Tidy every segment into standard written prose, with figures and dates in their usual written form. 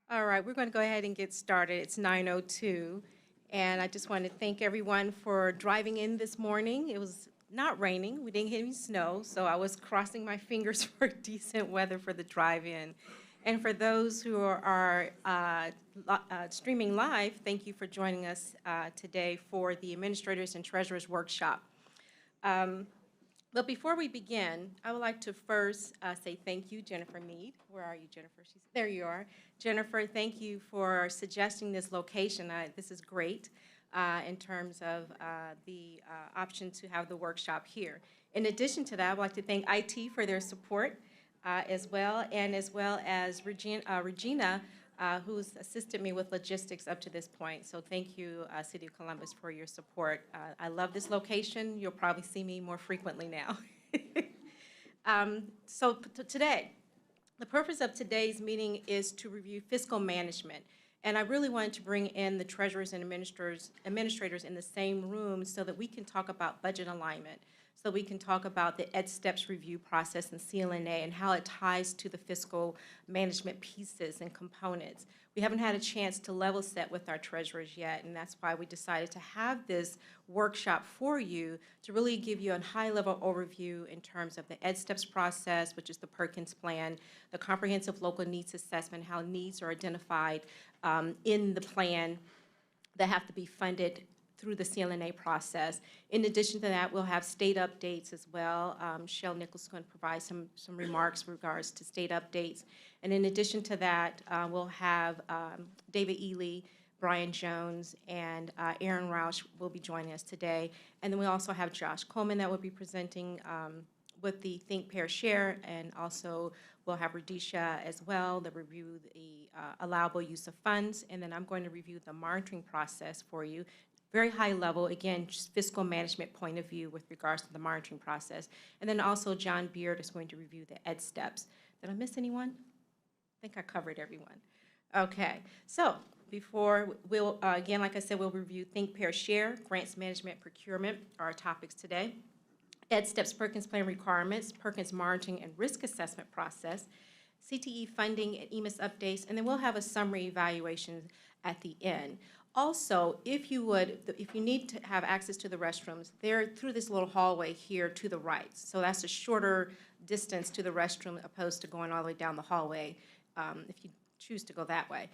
All right, we're going to go ahead and get started. It's 9:02, and I just want to thank everyone for driving in this morning. It was not raining, we didn't get any snow, so I was crossing my fingers for decent weather for the drive-in. And for those who are streaming live, thank you for joining us today for the Administrators and Treasurers Workshop. But before we begin, I would like to first say thank you, Jennifer Mead. Where are you, Jennifer? There you are. Jennifer, thank you for suggesting this location. This is great in terms of the option to have the workshop here. In addition to that, I would like to thank IT for their support as well as Regina, who's assisted me with logistics up to this point. So thank you, City of Columbus, for your support. I love this location. You'll probably see me more frequently now. Today, the purpose of today's meeting is to review fiscal management. And I really wanted to bring in the treasurers and administrators in the same room so that we can talk about budget alignment, so we can talk about the EdSteps review process and CLNA and how it ties to the fiscal management pieces and components. We haven't had a chance to level set with our treasurers yet, and that's why we decided to have this workshop for you to really give you a high-level overview in terms of the EdSteps process, which is the Perkins Plan, the Comprehensive Local Needs Assessment, how needs are identified in the plan that have to be funded through the CLNA process. In addition to that, we'll have state updates as well. Shell Nichols is going to provide some remarks in regards to state updates. And in addition to that, we'll have David Ely, Brian Jones, and Aaron Roush will be joining us today. And then we also have Josh Coleman that will be presenting with the Think, Pair, Share, and also we'll have Radisha as well that review the allowable use of funds. And then I'm going to review the monitoring process for you. Very high level, again, just fiscal management point of view with regards to the monitoring process. And then also John Beard is going to review the EdSteps. Did I miss anyone? I think I covered everyone. Okay, so before we'll, again, like I said, we'll review Think, Pair, Share, Grants Management, Procurement are our topics today. EdSteps Perkins Plan requirements, Perkins monitoring and risk assessment process, CTE funding and EMIS updates, and then we'll have a summary evaluation at the end. Also, if you need to have access to the restrooms, they're through this little hallway here to the right. So that's a shorter distance to the restroom opposed to going all the way down the hallway if you choose to go that way.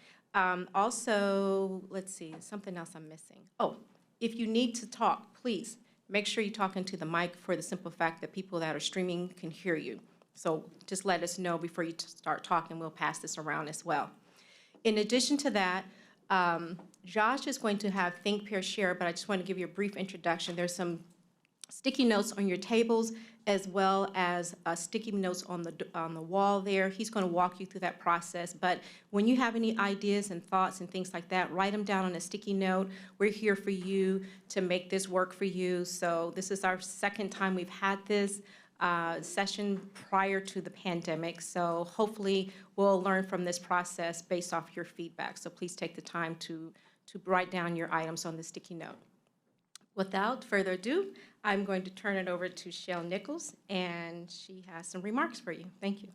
Also, let's see, something else I'm missing. Oh, if you need to talk, please make sure you talk into the mic for the simple fact that people that are streaming can hear you. So just let us know before you start talking. We'll pass this around as well. In addition to that, Josh is going to have Think, Pair, Share, but I just want to give you a brief introduction. There's some sticky notes on your tables as well as sticky notes on the wall there. He's going to walk you through that process, but when you have any ideas and thoughts and things like that, write them down on a sticky note. We're here for you to make this work for you. So this is our second time we've had this session prior to the pandemic. So hopefully we'll learn from this process based off your feedback. So please take the time to write down your items on the sticky note. Without further ado, I'm going to turn it over to Shell Nichols, and she has some remarks for you. Thank you.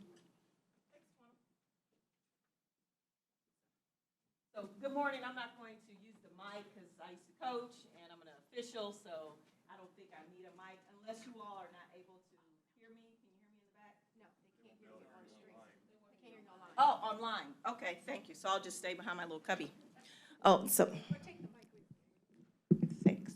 So good morning. I'm not going to use the mic because I used to coach and I'm an official, so I don't think I need a mic unless you all are not able to hear me. Can you hear me in the back? No, they can't hear you on the stream. They can't hear you online. Oh, online. Okay, thank you. So I'll just stay behind my little cubby. Oh, so. Or take the mic with you. Thanks.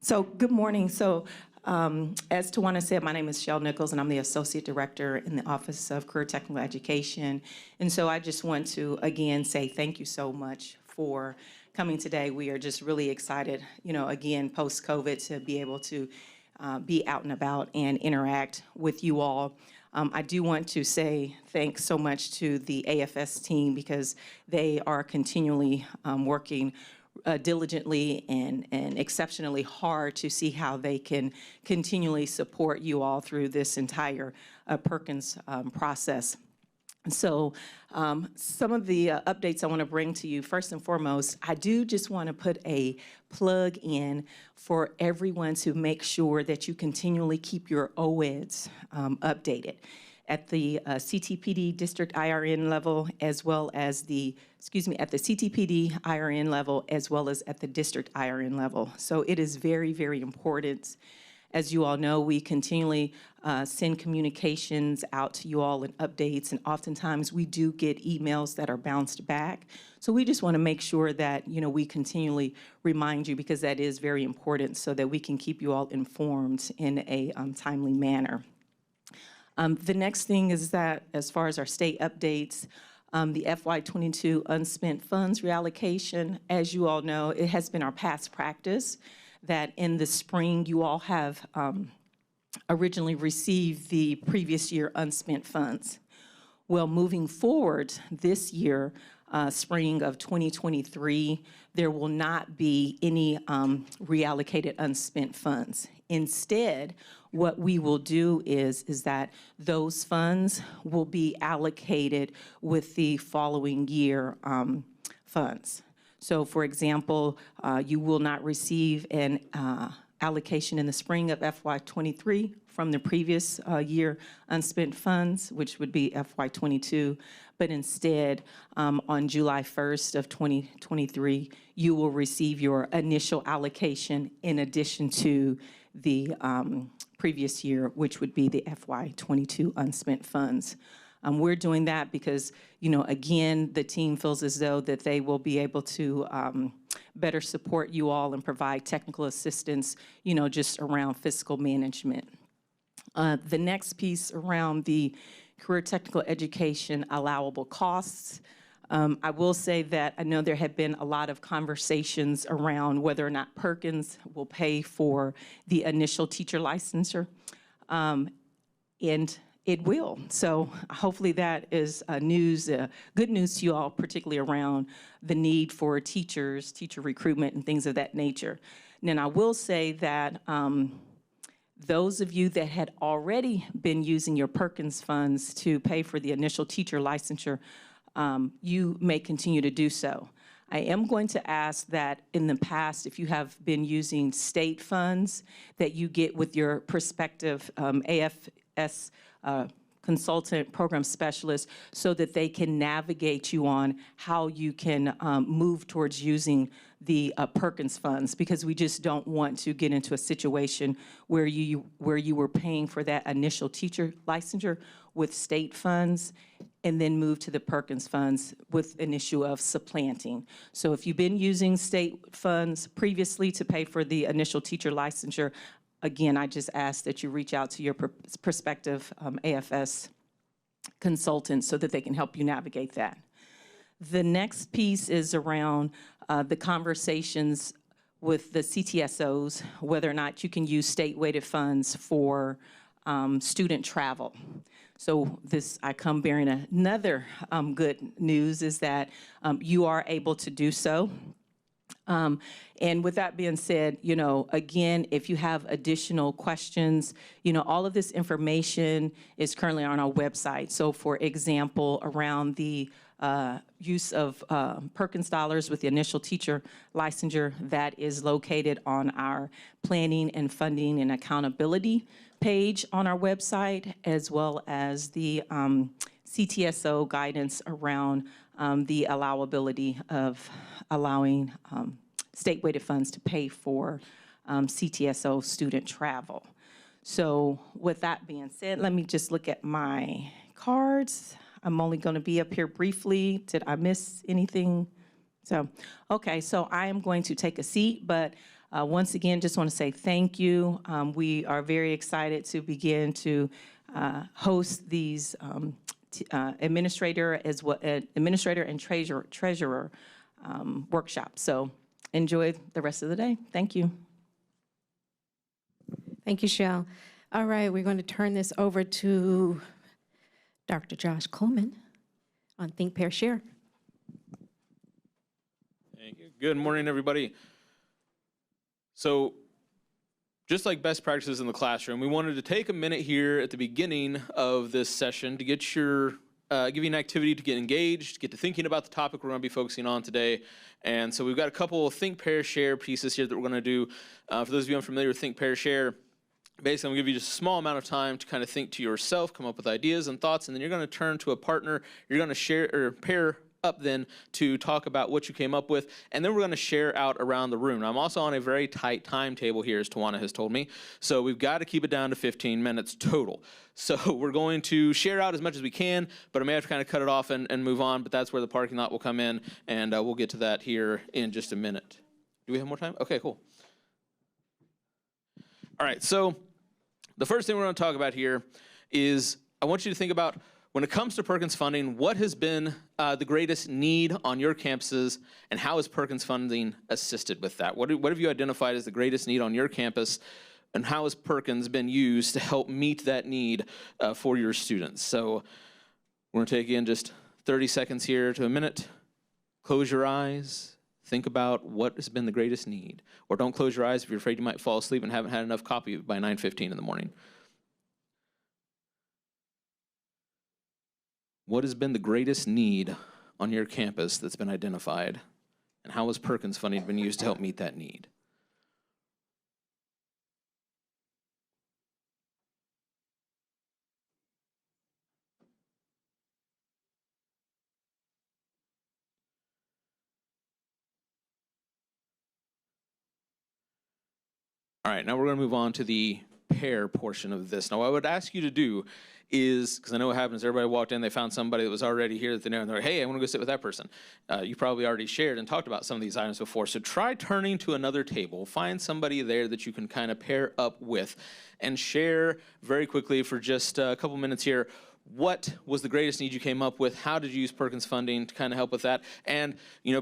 So good morning. So as Tawana said, my name is Shell Nichols, and I'm the Associate Director in the Office of Career Technical Education. And so I just want to, again, say thank you so much for coming today. We are just really excited, again, post-COVID to be able to be out and about and interact with you all. I do want to say thanks so much to the AFS team because they are continually working diligently and exceptionally hard to see how they can continually support you all through this entire Perkins process. So some of the updates I want to bring to you, first and foremost, I do just want to put a plug in for everyone to make sure that you continually keep your OEDs updated. at the CTPD district IRN level, as well as at the CTPD IRN level, as well as at the district IRN level. So it is very, very important. As you all know, we continually send communications out to you all and updates, and oftentimes we do get emails that are bounced back. So we just want to make sure that, we continually remind you, because that is very important, so that we can keep you all informed in a timely manner. The next thing is that, as far as our state updates, the FY22 unspent funds reallocation, as you all know, it has been our past practice that in the spring you all have originally received the previous year unspent funds. Well, moving forward this year, spring of 2023, there will not be any reallocated unspent funds. Instead, what we will do is that those funds will be allocated with the following year funds. So, for example, you will not receive an allocation in the spring of FY23 from the previous year unspent funds, which would be FY22, but instead, on July 1st of 2023, you will receive your initial allocation in addition to the previous year, which would be the FY22 unspent funds. We're doing that because, again, the team feels as though that they will be able to better support you all and provide technical assistance, just around fiscal management. The next piece around the career technical education allowable costs. I will say that I know there have been a lot of conversations around whether or not Perkins will pay for the initial teacher licensure, and it will. So hopefully that is good news to you all, particularly around the need for teachers, teacher recruitment, and things of that nature. And then I will say that those of you that had already been using your Perkins funds to pay for the initial teacher licensure, you may continue to do so. I am going to ask that in the past, if you have been using state funds, that you get with your prospective AFS consultant program specialist so that they can navigate you on how you can move towards using the Perkins funds, because we just don't want to get into a situation where you were paying for that initial teacher licensure with state funds and then move to the Perkins funds with an issue of supplanting. So if you've been using state funds previously to pay for the initial teacher licensure, again, I just ask that you reach out to your prospective AFS consultant so that they can help you navigate that. The next piece is around the conversations with the CTSOs, whether or not you can use state-weighted funds for student travel. So I come bearing another good news is that you are able to do so. And with that being said, again, if you have additional questions, all of this information is currently on our website. So for example, around the use of Perkins dollars with the initial teacher licensure, that is located on our planning and funding and accountability page on our website, as well as the CTSO guidance around the allowability of allowing state-weighted funds to pay for CTSO student travel. So with that being said, let me just look at my cards. I'm only going to be up here briefly. Did I miss anything? So, okay, so I am going to take a seat, but once again, just want to say thank you. We are very excited to begin to host these administrator and treasurer workshops. So enjoy the rest of the day. Thank you. Thank you, Shell. All right, we're going to turn this over to Dr. Josh Coleman on Think, Pair, Share. Thank you. Good morning, everybody. So, just like best practices in the classroom, we wanted to take a minute here at the beginning of this session to get give you an activity to get engaged, get to thinking about the topic we're going to be focusing on today. And so we've got a couple of Think, Pair, Share pieces here that we're going to do. For those of you unfamiliar with Think, Pair, Share, Basically, I'm going to give you just a small amount of time to kind of think to yourself, come up with ideas and thoughts, and then you're going to turn to a partner. You're going to share or pair up then to talk about what you came up with, and then we're going to share out around the room. Now, I'm also on a very tight timetable here, as Tawana has told me, so we've got to keep it down to 15 minutes total. So we're going to share out as much as we can, but I may have to kind of cut it off and move on, but that's where the parking lot will come in, and we'll get to that here in just a minute. Do we have more time? Okay, cool. All right, so the first thing we're going to talk about here is I want you to think about, when it comes to Perkins funding, what has been the greatest need on your campuses, and how has Perkins funding assisted with that? What have you identified as the greatest need on your campus, and how has Perkins been used to help meet that need for your students? So we're going to take in just 30 seconds here to a minute. Close your eyes. Think about what has been the greatest need. Or don't close your eyes if you're afraid you might fall asleep and haven't had enough coffee by 9:15 in the morning. What has been the greatest need on your campus that's been identified? And how has Perkins funding been used to help meet that need? All right, now we're going to move on to the pair portion of this. Now, what I would ask you to do is, because I know what happens, everybody walked in, they found somebody that was already here that they know, and they're like, hey, I want to go sit with that person. You probably already shared and talked about some of these items before, so try turning to another table, find somebody there that you can kind of pair up with, and share very quickly for just a couple minutes here, what was the greatest need you came up with? How did you use Perkins funding to kind of help with that? And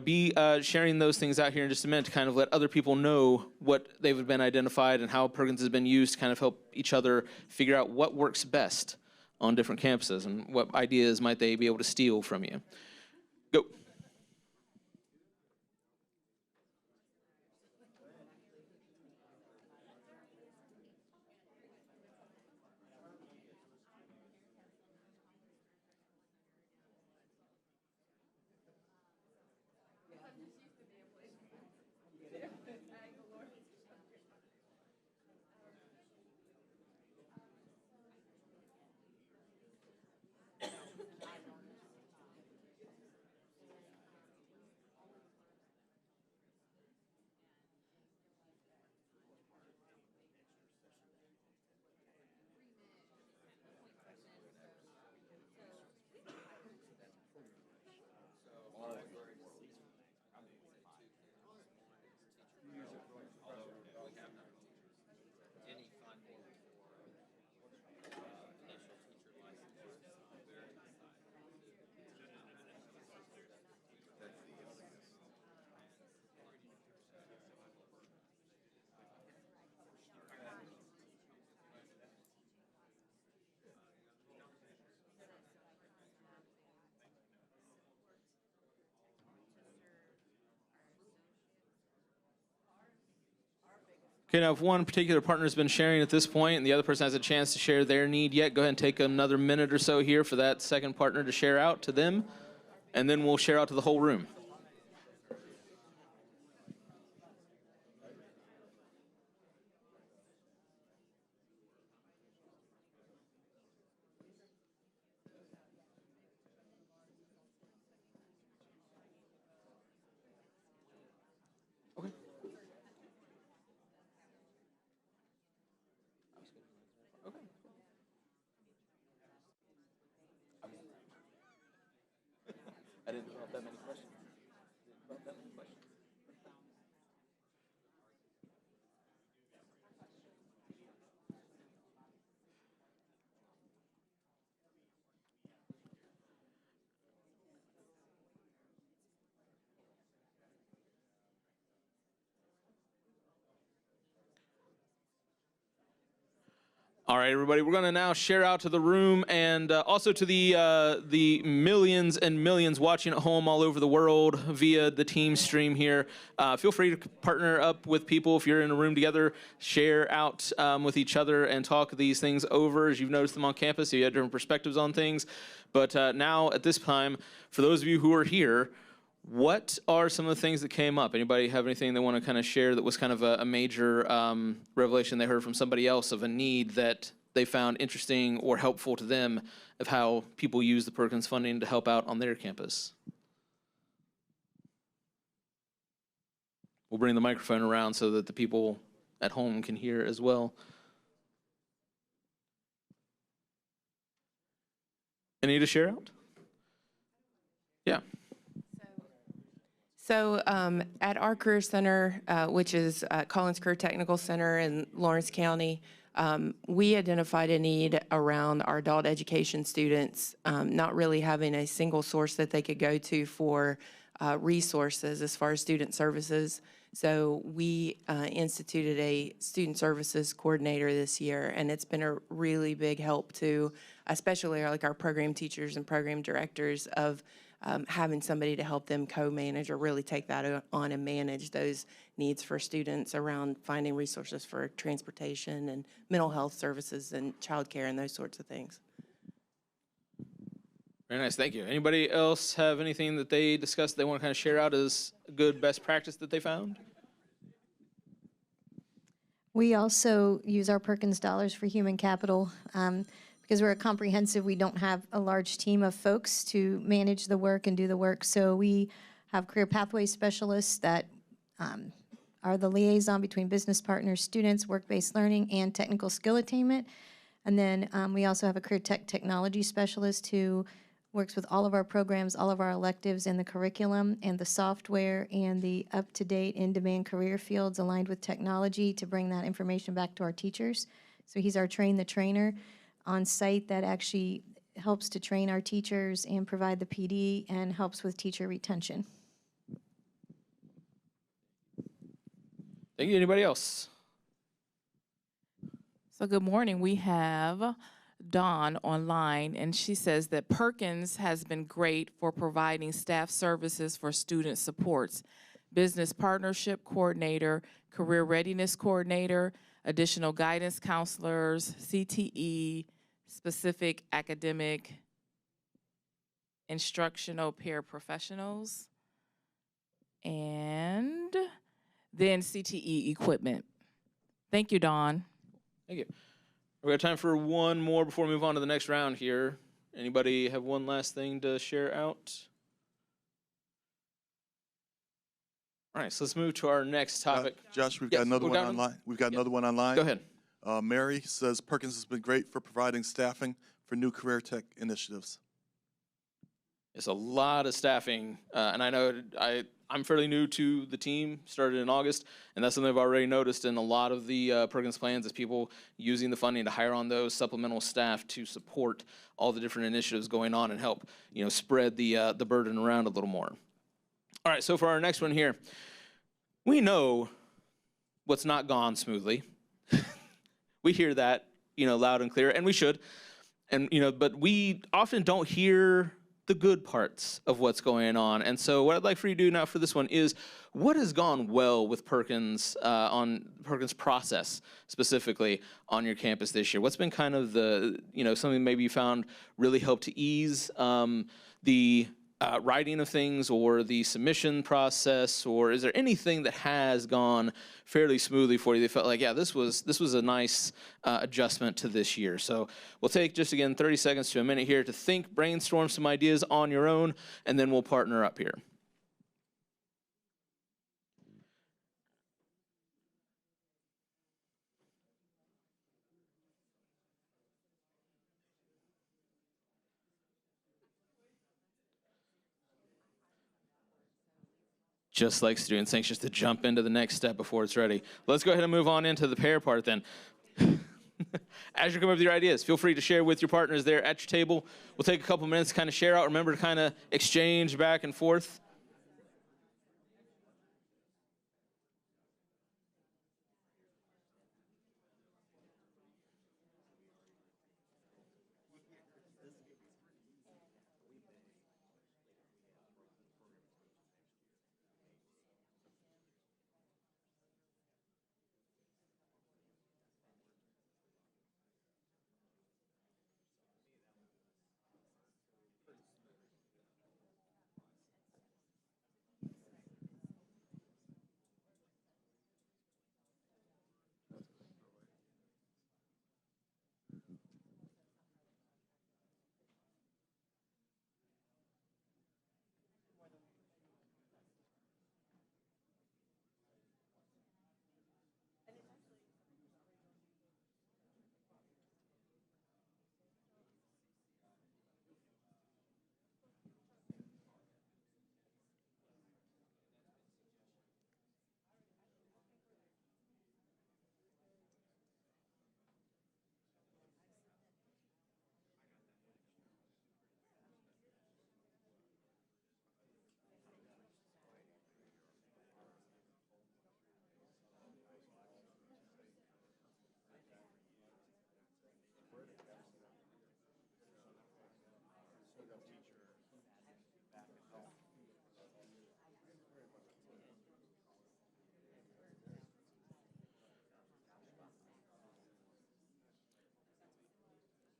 be sharing those things out here in just a minute to kind of let other people know what they've been identified and how Perkins has been used to kind of help each other figure out what works best on different campuses and what ideas might they be able to steal from you. Go. Okay, now if one particular partner has been sharing at this point and the other person has a chance to share their need yet, go ahead and take another minute or so here for that second partner to share out to them, and then we'll share out to the whole room. I didn't know that many questions. All right, everybody, we're going to now share out to the room and also to the millions and millions watching at home all over the world via the team stream here. Feel free to partner up with people if you're in a room together, share out with each other and talk these things over as you've noticed them on campus. You have different perspectives on things. But now at this time, for those of you who are here, What are some of the things that came up? Anybody have anything they want to kind of share that was kind of a major revelation they heard from somebody else of a need that they found interesting or helpful to them of how people use the Perkins funding to help out on their campus? We'll bring the microphone around so that the people at home can hear as well. Any to share out? Yeah. So at our Career Center, which is Collins Career Technical Center in Lawrence County, we identified a need around our adult education students not really having a single source that they could go to for resources as far as student services. So we instituted a student services coordinator this year, and it's been a really big help to, especially like our program teachers and program directors, of having somebody to help them co-manage or really take that on and manage those needs for students around finding resources for transportation and mental health services and childcare and those sorts of things. Very nice, thank you. Anybody else have anything that they discussed they want to kind of share out as a good best practice that they found? We also use our Perkins dollars for human capital. Because we're a comprehensive, we don't have a large team of folks to manage the work and do the work. So we have career pathway specialists that are the liaison between business partners, students, work-based learning, and technical skill attainment. And then we also have a career technology specialist who works with all of our programs, all of our electives, and the curriculum, and the software, and the up-to-date, in-demand career fields aligned with technology to bring that information back to our teachers. So he's our train the trainer on site that actually helps to train our teachers and provide the PD and helps with teacher retention. Thank you. Anybody else? So good morning. We have Dawn online, and she says that Perkins has been great for providing staff services for student supports, business partnership coordinator, career readiness coordinator, additional guidance counselors, CTE, specific academic instructional paraprofessionals, and then CTE equipment. Thank you, Dawn. Thank you. We got time for one more before we move on to the next round here. Anybody have one last thing to share out? All right, so let's move to our next topic. Josh, we've Yes, got another we've one got one. online. We've got another one online. Go ahead. Mary says Perkins has been great for providing staffing for new career tech initiatives. It's a lot of staffing, and I know I'm fairly new to the team, started in August, and that's something I've already noticed in a lot of the Perkins plans is people using the funding to hire on those supplemental staff to support all the different initiatives going on and help, spread the burden around a little more. All right, so for our next one here, we know what's not gone smoothly. We hear that, loud and clear, and we should. And, but we often don't hear the good parts of what's going on. And so what I'd like for you to do now for this one is, what has gone well with Perkins, on Perkins process, specifically on your campus this year? What's been kind of the, something maybe you found really helped to ease the writing of things or the submission process, or is there anything that has gone fairly smoothly for you that felt like, yeah, this was a nice adjustment to this year? So we'll take just, again, 30 seconds to a minute here to think, brainstorm some ideas on your own, and then we'll partner up here. Just like students anxious to jump into the next step before it's ready. Let's go ahead and move on into the pair part then. As you come up with your ideas, feel free to share with your partners there at your table. We'll take a couple minutes to kind of share out. Remember to kind of exchange back and forth.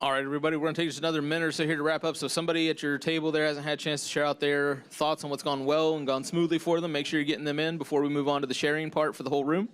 All right, everybody, we're going to take just another minute or so here to wrap up. So somebody at your table there hasn't had a chance to share out their thoughts on what's gone well and gone smoothly for them. Make sure you're getting them in before we move on to the sharing part for the whole room.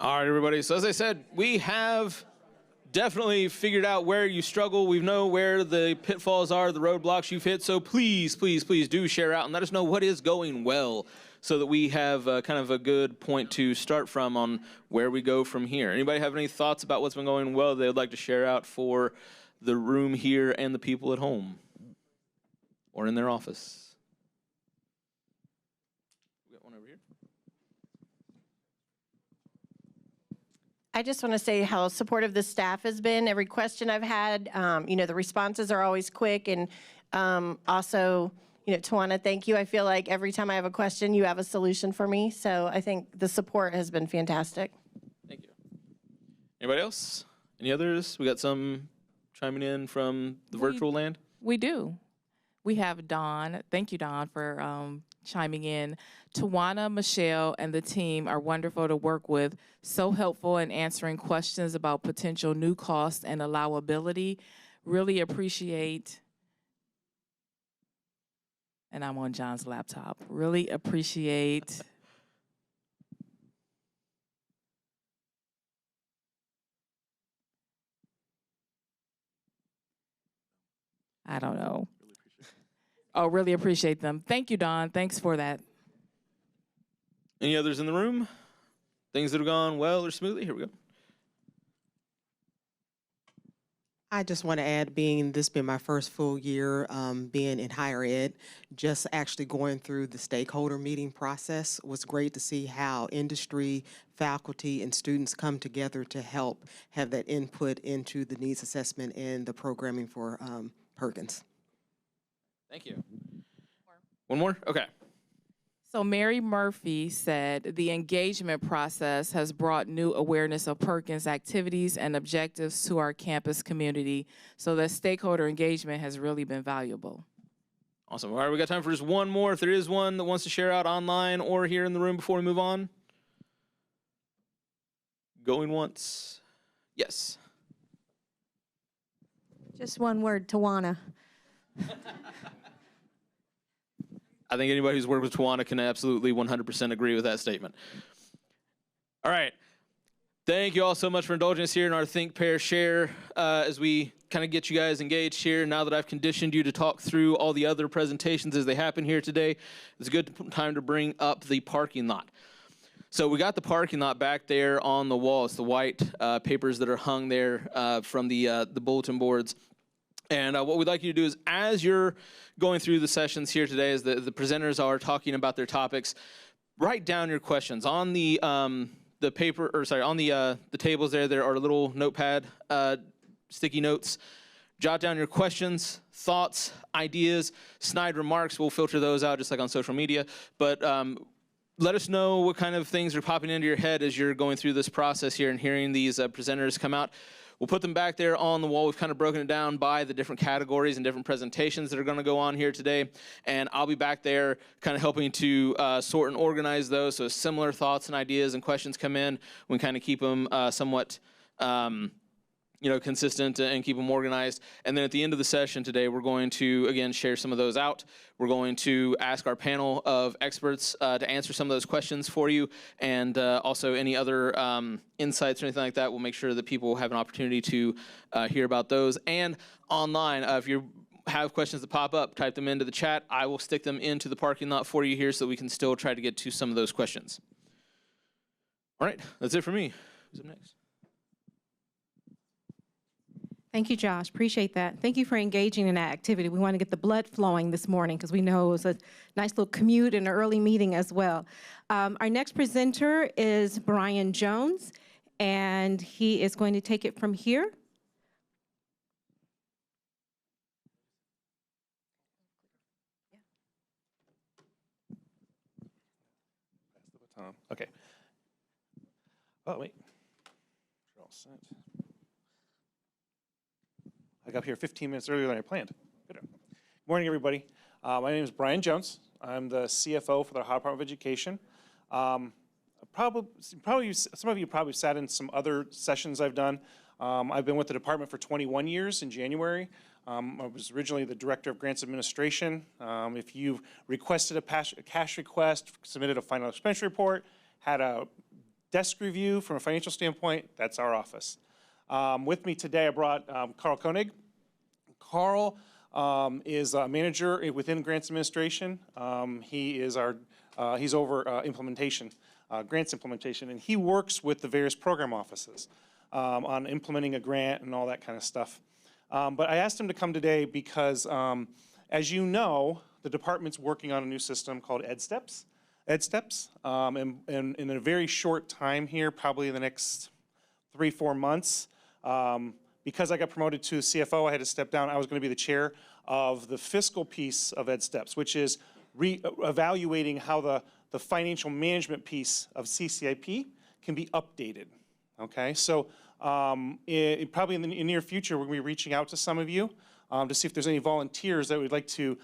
All right, everybody. So as I said, we have definitely figured out where you struggle. We know where the pitfalls are, the roadblocks you've hit. So please, please, please do share out and let us know what is going well so that we have kind of a good point to start from on where we go from here. Anybody have any thoughts about what's been going well they would like to share out for the room here and the people at home or in their office? We got one over here. I just want to say how supportive the staff has been. Every question I've had, the responses are always quick. And also, Tawana, thank you. I feel like every time I have a question, you have a solution for me. So I think the support has been fantastic. Thank you. Anybody else? Any others? We got some chiming in from the virtual land? We do. We have Dawn. Thank you, Dawn, for chiming in. Tawana, Michelle, and the team are wonderful to work with. So helpful in answering questions about potential new costs and allowability. Really appreciate, and I'm on John's laptop, really appreciate I don't know. Oh, really appreciate them. Thank you, Dawn. Thanks for that. Any others in the room? Things that have gone well or smoothly? Here we go. I just want to add, this been my first full year being in higher ed, just actually going through the stakeholder meeting process was great to see how industry, faculty, and students come together to help have that input into the needs assessment and the programming for Perkins. Thank you. One more? Okay. So Mary Murphy said the engagement process has brought new awareness of Perkins activities and objectives to our campus community. So that stakeholder engagement has really been valuable. Awesome. All right, we got time for just one more. If there is one that wants to share out online or here in the room before we move on. Going once. Yes. Just one word, Tawana. I think anybody who's worked with Tawana can absolutely 100% agree with that statement. All right. Thank you all so much for indulging us here in our Think, Pair, Share as we kind of get you guys engaged here. Now that I've conditioned you to talk through all the other presentations as they happen here today, it's a good time to bring up the parking lot. So we got the parking lot back there on the wall. It's the white papers that are hung there from the bulletin boards. And what we'd like you to do is, as you're going through the sessions here today, as the presenters are talking about their topics, write down your questions on the paper, or sorry, on the tables there. There are little notepad sticky notes. Jot down your questions, thoughts, ideas, snide remarks. We'll filter those out just like on social media. But let us know what kind of things are popping into your head as you're going through this process here and hearing these presenters come out. We'll put them back there on the wall. We've kind of broken it down by the different categories and different presentations that are going to go on here today. And I'll be back there kind of helping to sort and organize those. So similar thoughts and ideas and questions come in, we kind of keep them somewhat consistent and keep them organized. And then at the end of the session today, we're going to, again, share some of those out. We're going to ask our panel of experts to answer some of those questions for you, and also any other insights or anything like that. We'll make sure that people have an opportunity to hear about those. And online, if you have questions that pop up, type them into the chat. I will stick them into the parking lot for you here so that we can still try to get to some of those questions. All right, that's it for me. Who's up next? Thank you, Josh. Appreciate that. Thank you for engaging in that activity. We want to get the blood flowing this morning because we know it was a nice little commute and an early meeting as well. Our next presenter is Brian Jones, and he is going to take it from here. Okay. Oh, wait. You're all set. I got up here 15 minutes earlier than I planned. Good morning, everybody. My name is Brian Jones. I'm the CFO for the Ohio Department of Education. Probably, some of you probably sat in some other sessions I've done. I've been with the department for 21 years in January. I was originally the Director of Grants Administration. If you've requested a cash request, submitted a final expenditure report, had a desk review from a financial standpoint, that's our office. With me today, I brought Carl Koenig. Carl is a manager within Grants Administration. He's over implementation, grants implementation, and he works with the various program offices on implementing a grant and all that kind of stuff. But I asked him to come today because, as you know, the department's working on a new system called EdSteps. And in a very short time here, probably in the next 3-4 months, because I got promoted to CFO, I had to step down. I was going to be the chair of the fiscal piece of EdSteps, which is evaluating how the financial management piece of CCIP can be updated. Okay, so probably in the near future, we're going to be reaching out to some of you to see if there's any volunteers that would like to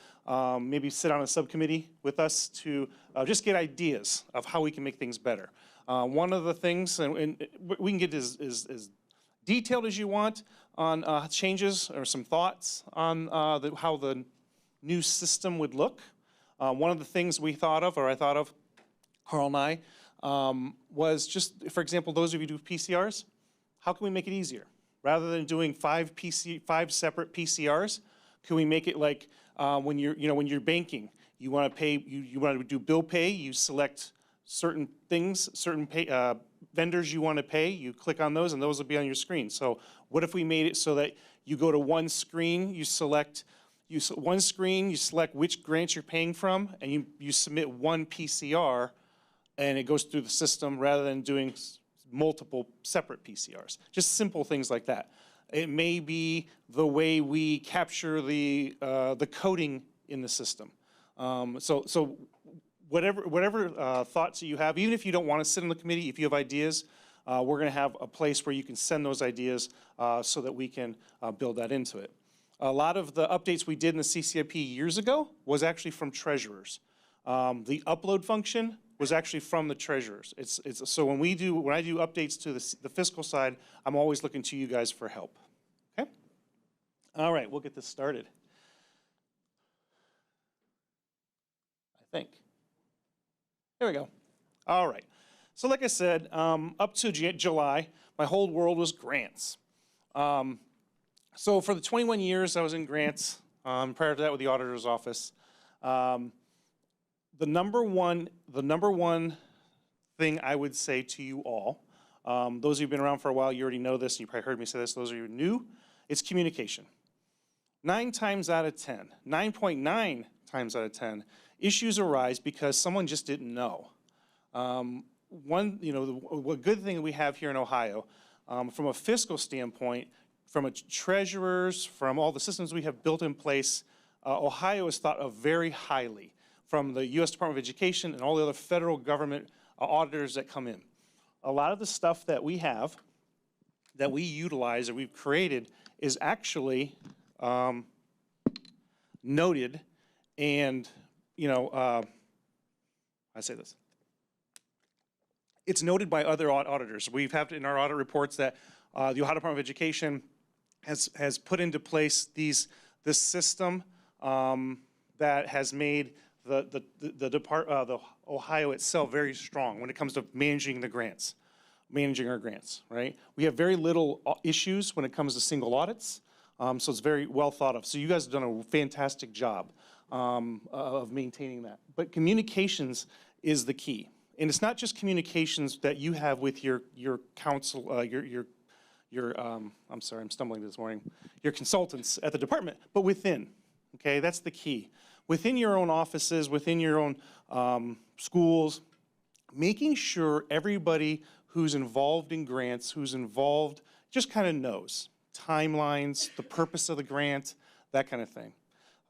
maybe sit on a subcommittee with us to just get ideas of how we can make things better. One of the things, and we can get as detailed as you want on changes or some thoughts on how the new system would look. One of the things we thought of, or I thought of, Carl and I, was just, for example, those of you who do PCRs, how can we make it easier? Rather than doing 5 separate PCRs, can we make it like when you're banking, you want to pay, you want to do bill pay, you select certain things, certain vendors you want to pay, you click on those and those will be on your screen. So what if we made it so that you go to one screen, you select which grants you're paying from, and you submit one PCR and it goes through the system rather than doing multiple separate PCRs. Just simple things like that. It may be the way we capture the coding in the system. So whatever thoughts that you have, even if you don't want to sit in the committee, if you have ideas, we're going to have a place where you can send those ideas so that we can build that into it. A lot of the updates we did in the CCIP years ago was actually from treasurers. The upload function was actually from the treasurers. So when I do updates to the fiscal side, I'm always looking to you guys for help. Okay? All right, we'll get this started. I think. There we go. All right. So like I said, up to July, my whole world was grants. So for the 21 years I was in grants, prior to that with the auditor's office, the number one thing I would say to you all, those who've been around for a while, you already know this, and you probably heard me say this, those of you who are new, it's communication. 9 times out of 10, 9.9 times out of 10, issues arise because someone just didn't know. One good thing we have here in Ohio, from a fiscal standpoint, from a treasurers, from all the systems we have built in place, Ohio is thought of very highly from the U.S. Department of Education and all the other federal government auditors that come in. A lot of the stuff that we have that we utilize or we've created is actually noted and, I say this. It's noted by other auditors. We've had in our audit reports that the Ohio Department of Education has put into place this system that has made the Ohio itself very strong when it comes to managing the grants, managing our grants, right? We have very little issues when it comes to single audits, so it's very well thought of. So you guys have done a fantastic job of maintaining that. But communications is the key. And it's not just communications that you have with your council, I'm sorry, I'm stumbling this morning, your consultants at the department, but within, okay? That's the key. Within your own offices, within your own schools, making sure everybody who's involved in grants, who's involved, just kind of knows timelines, the purpose of the grant, that kind of thing.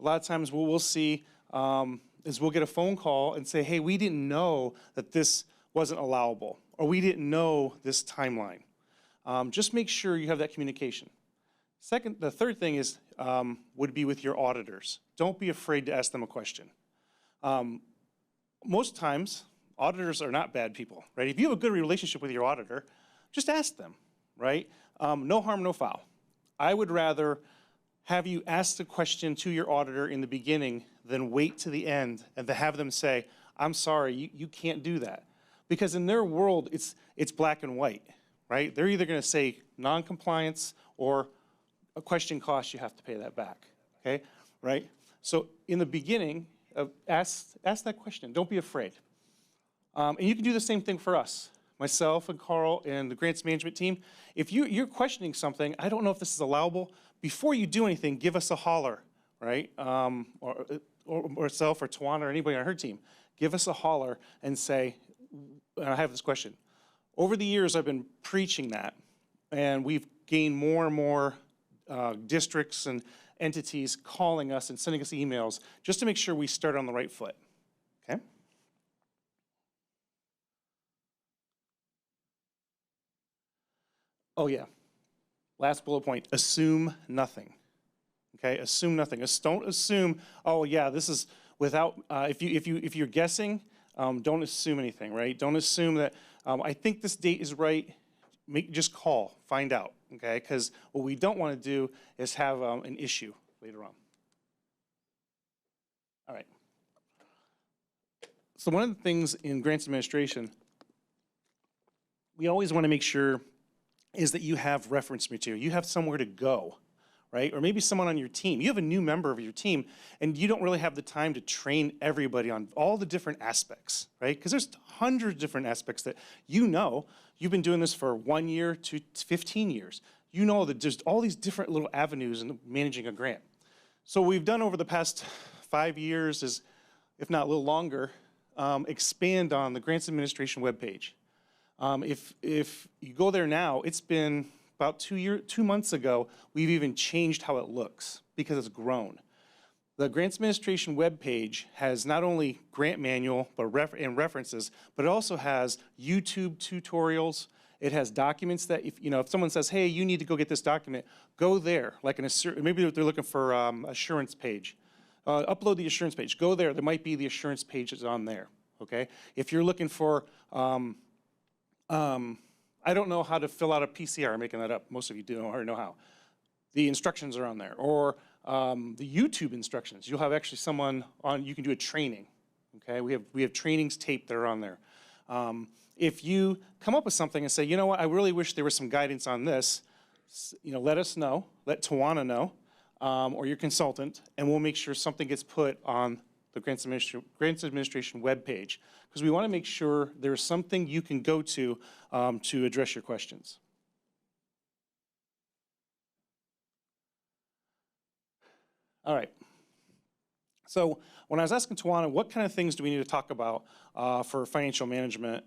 A lot of times what we'll see is we'll get a phone call and say, hey, we didn't know that this wasn't allowable, or we didn't know this timeline. Just make sure you have that communication. The third thing is, would be with your auditors. Don't be afraid to ask them a question. Most times, auditors are not bad people, right? If you have a good relationship with your auditor, just ask them, right? No harm, no foul. I would rather have you ask the question to your auditor in the beginning than wait to the end and to have them say, I'm sorry, you can't do that. Because in their world, it's black and white, right? They're either gonna say non-compliance or a question cost, you have to pay that back, okay? Right? So in the beginning, ask that question, don't be afraid. And you can do the same thing for us. Myself and Carl and the grants management team, if you're questioning something, I don't know if this is allowable, before you do anything, give us a holler, right? Or self or Tawana or anybody on her team, give us a holler and say, and I have this question. Over the years, I've been preaching that, and we've gained more and more districts and entities calling us and sending us emails just to make sure we start on the right foot, okay? Oh yeah, last bullet point, assume nothing, okay? Assume nothing. Don't assume, oh yeah, this is without, if you're guessing, don't assume anything, right? Don't assume that, I think this date is right, just call, find out, okay? Because what we don't want to do is have an issue later on. All right. So one of the things in grants administration, we always want to make sure is that you have reference material. You have somewhere to go, right? Or maybe someone on your team. You have a new member of your team, and you don't really have the time to train everybody on all the different aspects, right? Because there's hundreds of different aspects that you know. You've been doing this for 1 year to 15 years. You know that there's all these different little avenues in managing a grant. So what we've done over the past 5 years is, if not a little longer, expand on the grants administration webpage. If you go there now, it's been about 2 months ago, we've even changed how it looks because it's grown. The grants administration webpage has not only grant manual and references, but it also has YouTube tutorials. It has documents that if someone says, hey, you need to go get this document, go there, like maybe they're looking for assurance page. Upload the assurance page, go there. There might be the assurance pages on there, okay? If you're looking for, I don't know how to fill out a PCR, I'm making that up. Most of you do already know how. The instructions are on there. Or the YouTube instructions. You'll have actually someone on, you can do a training, okay? We have trainings taped that are on there. If you come up with something and say, you know what, I really wish there was some guidance on this, let us know, let Tawana know, or your consultant, and we'll make sure something gets put on the Grants Administration webpage, because we want to make sure there's something you can go to address your questions. All right. So when I was asking Tawana, what kind of things do we need to talk about for financial management,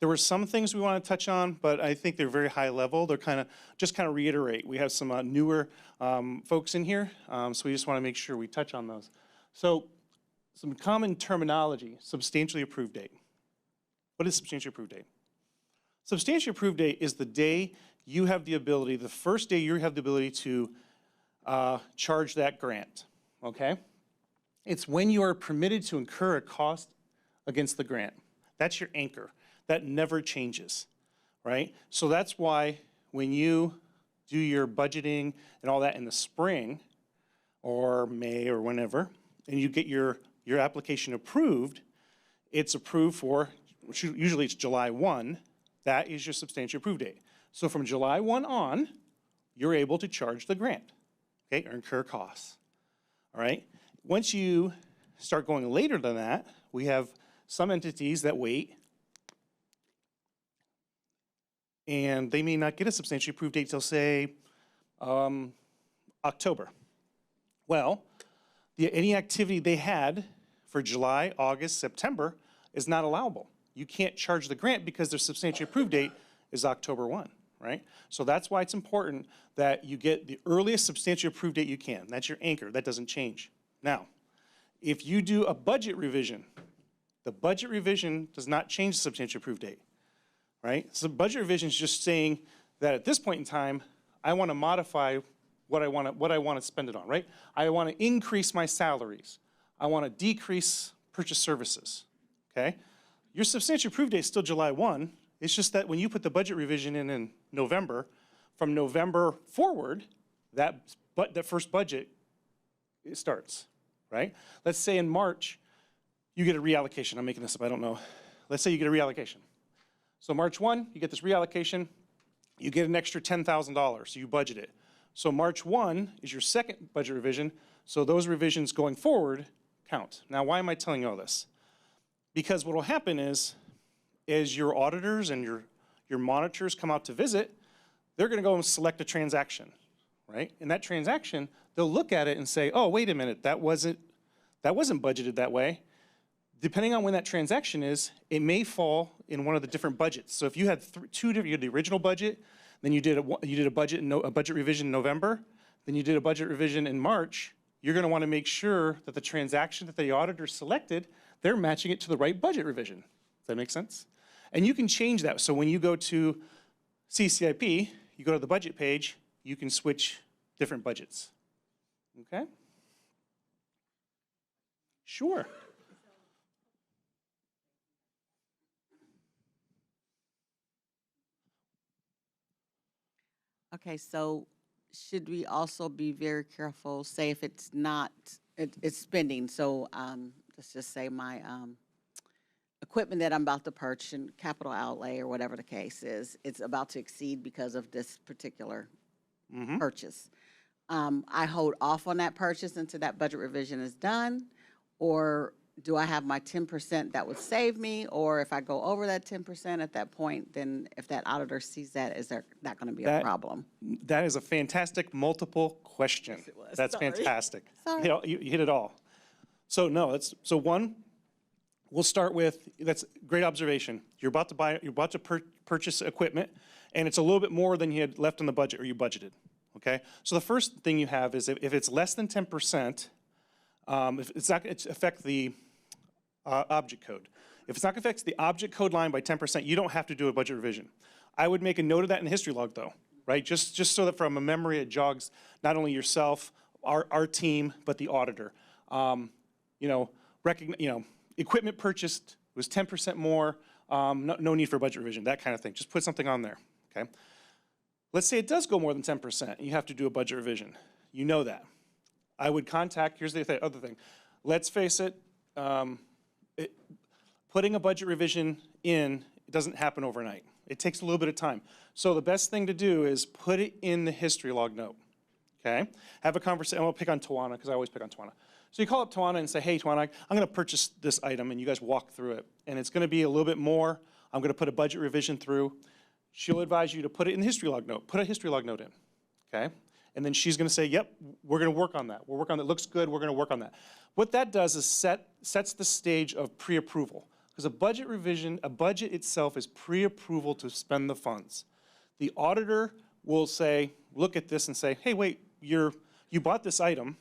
there were some things we want to touch on, but I think they're very high level. They're just kind of reiterate. We have some newer folks in here, so we just want to make sure we touch on those. So some common terminology, substantially approved date. What is substantially approved date? Substantially approved date is the day you have the ability, the first day you have the ability to charge that grant, okay? It's when you are permitted to incur a cost against the grant. That's your anchor. That never changes, right? So that's why when you do your budgeting and all that in the spring or May or whenever, and you get your application approved, it's approved for, usually it's July 1, that is your substantially approved date. So from July 1 on, you're able to charge the grant, okay, or incur costs, all right? Once you start going later than that, we have some entities that wait, and they may not get a substantially approved date till, say, October. Well, any activity they had for July, August, September is not allowable. You can't charge the grant because their substantially approved date is October 1, right? So that's why it's important that you get the earliest substantially approved date you can. That's your anchor. That doesn't change. Now, if you do a budget revision, the budget revision does not change the substantially approved date, right? So budget revision is just saying that at this point in time, I want to modify what I want to spend it on, right? I want to increase my salaries. I want to decrease purchase services, okay? Your substantially approved date is still July 1. It's just that when you put the budget revision in November, from November forward, that first budget it starts, right? Let's say in March, you get a reallocation. I'm making this up, I don't know. Let's say you get a reallocation. So March 1, you get this reallocation, you get an extra $10,000, so you budget it. So March 1 is your second budget revision, so those revisions going forward count. Now, why am I telling you all this? Because what will happen is, as your auditors and your monitors come out to visit, they're gonna go and select a transaction, right? And that transaction, they'll look at it and say, oh, wait a minute, that wasn't budgeted that way. Depending on when that transaction is, it may fall in one of the different budgets. So if you had two different, you had the original budget, then you did a budget revision in November, then you did a budget revision in March, you're gonna wanna make sure that the transaction that the auditor selected, they're matching it to the right budget revision. Does that make sense? And you can change that. So when you go to CCIP, you go to the budget page, you can switch different budgets, okay? Sure. Okay, so should we also be very careful, say if it's not, it's spending, so let's just say my equipment that I'm about to purchase and capital outlay or whatever the case is, it's about to exceed because of this particular purchase. I hold off on that purchase until that budget revision is done, or do I have my 10% that would save me, or if I go over that 10% at that point, then if that auditor sees that, is there not going to be a problem? That is a fantastic multiple question. Yes, it was. That's Sorry. fantastic. Sorry. You hit it all. So no, so one, we'll start with, that's a great observation. You're about to purchase equipment, and it's a little bit more than you had left in the budget or you budgeted, okay? So the first thing you have is if it's less than 10%, if it's not going to affect the object code. If it's not going to affect the object code line by 10%, you don't have to do a budget revision. I would make a note of that in the history log though, right? Just so that from a memory it jogs not only yourself, our team, but the auditor. Equipment purchased was 10% more, no need for a budget revision, that kind of thing. Just put something on there, okay? Let's say it does go more than 10% and you have to do a budget revision. You know that. I would contact, here's the other thing. Let's face it, putting a budget revision in, it doesn't happen overnight. It takes a little bit of time. So the best thing to do is put it in the history log note, okay? Have a conversation, I'll pick on Tawana, because I always pick on Tawana. So you call up Tawana and say, hey, Tawana, I'm gonna purchase this item, and you guys walk through it. And it's gonna be a little bit more. I'm gonna put a budget revision through. She'll advise you to put it in the history log note. Put a history log note in, okay? And then she's gonna say, yep, we're gonna work on that. We'll work on that, looks good, we're gonna work on that. What that does is sets the stage of pre-approval. Because a budget revision, a budget itself is pre-approval to spend the funds. The auditor will say, look at this and say, hey, wait, you bought this item,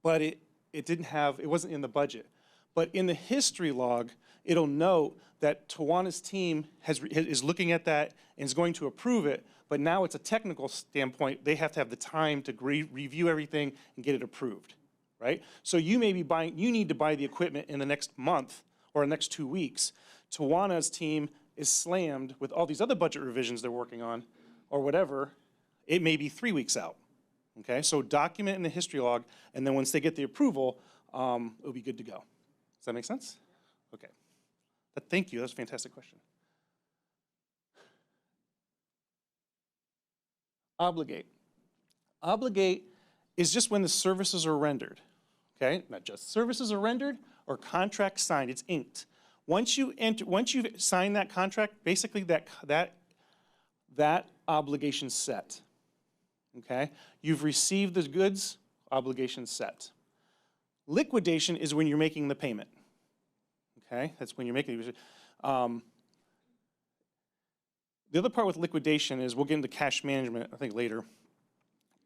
but it wasn't in the budget. But in the history log, it'll note that Tawana's team is looking at that and is going to approve it, but now it's a technical standpoint. They have to have the time to review everything and get it approved, right? So you may be you need to buy the equipment in the next month or the next 2 weeks. Tawana's team is slammed with all these other budget revisions they're working on or whatever. It may be 3 weeks out, okay? So document in the history log, and then once they get the approval, it'll be good to go. Does that make sense? Okay. Thank you, that's a fantastic question. Obligate. Obligate is just when the services are rendered, okay? Not just services are rendered or contract signed, it's inked. Once you sign that contract, basically that obligation's set, okay? You've received the goods, obligation's set. Liquidation is when you're making the payment, okay? That's when you're making the other part with liquidation is, we'll get into cash management, I think, later.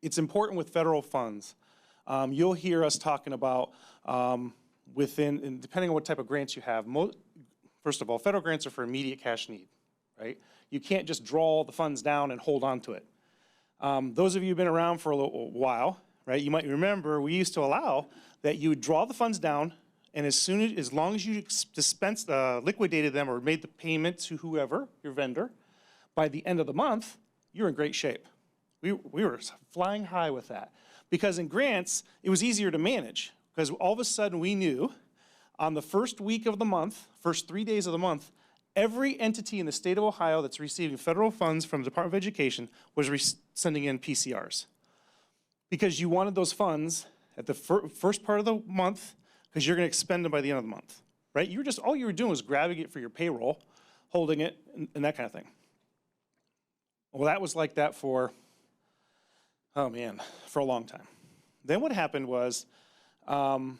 It's important with federal funds. You'll hear us talking about and depending on what type of grants you have, first of all, federal grants are for immediate cash need, right? You can't just draw the funds down and hold on to it. Those of you who've been around for a little while, right, you might remember we used to allow that you would draw the funds down, and as long as you liquidated them or made the payment to whoever, your vendor, by the end of the month, you're in great shape. We were flying high with that. Because in grants, it was easier to manage, because all of a sudden we knew on the first week of the month, first 3 days of the month, every entity in the state of Ohio that's receiving federal funds from the Department of Education was sending in PCRs. Because you wanted those funds at the first part of the month, because you're going to expend them by the end of the month, right? All you were doing was grabbing it for your payroll, holding it, and that kind of thing. Well, that was like that for, oh man, for a long time. Then what happened was, I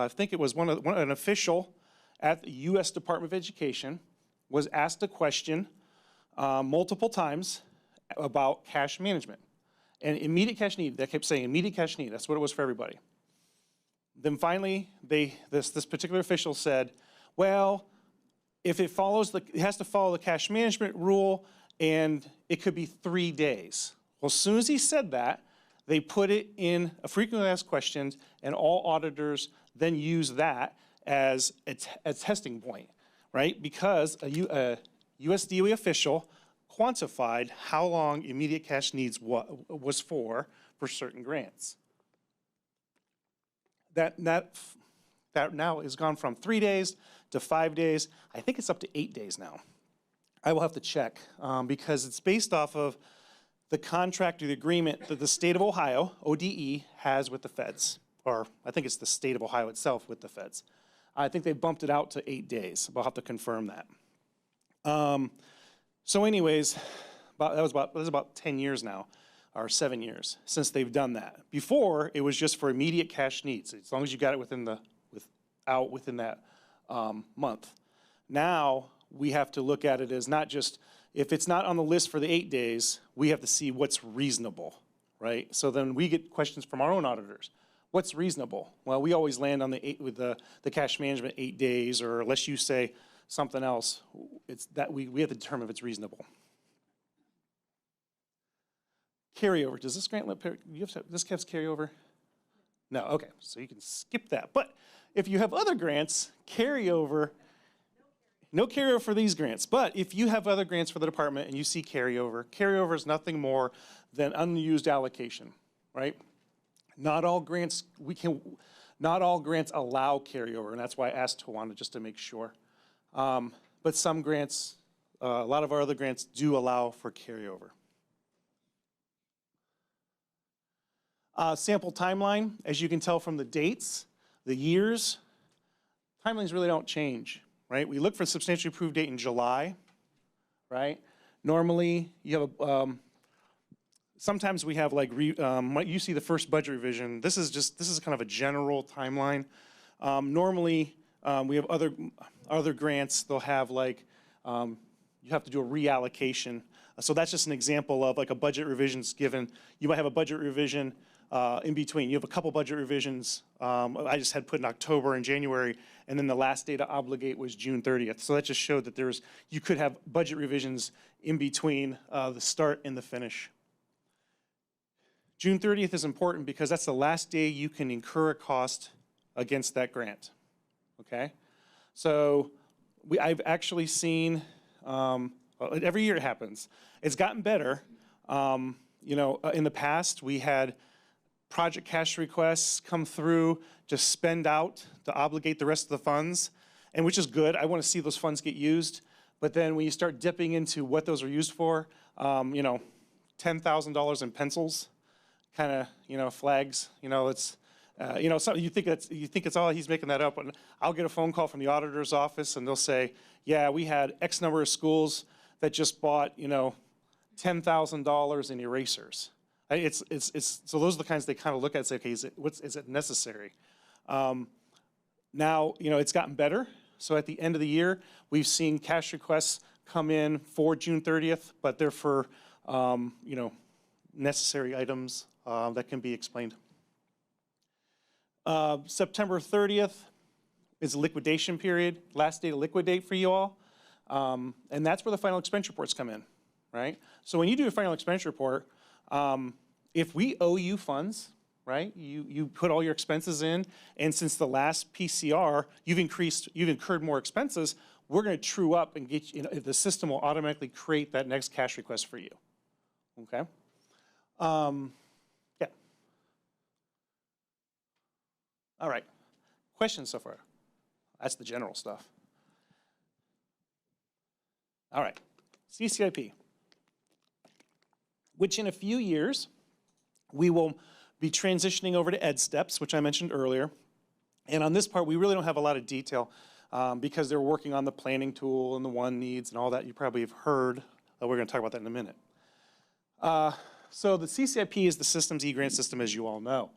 think it was an official at the U.S. Department of Education was asked a question multiple times about cash management. And immediate cash need, they kept saying immediate cash need, that's what it was for everybody. Then finally, this particular official said, well, if it has to follow the cash management rule, and it could be 3 days. Well, as soon as he said that, they put it in a frequently asked questions, and all auditors then use that as a testing point, right? Because a US DOE official quantified how long immediate cash needs was for certain grants. That now has gone from 3 days to 5 days. I think it's up to 8 days now. I will have to check because it's based off of the contract or the agreement that the state of Ohio, ODE, has with the feds. Or I think it's the state of Ohio itself with the feds. I think they bumped it out to 8 days. I'll have to confirm that. So anyways, that was about 10 years now, or 7 years since they've done that. Before, it was just for immediate cash needs, as long as you got it within that month. Now, we have to look at it as not just, if it's not on the list for the 8 days, we have to see what's reasonable, right? So then we get questions from our own auditors. What's reasonable? Well, we always land on with the cash management 8 days, or unless you say something else, it's that we have to determine if it's reasonable. Carryover, does this grant this has carryover? No, okay, so you can skip that. But if you have other grants, carryover, no carryover for these grants. But if you have other grants for the department and you see carryover is nothing more than unused allocation, right? Not all grants allow carryover, and that's why I asked Tawana just to make sure. But some grants, a lot of our other grants do allow for carryover. Sample timeline, as you can tell from the dates, the years, timelines really don't change, right? We look for a substantially approved date in July, right? Normally, you have sometimes we have like, you see the first budget revision. This is kind of a general timeline. Normally, we have other grants, they'll have like, you have to do a reallocation. So that's just an example of like a budget revision's given. You might have a budget revision in between. You have a couple budget revisions. I just had put in October and January, and then the last day to obligate was June 30th. So that just showed that you could have budget revisions in between the start and the finish. June 30th is important because that's the last day you can incur a cost against that grant, okay? So I've actually seen, every year it happens. It's gotten better. You know, in the past, we had project cash requests come through to spend out, to obligate the rest of the funds, and which is good. I want to see those funds get used. But then when you start dipping into what those are used for, you know, $10,000 in pencils, kind of, you know, flags, you know, it's, you know, you think it's all, he's making that up. And I'll get a phone call from the auditor's office and they'll say, yeah, we had X number of schools that just bought, you know, $10,000 in erasers. So those are the kinds they kind of look at and say, okay, is it necessary? Now, you know, it's gotten better. So at the end of the year, we've seen cash requests come in for June 30th, but they're for, you know, necessary items that can be explained. September 30th is a liquidation period, last day to liquidate for you all. And that's where the final expense reports come in, right? So when you do a final expense report, if we owe you funds, right, you put all your expenses in, and since the last PCR, you've incurred more expenses, we're gonna true up and get you know, the system will automatically create that next cash request for you, okay? Yeah. All right, questions so far? That's the general stuff. All right, CCIP, which in a few years, we will be transitioning over to EdSteps, which I mentioned earlier. And on this part, we really don't have a lot of detail because they're working on the planning tool and the one needs and all that. You probably have heard. We're going to talk about that in a minute. So the CCIP is the systems e-grant system, as you all know.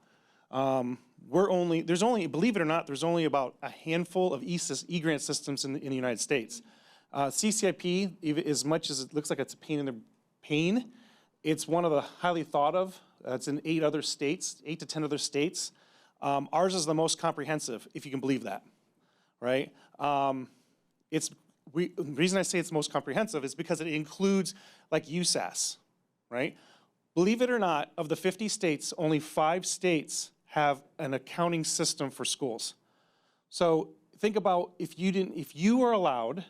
There's only, believe it or not, there's only about a handful of e-grant systems in the United States. CCIP, even as much as it looks like it's a pain in the pain, it's one of the highly thought of. It's in 8 to 10 other states. Ours is the most comprehensive, if you can believe that, right? The reason I say it's most comprehensive is because it includes like USAS, right? Believe it or not, of the 50 states, only 5 states have an accounting system for schools. So think about if you were allowed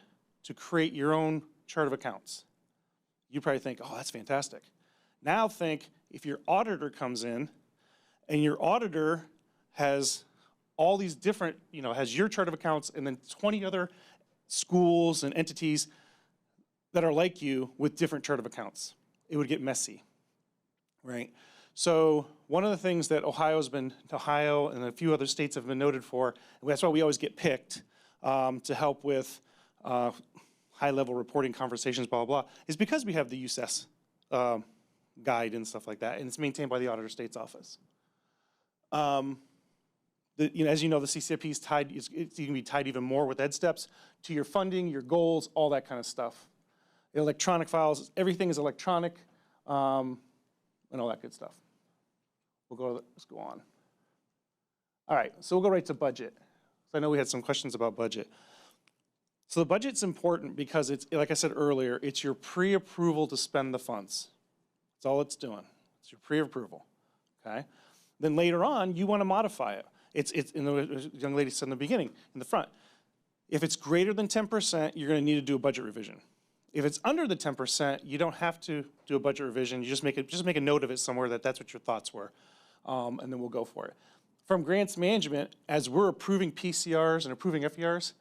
to create your own chart of accounts, you probably think, oh, that's fantastic. Now think if your auditor comes in and your auditor has all these different, you know, has your chart of accounts and then 20 other schools and entities that are like you with different chart of accounts. It would get messy, right? So one of the things that Ohio and a few other states have been noted for, and that's why we always get picked to help with high-level reporting conversations, blah, blah, blah, is because we have the USES guide and stuff like that, and it's maintained by the Auditor State's Office. As you know, the CCIP is tied, you can be tied even more with EdSteps to your funding, your goals, all that kind of stuff. Electronic files, everything is electronic, and all that good stuff. Let's go on. All right, so we'll go right to budget. So I know we had some questions about budget. So the budget's important because it's, like I said earlier, it's your pre-approval to spend the funds. That's all it's doing. It's your pre-approval, okay? Then later on, you want to modify it. It's the young lady said in the beginning, in the front. If it's greater than 10%, you're going to need to do a budget revision. If it's under the 10%, you don't have to do a budget revision. You just make a note of it somewhere that that's what your thoughts were, and then we'll go for it. From grants management, as we're approving PCRs and approving FERs,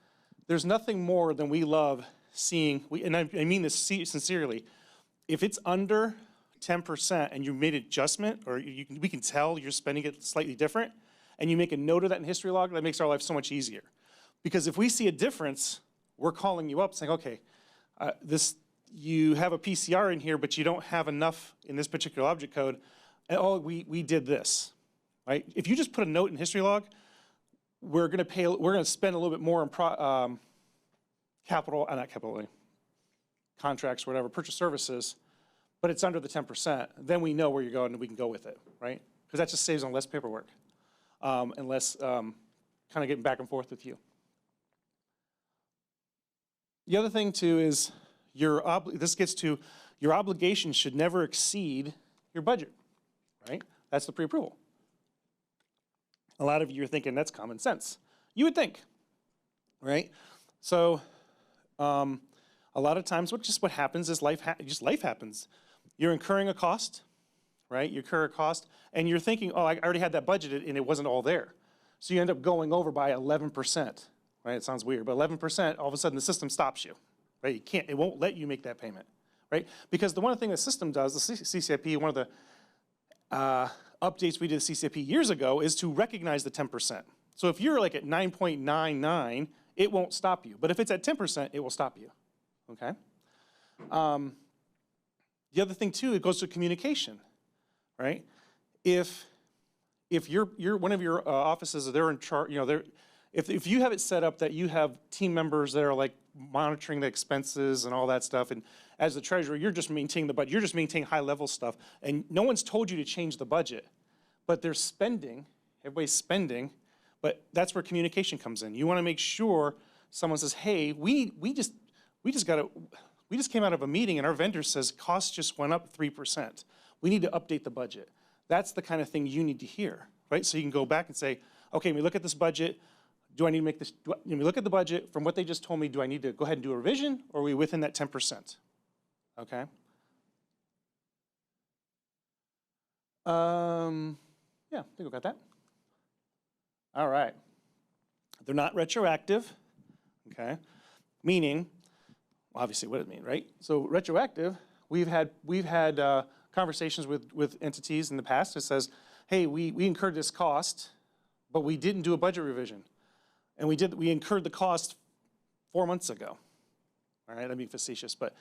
there's nothing more than we love seeing, and I mean this sincerely, if it's under 10% and you made an adjustment, or we can tell you're spending it slightly different, and you make a note of that in history log, that makes our life so much easier. Because if we see a difference, we're calling you up saying, okay, you have a PCR in here, but you don't have enough in this particular object code, and oh, we did this, right? If you just put a note in history log, we're gonna spend a little bit more on contracts, whatever, purchase services, but it's under the 10%, then we know where you're going and we can go with it, right? because that just saves on less paperwork and less kind of getting back and forth with you. The other thing too is this gets to your obligation should never exceed your budget, right? That's the pre-approval. A lot of you are thinking that's common sense. You would think, right? So a lot of times what happens is life happens. You're incurring a cost, right? You incur a cost and you're thinking, oh, I already had that budgeted and it wasn't all there. So you end up going over by 11%, right? It sounds weird, but 11%, all of a sudden the system stops you, right? It won't let you make that payment, right? Because the one thing the system does, the CCIP, one of the updates we did to CCIP years ago is to recognize the 10%. So if you're like at 9.99, it won't stop you. But if it's at 10%, it will stop you, okay? The other thing too, it goes to communication, right? If one of your offices, they're in charge, you know, if you have it set up that you have team members that are like monitoring the expenses and all that stuff, and as the treasurer, you're just maintaining the budget, you're just maintaining high level stuff, and no one's told you to change the budget, but they're spending, everybody's spending, but that's where communication comes in. You want to make sure someone says, hey, we just came out of a meeting and our vendor says costs just went up 3%. We need to update the budget. That's the kind of thing you need to hear, right? So you can go back and say, okay, we look at this budget. Do I need to make this, we look at the budget from what they just told me, do I need to go ahead and do a revision or are we within that 10%? Okay. Yeah, I think we got that. All right. They're not retroactive, okay? Meaning, obviously what does it mean, right? So retroactive, we've had conversations with entities in the past that says, hey, we incurred this cost, but we didn't do a budget revision. And we incurred the cost 4 months ago. All right, I'm being facetious, but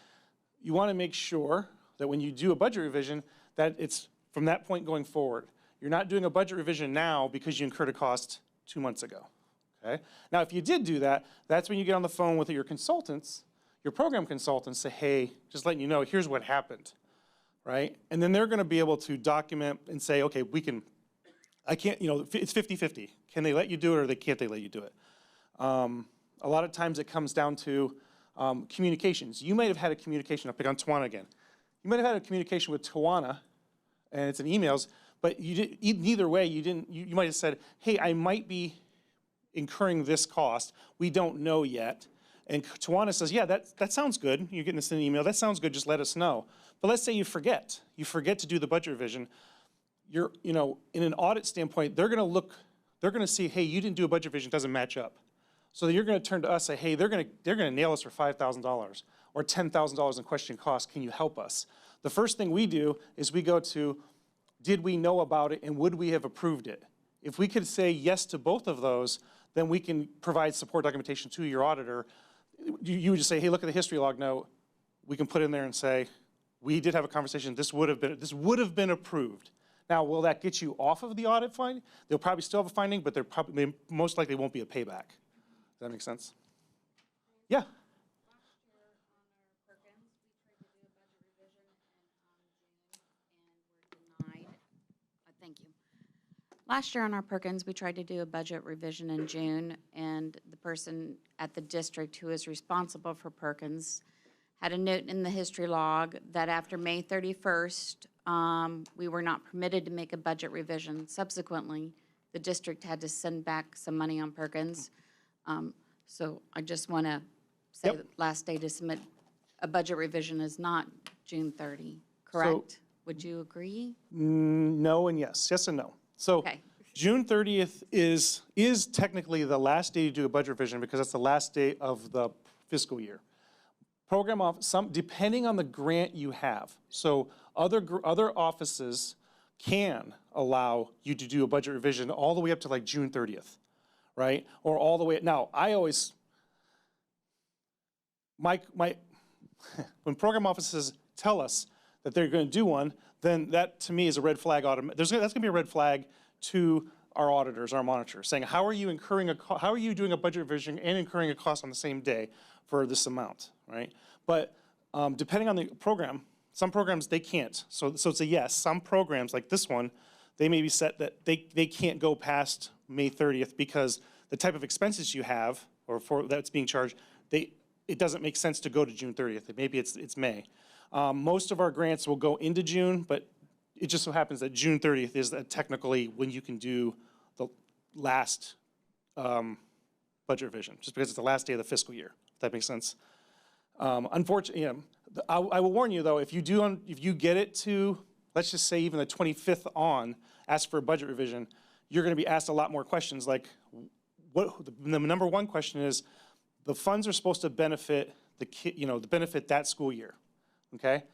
you want to make sure that when you do a budget revision, that it's from that point going forward. You're not doing a budget revision now because you incurred a cost 2 months ago, okay? Now, if you did do that, that's when you get on the phone with your consultants, your program consultants, say, hey, just letting you know, here's what happened, right? And then they're gonna be able to document and say, okay, I can't, you know, it's 50-50. Can they let you do it or can't they let you do it? A lot of times it comes down to communications. You might have had a communication, I'll pick on Tawana again. You might have had a communication with Tawana, and it's in emails, but neither way, you might have said, hey, I might be incurring this cost. We don't know yet. And Tawana says, yeah, that sounds good. You're getting this in an email. That sounds good. Just let us know. But let's say you forget. You forget to do the budget revision. You know, in an audit standpoint, they're going to see, hey, you didn't do a budget revision. It doesn't match up. So you're going to turn to us and say, hey, they're going to nail us for $5,000 or $10,000 in question cost. Can you help us? The first thing we do is we go to, did we know about it and would we have approved it? If we could say yes to both of those, then we can provide support documentation to your auditor. You would just say, hey, look at the history log note. We can put in there and say, we did have a conversation. This would have been approved. Now, will that get you off of the audit finding? They'll probably still have a finding, but they most likely won't be a payback. Does that make sense? Yeah. Thank you. Last year on our Perkins, we tried to do a budget revision in June, and the person at the district who is responsible for Perkins had a note in the history log that after May 31st, we were not permitted to make a budget revision. Subsequently, the district had to send back some money on Perkins. So I just want to say that last day to submit a budget revision is not June 30, correct? Would you agree? No and yes. Yes and no. So Okay. June 30th is technically the last day to do a budget revision because that's the last day of the fiscal year. Program depending on the grant you have. So other offices can allow you to do a budget revision all the way up to like June 30th, right? Or all the way, now I always, when program offices tell us that they're going to do one, then that to me is a red flag. That's going to be a red flag to our auditors, our monitors, saying how are you doing a budget revision and incurring a cost on the same day for this amount, right? But depending on the program, some programs they can't. So it's a yes. Some programs like this one, they may be set that they can't go past May 30th because the type of expenses you have, or for that's being charged, it doesn't make sense to go to June 30th. Maybe it's May. Most of our grants will go into June, but it just so happens that June 30th is technically when you can do the last budget revision, just because it's the last day of the fiscal year, if that makes sense. Unfortunately, I will warn you though, if you get it to, let's just say even the 25th on, ask for a budget revision, you're gonna be asked a lot more questions like, the number one question is, the funds are supposed to benefit benefit that school year, okay?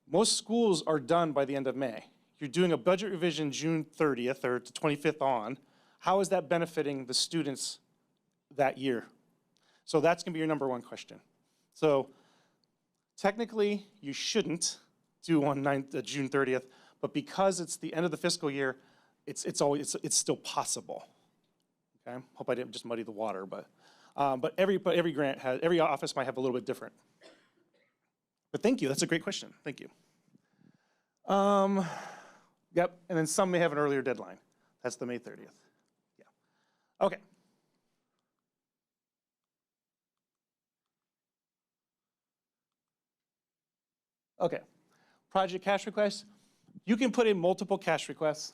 Most schools are done by the end of May. You're doing a budget revision June 30th or the 25th on. How is that benefiting the students that year? So that's gonna be your number one question. So technically, you shouldn't do on June 30th, but because it's the end of the fiscal year, it's still possible. Okay, hope I didn't just muddy the water, but every grant has, every office might have a little bit different. But thank you, that's a great question, thank you. Yep, and then some may have an earlier deadline. That's the May 30th, yeah. Okay. Okay, project cash requests. You can put in multiple cash requests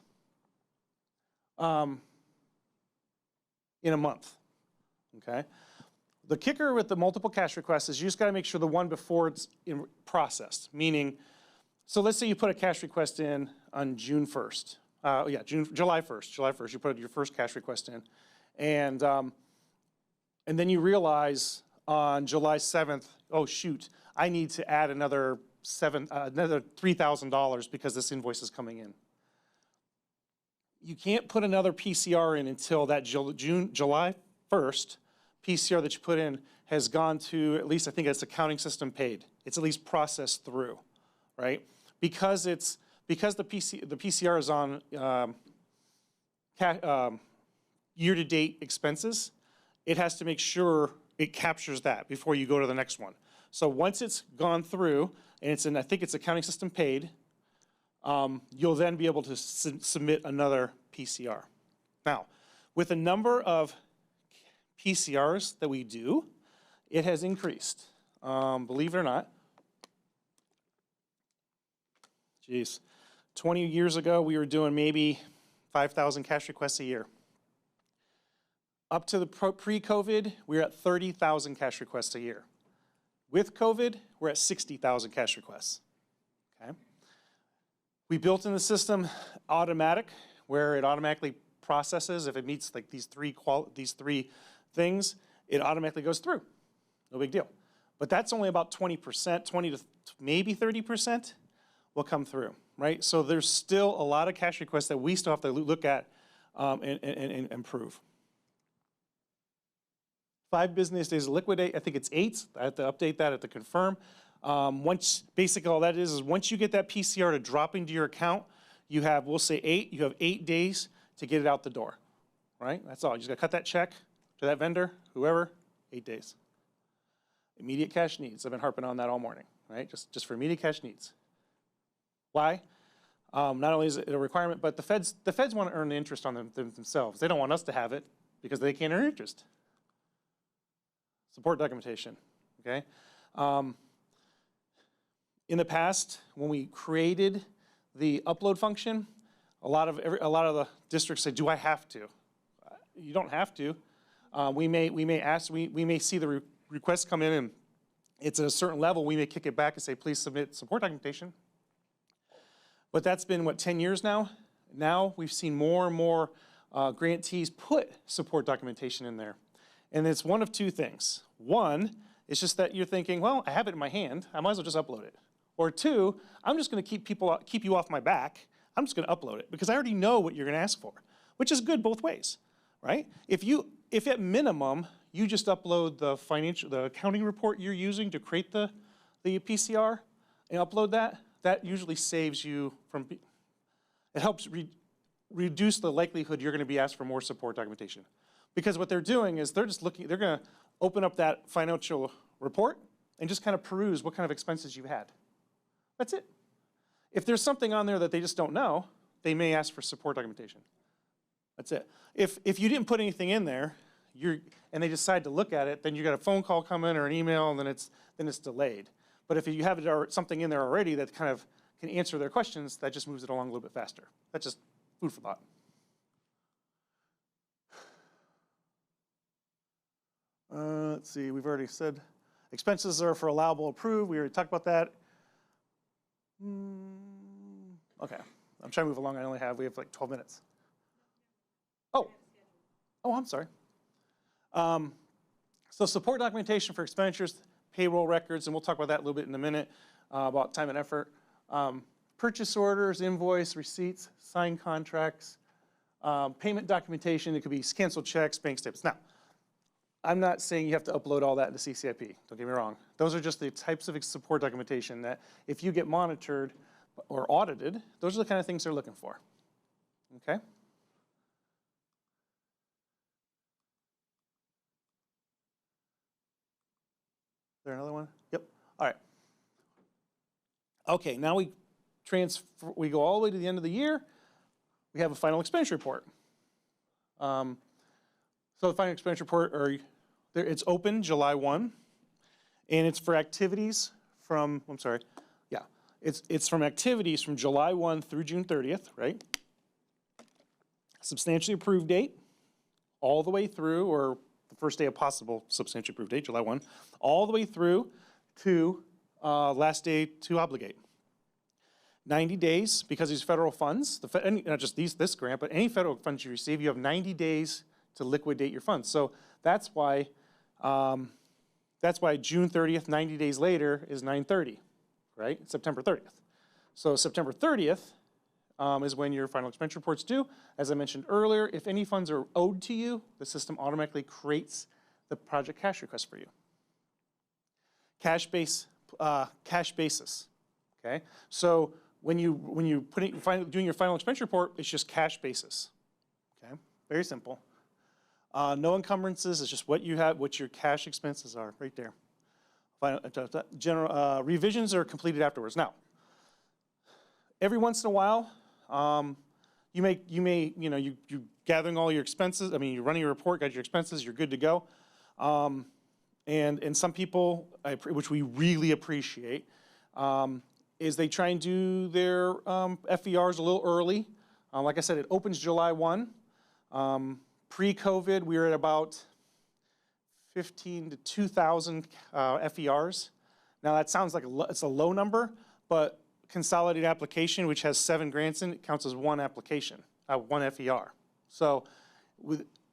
in a month, okay? The kicker with the multiple cash requests is you just gotta make sure the one before it's processed, meaning, so let's say you put a cash request in on June 1st. July 1st, you put your first cash request in. And then you realize on July 7th, oh shoot, I need to add another $3,000 because this invoice is coming in. You can't put another PCR in until that July 1st PCR that you put in has gone to, at least I think it's accounting system paid. It's at least processed through, right? Because the PCR is on year-to-date expenses, it has to make sure it captures that before you go to the next one. So once it's gone through, and it's in, I think it's accounting system paid, you'll then be able to submit another PCR. Now, with the number of PCRs that we do, it has increased, believe it or not. Geez, 20 years ago, we were doing maybe 5,000 cash requests a year. Up to the pre-COVID, we were at 30,000 cash requests a year. With COVID, we're at 60,000 cash requests, okay? We built in the system automatic, where it automatically processes. If it meets like these three things, it automatically goes through. No big deal. But that's only about 20%, 20 to maybe 30% will come through, right? So there's still a lot of cash requests that we still have to look at and improve. 5 business days to liquidate. I think it's 8. I have to update that, I have to confirm. Basically all that is once you get that PCR to drop into your account, you have, we'll say 8, you have 8 days to get it out the door, right? That's all. You just gotta cut that check to that vendor, whoever, 8 days. Immediate cash needs. I've been harping on that all morning, right? Just for immediate cash needs. Why? Not only is it a requirement, but the feds want to earn the interest on themselves. They don't want us to have it because they can't earn interest. Support documentation, okay? In the past, when we created the upload function, a lot of the districts say, do I have to? You don't have to. We may see the request come in and it's at a certain level, we may kick it back and say, please submit support documentation. But that's been, what, 10 years now? Now we've seen more and more grantees put support documentation in there. And it's one of two things. One, it's just that you're thinking, well, I have it in my hand, I might as well just upload it. Or two, I'm just gonna keep you off my back, I'm just gonna upload it because I already know what you're gonna ask for, which is good both ways, right? If at minimum, you just upload the accounting report you're using to create the PCR and upload that usually saves you from, it helps reduce the likelihood you're gonna be asked for more support documentation. Because what they're doing is they're gonna open up that financial report and just kind of peruse what kind of expenses you had. That's it. If there's something on there that they just don't know, they may ask for support documentation. That's it. If you didn't put anything in there, and they decide to look at it, then you got a phone call come in or an email, and then it's delayed. But if you have something in there already that kind of can answer their questions, that just moves it along a little bit faster. That's just food for thought. Let's see, we've already said expenses are for allowable approved. We already talked about that. Okay, I'm trying to move along. We have like 12 minutes. Oh, I'm sorry. So support documentation for expenditures, payroll records, and we'll talk about that a little bit in a minute, about time and effort. Purchase orders, invoice, receipts, signed contracts, payment documentation. It could be canceled checks, bank statements. Now, I'm not saying you have to upload all that into CCIP. Don't get me wrong. Those are just the types of support documentation that if you get monitored or audited, those are the kind of things they're looking for. Okay? Is there another one? Yep. All right. Okay, now we go all the way to the end of the year. We have a final expenditure report. So the final expenditure report, it's open July 1, and it's for activities from, it's from activities from July 1 through June 30th, right? Substantially approved date, all the way through, or the first day of possible substantially approved date, July 1, all the way through to last day to obligate. 90 days, because these federal funds, not just this grant, but any federal funds you receive, you have 90 days to liquidate your funds. So that's why June 30th, 90 days later, is 9/30, right? September 30th. So September 30th is when your final expenditure report's due. As I mentioned earlier, if any funds are owed to you, the system automatically creates the project cash request for you. Cash basis, okay? So when you doing your final expenditure report, it's just cash basis, okay? Very simple. No encumbrances, it's just what you have, what your cash expenses are, right there. Revisions are completed afterwards. Now, every once in a while, you're gathering all your expenses. I mean, you're running your report, got your expenses, you're good to go. And some people, which we really appreciate, is they try and do their FERs a little early. Like I said, it opens July 1. Pre-COVID, we were at about 15 to 2,000 FERs. Now that sounds like it's a low number, but consolidated application, which has 7 grants in it, counts as one application, one FER. So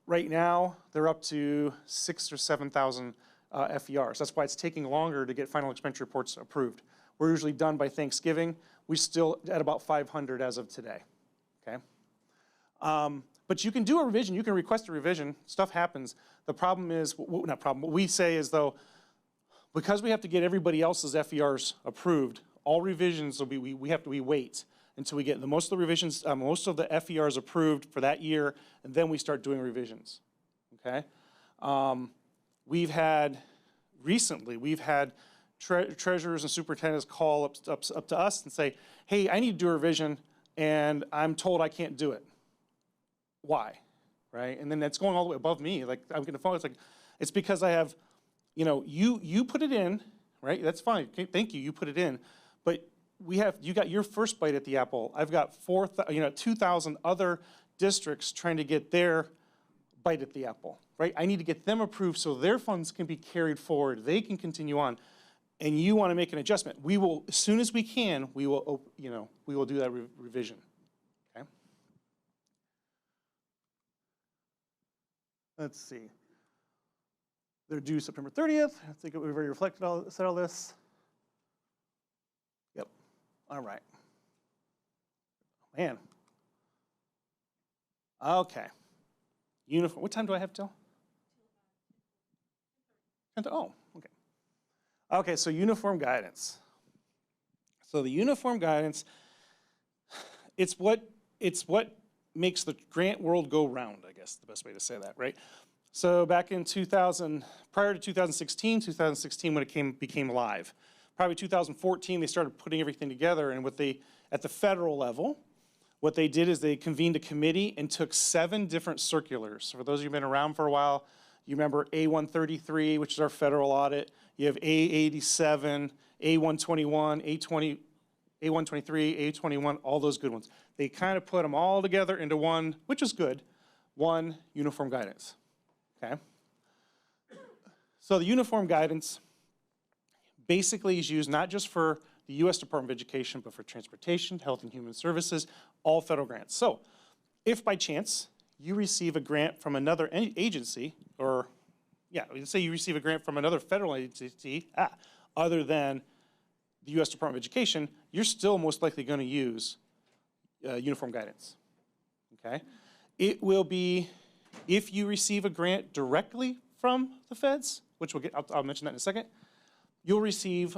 right now, they're up to 6,000 or 7,000 FERs. That's why it's taking longer to get final expenditure reports approved. We're usually done by Thanksgiving. We're still at about 500 as of today, okay? But you can do a revision, you can request a revision, stuff happens. The problem is, not problem, what we say is though, because we have to get everybody else's FERs approved, all revisions will be, we wait until we get most of the revisions, most of the FERs approved for that year, and then we start doing revisions, okay? Recently, we've had treasurers and superintendents call up to us and say, hey, I need to do a revision, and I'm told I can't do it. Why, right? And then that's going all the way above me. Like, I'm getting a phone, it's because I have, you put it in, right? That's fine, okay, thank you, you put it in. But you got your first bite at the apple. I've got 2,000 other districts trying to get their bite at the apple, right? I need to get them approved so their funds can be carried forward, they can continue on. And you want to make an adjustment. We will, as soon as we can, we will do that revision, okay? Let's see. They're due September 30th. I think we've already said all this. Yep, all right. Man. Okay. Uniform, what time do I have till? Oh, okay. Okay, so uniform guidance. So the uniform guidance, it's what makes the grant world go round, I guess, the best way to say that, right? So back in prior to 2016 when it became live. Probably 2014, they started putting everything together, and at the federal level, What they did is they convened a committee and took 7 different circulars. For those of you who've been around for a while, you remember A133, which is our federal audit. You have A87, A121, A123, A21, all those good ones. They kind of put them all together into one, which is good, one uniform guidance, okay? So the uniform guidance basically is used not just for the U.S. Department of Education, but for transportation, health and human services, all federal grants. So if by chance you receive a grant from another agency, or say you receive a grant from another federal agency other than the U.S. Department of Education, you're still most likely going to use uniform guidance, okay? It will be, if you receive a grant directly from the feds, which we'll get, I'll mention that in a second, you'll receive,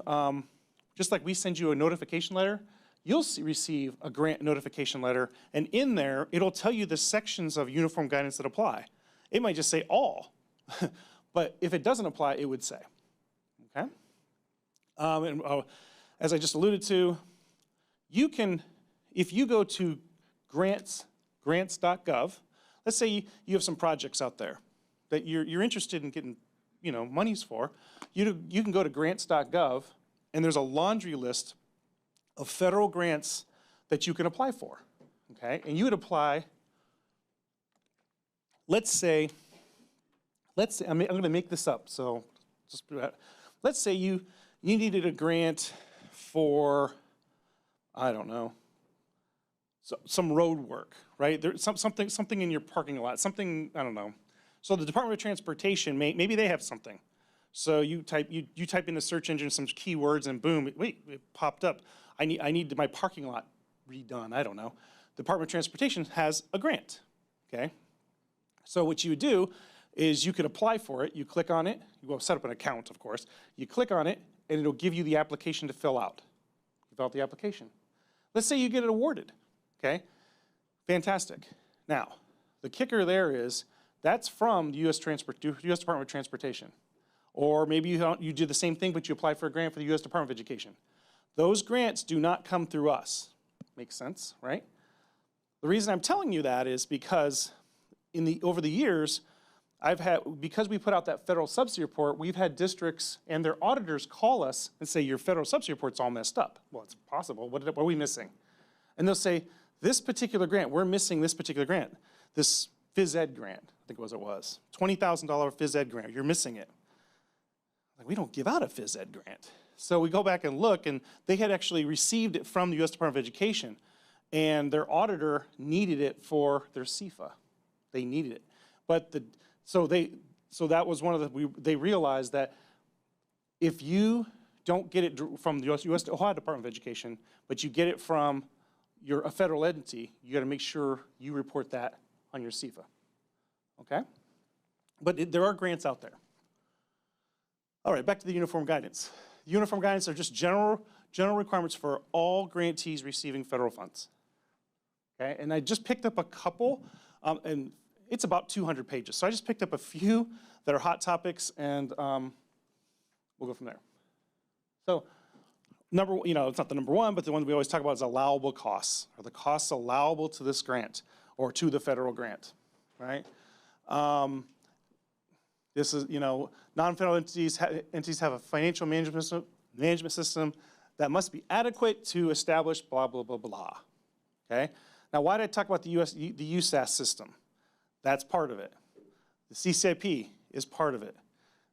just like we send you a notification letter, you'll receive a grant notification letter, and in there, it'll tell you the sections of uniform guidance that apply. It might just say all, but if it doesn't apply, it would say, okay? As I just alluded to, you can, if you go to grants.gov, let's say you have some projects out there that you're interested in getting, monies for, you can go to grants.gov, and there's a laundry list of federal grants that you can apply for, okay? And you would apply, let's say, I'm going to make this up, so just, let's say you needed a grant for, I don't know, some road work, right? There's something in your parking lot, something, I don't know. So the Department of Transportation, maybe they have something. So you type in the search engine some keywords and boom, wait, it popped up. I need my parking lot redone, I don't know. The Department of Transportation has a grant, okay? So what you would do is you could apply for it, you click on it, you will set up an account, of course. You click on it, and it'll give you the application to fill out. You fill out the application. Let's say you get it awarded, okay? Fantastic. Now, the kicker there is that's from the U.S. Department of Transportation. Or maybe you do the same thing, but you apply for a grant for the U.S. Department of Education. Those grants do not come through us. Makes sense, right? The reason I'm telling you that is because over the years, because we put out that federal subsidy report, we've had districts and their auditors call us and say, your federal subsidy report's all messed up. Well, it's possible. What are we missing? And they'll say, this particular grant, we're missing this particular grant. This phys ed grant, I think it was, $20,000 phys ed grant, you're missing it. Like, we don't give out a phys ed grant. So we go back and look, and they had actually received it from the U.S. Department of Education, and their auditor needed it for their CFA. They needed it. But so that was one of they realized that if you don't get it from the U.S. Ohio Department of Education, but you get it from a federal entity, you got to make sure you report that on your CFA, okay? But there are grants out there. All right, back to the uniform guidance. The uniform guidance are just general requirements for all grantees receiving federal funds, okay? And I just picked up a couple, and it's about 200 pages. So I just picked up a few that are hot topics, and we'll go from there. So it's not the number one, but the one we always talk about is allowable costs, or the costs allowable to this grant or to the federal grant, right? This is, non-federal entities have a financial management system that must be adequate to establish blah, blah, blah, blah, okay? Now, why did I talk about the USAS system? That's part of it. The CCIP is part of it.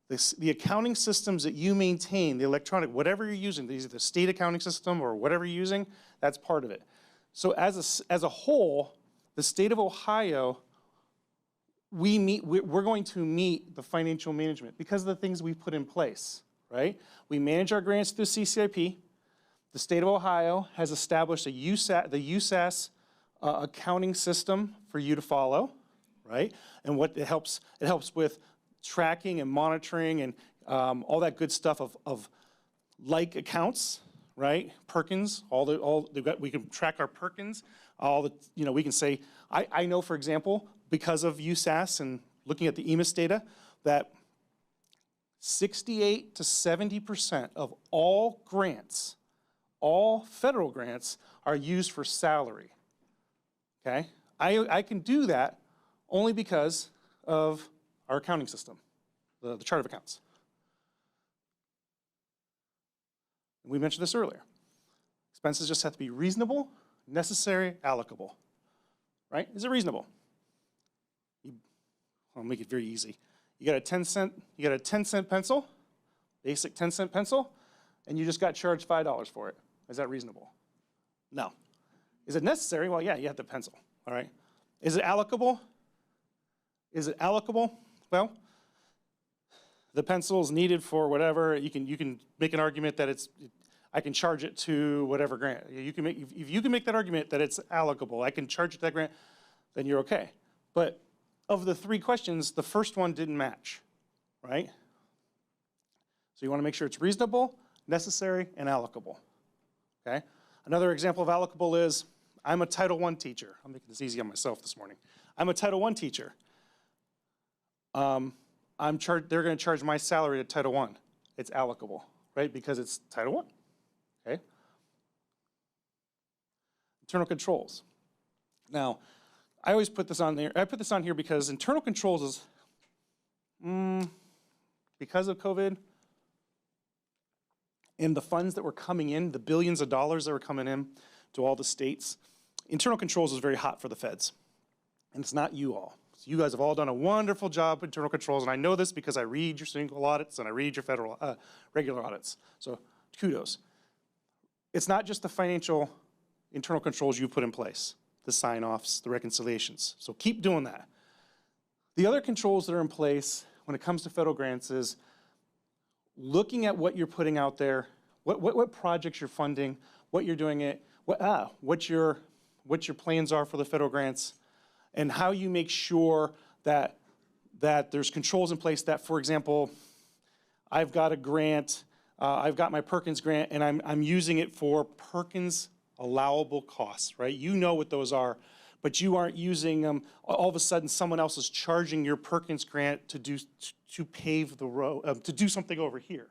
The accounting systems that you maintain, the electronic, whatever you're using, the state accounting system or whatever you're using, that's part of it. So as a whole, the state of Ohio, we're going to meet the financial management because of the things we put in place, right? We manage our grants through CCIP. The state of Ohio has established the USAS accounting system for you to follow, right? And what it helps with tracking and monitoring and all that good stuff of like accounts, right? Perkins, we can track our Perkins. We can say, I know, for example, because of USAS and looking at the EMIS data, that 68 to 70% of all grants, all federal grants, are used for salary, okay? I can do that only because of our accounting system, the chart of accounts. We mentioned this earlier. Expenses just have to be reasonable, necessary, allocable, right? Is it reasonable? I'll make it very easy. You got a 10-cent pencil, basic 10-cent pencil, and you just got charged $5 for it. Is that reasonable? No. Is it necessary? Well, yeah, you have the pencil, all right? Is it allocable? Is it allocable? Well, the pencil is needed for whatever. You can make an argument that I can charge it to whatever grant. If you can make that argument that it's allocable, I can charge it to that grant, then you're okay. But of the 3 questions, the first one didn't match, right? So you want to make sure it's reasonable, necessary, and allocable, okay? Another example of allocable is, I'm a Title I teacher. I'm making this easy on myself this morning. I'm a Title I teacher. They're going to charge my salary to Title I. It's allocable, right? Because it's Title I, okay? Internal controls. Now, I always put this on there. I put this on here because internal controls is, because of COVID and the funds that were coming in, the billions of dollars that were coming in to all the states, internal controls is very hot for the feds. And it's not you all. So you guys have all done a wonderful job with internal controls, and I know this because I read your single audits and I read your federal regular audits. So kudos. It's not just the financial internal controls you put in place, the sign-offs, the reconciliations. So keep doing that. The other controls that are in place when it comes to federal grants is looking at what you're putting out there, what projects you're funding, what you're doing it, what your plans are for the federal grants, and how you make sure that there's controls in place that, for example, I've got a grant, I've got my Perkins grant, and I'm using it for Perkins allowable costs, right? You know what those are, but you aren't using them. All of a sudden, someone else is charging your Perkins grant to pave the road, to do something over here,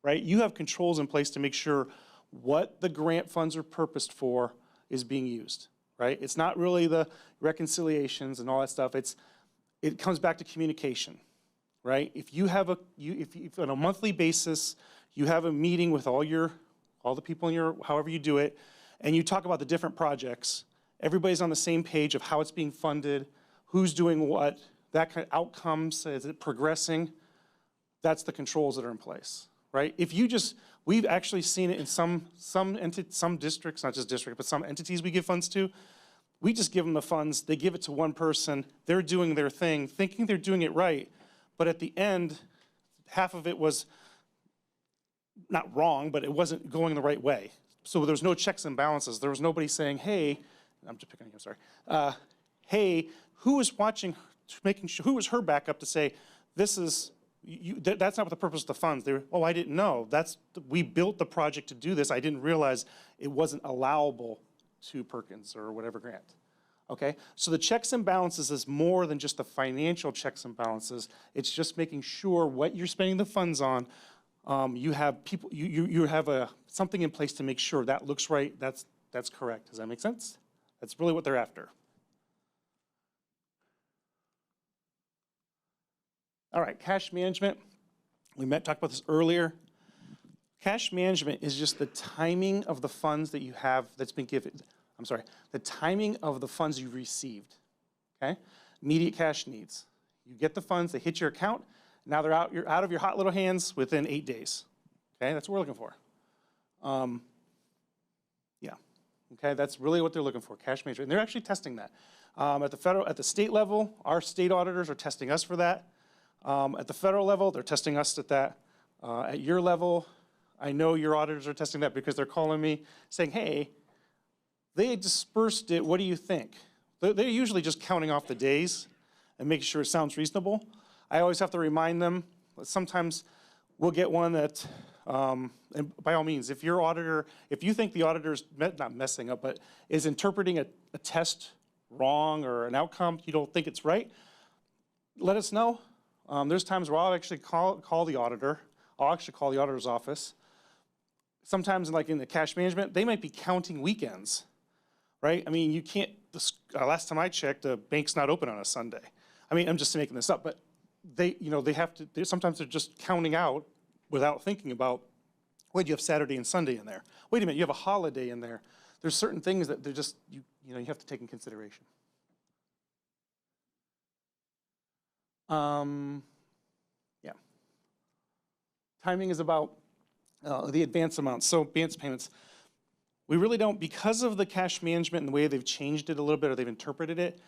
right? You have controls in place to make sure what the grant funds are purposed for is being used, right? It's not really the reconciliations and all that stuff. It comes back to communication, right? If you have if on a monthly basis, you have a meeting with all the people in your, however you do it, and you talk about the different projects, everybody's on the same page of how it's being funded, who's doing what, that kind of outcomes, is it progressing? That's the controls that are in place, right? If you just, we've actually seen it in some districts, not just districts, but some entities we give funds to. We just give them the funds, they give it to one person, they're doing their thing, thinking they're doing it right, but at the end, half of it was not wrong, but it wasn't going the right way. So there was no checks and balances. There was nobody saying, hey, I'm just picking on you, I'm sorry. Hey, who was watching, making sure, who was her backup to say, this is, that's not what the purpose of the funds. They were, oh, I didn't know. We built the project to do this. I didn't realize it wasn't allowable to Perkins or whatever grant. Okay, so the checks and balances is more than just the financial checks and balances. It's just making sure what you're spending the funds on, you have people, you have something in place to make sure that looks right, that's correct. Does that make sense? That's really what they're after. All right, cash management. We talked about this earlier. Cash management is just the timing of the funds that you have that's been given. I'm sorry, the timing of the funds you've received, okay? Immediate cash needs. You get the funds, they hit your account, now you're out of your hot little hands within 8 days, okay? That's what we're looking for. Yeah, okay, that's really what they're looking for, cash management. And they're actually testing that. At the state level, our state auditors are testing us for that. At the federal level, they're testing us at that. At your level, I know your auditors are testing that because they're calling me saying, hey, they dispersed it, what do you think? They're usually just counting off the days and making sure it sounds reasonable. I always have to remind them that sometimes we'll get one that, and by all means, if your auditor, if you think the auditor's not messing up, but is interpreting a test wrong or an outcome, you don't think it's right, let us know. There's times where I'll actually call the auditor. I'll actually call the auditor's office. Sometimes, like in the cash management, they might be counting weekends, right? I mean, you can't, last time I checked, the bank's not open on a Sunday. I mean, I'm just making this up, but they have to, sometimes they're just counting out without thinking about, wait, you have Saturday and Sunday in there. Wait a minute, you have a holiday in there. There's certain things that they're just, you have to take in consideration. Yeah. Timing is about the advance amounts, so advance payments. We really don't, because of the cash management and the way they've changed it a little bit or they've interpreted it,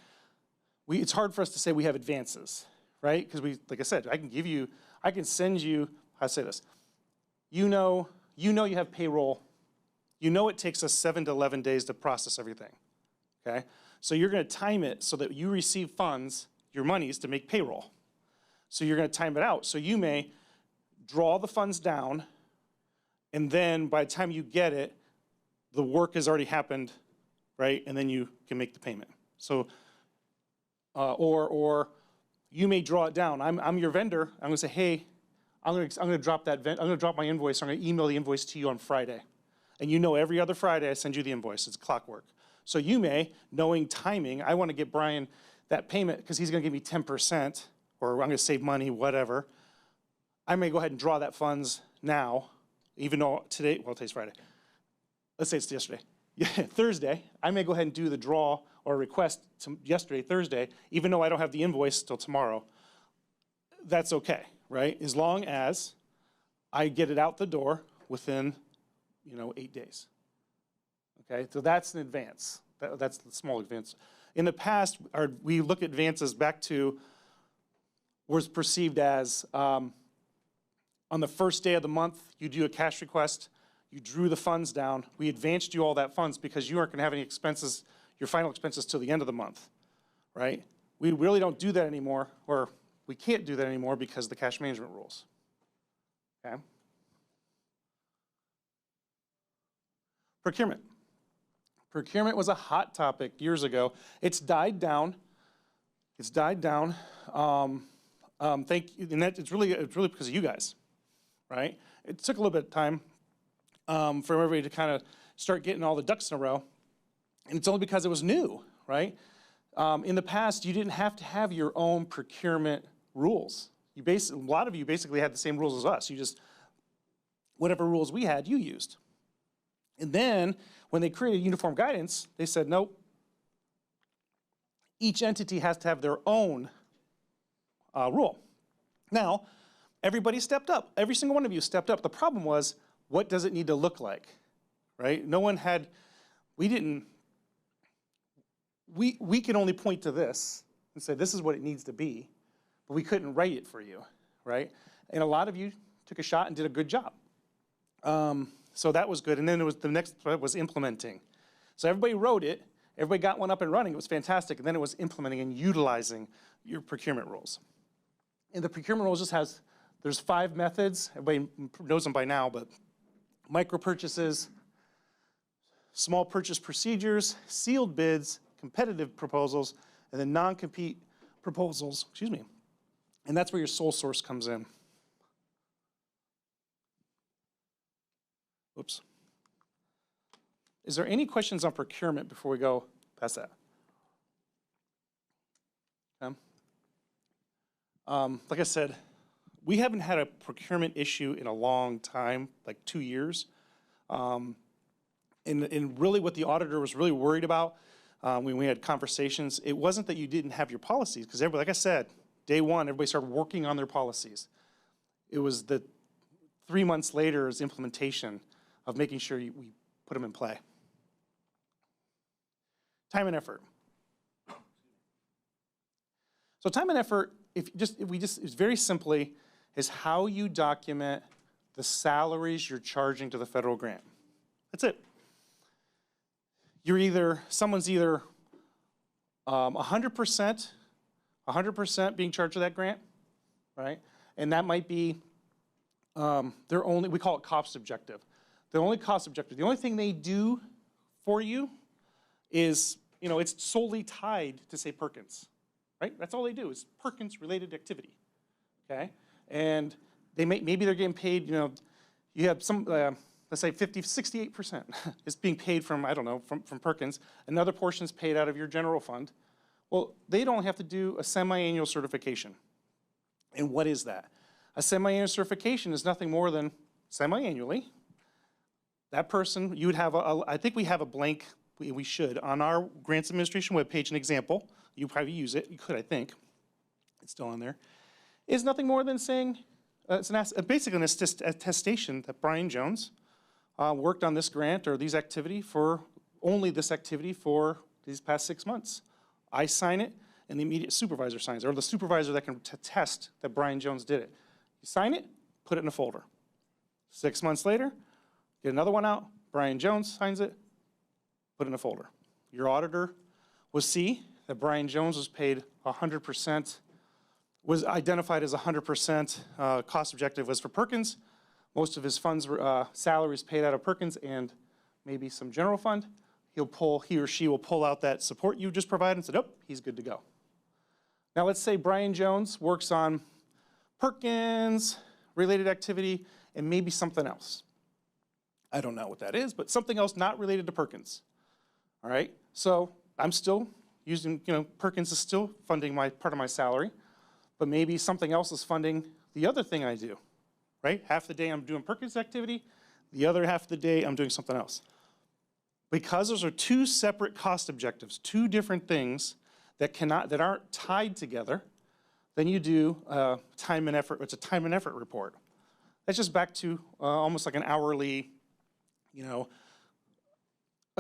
it's hard for us to say we have advances, right? Because like I said, I can send you, how to say this, you know you have payroll, you know it takes us 7 to 11 days to process everything, okay? So you're gonna time it so that you receive funds, your monies, to make payroll. So you're gonna time it out. So you may draw the funds down, and then by the time you get it, the work has already happened, right? And then you can make the payment. So, or you may draw it down. I'm your vendor. I'm gonna say, hey, I'm gonna drop my invoice. I'm gonna email the invoice to you on Friday. And every other Friday I send you the invoice. It's clockwork. So you may, knowing timing, I wanna get Brian that payment because he's gonna give me 10%, or I'm gonna save money, whatever. I may go ahead and draw that funds now, even though today's Friday. Let's say it's yesterday. Yeah, Thursday, I may go ahead and do the draw or request yesterday, Thursday, even though I don't have the invoice till tomorrow. That's okay, right? As long as I get it out the door within, 8 days. Okay, so that's an advance. That's the small advance. In the past, we look at advances back to was perceived as on the first day of the month, you do a cash request, you drew the funds down, we advanced you all that funds because you aren't gonna have any expenses, your final expenses till the end of the month, right? We really don't do that anymore, or we can't do that anymore because of the cash management rules, okay? Procurement. Procurement was a hot topic years ago. It's died down. It's died down. Thank you, and it's really because of you guys, right? It took a little bit of time for everybody to kind of start getting all the ducks in a row, and it's only because it was new, right? In the past, you didn't have to have your own procurement rules. A lot of you basically had the same rules as us. You just, whatever rules we had, you used. And then, when they created uniform guidance, they said, nope, each entity has to have their own rule. Now, everybody stepped up. Every single one of you stepped up. The problem was, what does it need to look like, right? No one had, we can only point to this and say, this is what it needs to be, but we couldn't write it for you, right? And a lot of you took a shot and did a good job. So that was good, and then the next part was implementing. So everybody wrote it, everybody got one up and running, it was fantastic, and then it was implementing and utilizing your procurement rules. And the procurement rules just there's 5 methods, everybody knows them by now, but micro purchases, small purchase procedures, sealed bids, competitive proposals, and then non-compete proposals, and that's where your sole source comes in. Oops. Is there any questions on procurement before we go past that? Okay. Like I said, we haven't had a procurement issue in a long time, like 2 years. And really what the auditor was really worried about when we had conversations, it wasn't that you didn't have your policies, because like I said, day one, everybody started working on their policies. It was the 3 months later is implementation of making sure we put them in play. Time and effort. So time and effort, it's very simply, is how you document the salaries you're charging to the federal grant. That's it. Someone's either 100% being charged with that grant, right? And that might be we call it cost objective. The only cost objective, the only thing they do for you is, it's solely tied to, say, Perkins, right? That's all they do is Perkins-related activity, okay? And maybe they're getting paid, you have let's say 68% is being paid from, I don't know, from Perkins. Another portion is paid out of your general fund. Well, they don't have to do a semi-annual certification. And what is that? A semi-annual certification is nothing more than semi-annually. That person, you would have, I think we have a blank, we should, on our grants administration webpage, an example. You probably use it, you could, I think. It's still on there. Is nothing more than saying, it's basically an attestation that Brian Jones worked on this grant or these activity for, only this activity for these past 6 months. I sign it, and the immediate supervisor signs it, or the supervisor that can attest that Brian Jones did it. You sign it, put it in a folder. 6 months later, get another one out, Brian Jones signs it, put it in a folder. Your auditor will see that Brian Jones was paid 100%, was identified as 100% cost objective was for Perkins. Most of his funds were salaries paid out of Perkins and maybe some general fund. He or she will pull out that support you just provided and said, oh, he's good to go. Now let's say Brian Jones works on Perkins related activity and maybe something else. I don't know what that is, but something else not related to Perkins. All right, so I'm still using, Perkins is still funding part of my salary, but maybe something else is funding the other thing I do, right? Half the day I'm doing Perkins activity, the other half of the day I'm doing something else. Because those are two separate cost objectives, two different things that aren't tied together, then you do time and effort. It's a time and effort report. That's just back to almost like an hourly,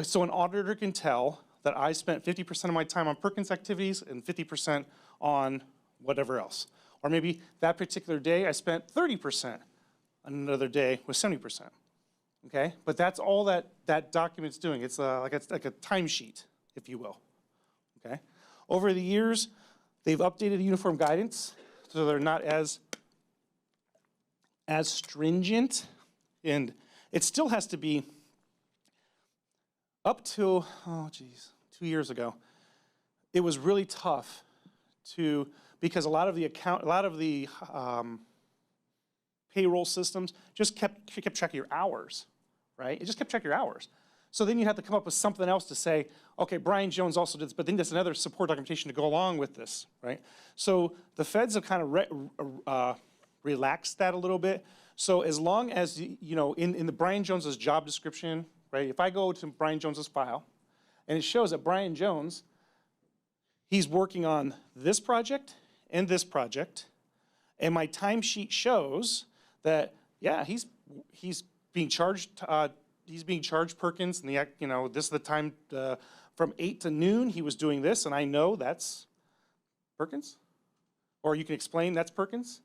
so an auditor can tell that I spent 50% of my time on Perkins activities and 50% on whatever else. Or maybe that particular day I spent 30%, another day was 70%. Okay, but that's all that document's doing. It's like a timesheet, if you will. Okay, over the years, they've updated uniform guidance so they're not as stringent, and it still has to be up to 2 years ago. It was really tough because a lot of the payroll systems just kept track of your hours, right? It just kept track of your hours. So then you have to come up with something else to say, okay, Brian Jones also did this, but then there's another support documentation to go along with this, right? So the feds have kind of relaxed that a little bit. So as long as, in the Brian Jones's job description, right? If I go to Brian Jones's file and it shows that Brian Jones, he's working on this project and this project, and my timesheet shows that, yeah, he's being charged Perkins, and this is the time from 8 to noon he was doing this, and I know that's Perkins. Or you can explain that's Perkins.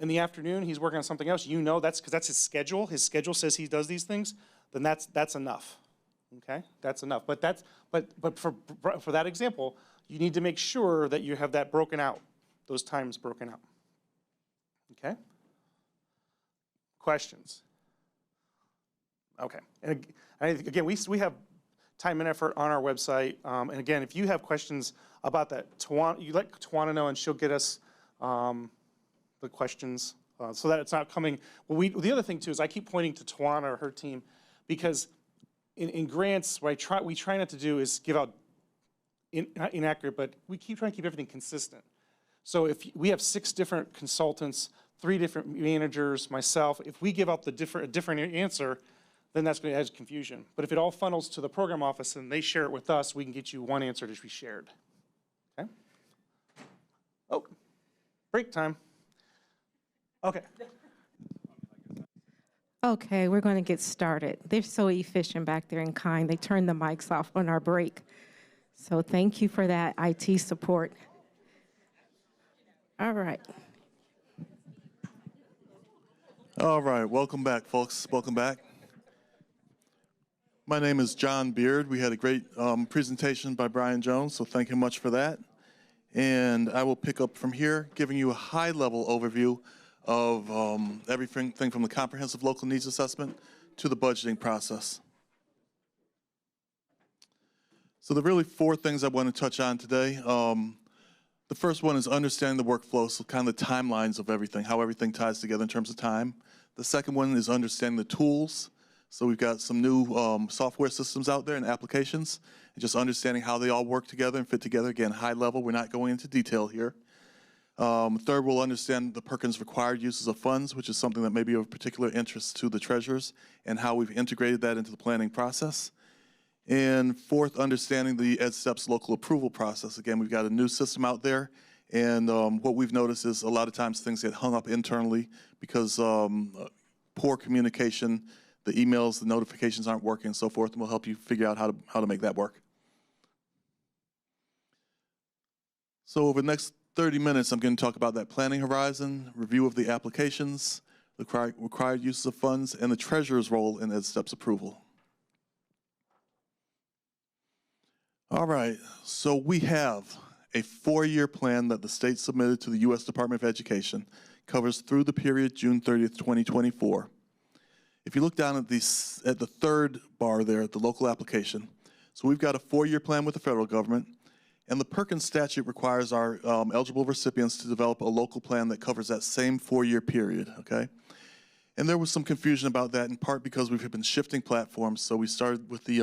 In the afternoon he's working on something else. That's because that's his schedule. His schedule says he does these things. Then that's enough. Okay, that's enough. But for that example, you need to make sure that you have that broken out, those times broken out. Okay? Questions? Okay. And again, we have time and effort on our website. And again, if you have questions about that, you let Tawana know, and she'll get us the questions so that it's not coming. Well, the other thing too is I keep pointing to Tawana or her team, because in grants, what we try not to do is give out not inaccurate, but we keep trying to keep everything consistent. So if we have 6 different consultants, 3 different managers, myself, if we give out a different answer, then that's going to add confusion. But if it all funnels to the program office and they share it with us, we can get you one answer to be shared. Okay? Oh, break time. Okay. Okay, we're going to get started. They're so efficient back there and kind. They turned the mics off on our break. So thank you for that IT support. All right. All right, welcome back, folks. Welcome back. My name is John Beard. We had a great presentation by Brian Jones, so thank you much for that. And I will pick up from here, giving you a high-level overview of everything from the comprehensive local needs assessment to the budgeting process. So there are really 4 things I want to touch on today. The first one is understanding the workflow, so kind of the timelines of everything, how everything ties together in terms of time. The second one is understanding the tools So we've got some new software systems out there and applications, and just understanding how they all work together and fit together. Again, high level, we're not going into detail here. Third, we'll understand the Perkins required uses of funds, which is something that may be of particular interest to the treasurers, and how we've integrated that into the planning process. And fourth, understanding the EdSteps local approval process. Again, we've got a new system out there, and what we've noticed is a lot of times things get hung up internally because poor communication, the emails, the notifications aren't working, and so forth, and we'll help you figure out how to make that work. So over the next 30 minutes, I'm going to talk about that planning horizon, review of the applications, the required uses of funds, and the treasurer's role in EdSteps approval. All right, so we have a 4-year plan that the state submitted to the U.S. Department of Education, covers through the period June 30th, 2024. If you look down at the third bar there, at the local application, so we've got a 4-year plan with the federal government, and the Perkins statute requires our eligible recipients to develop a local plan that covers that same 4-year period, okay? And there was some confusion about that, in part because we've been shifting platforms. So we started with the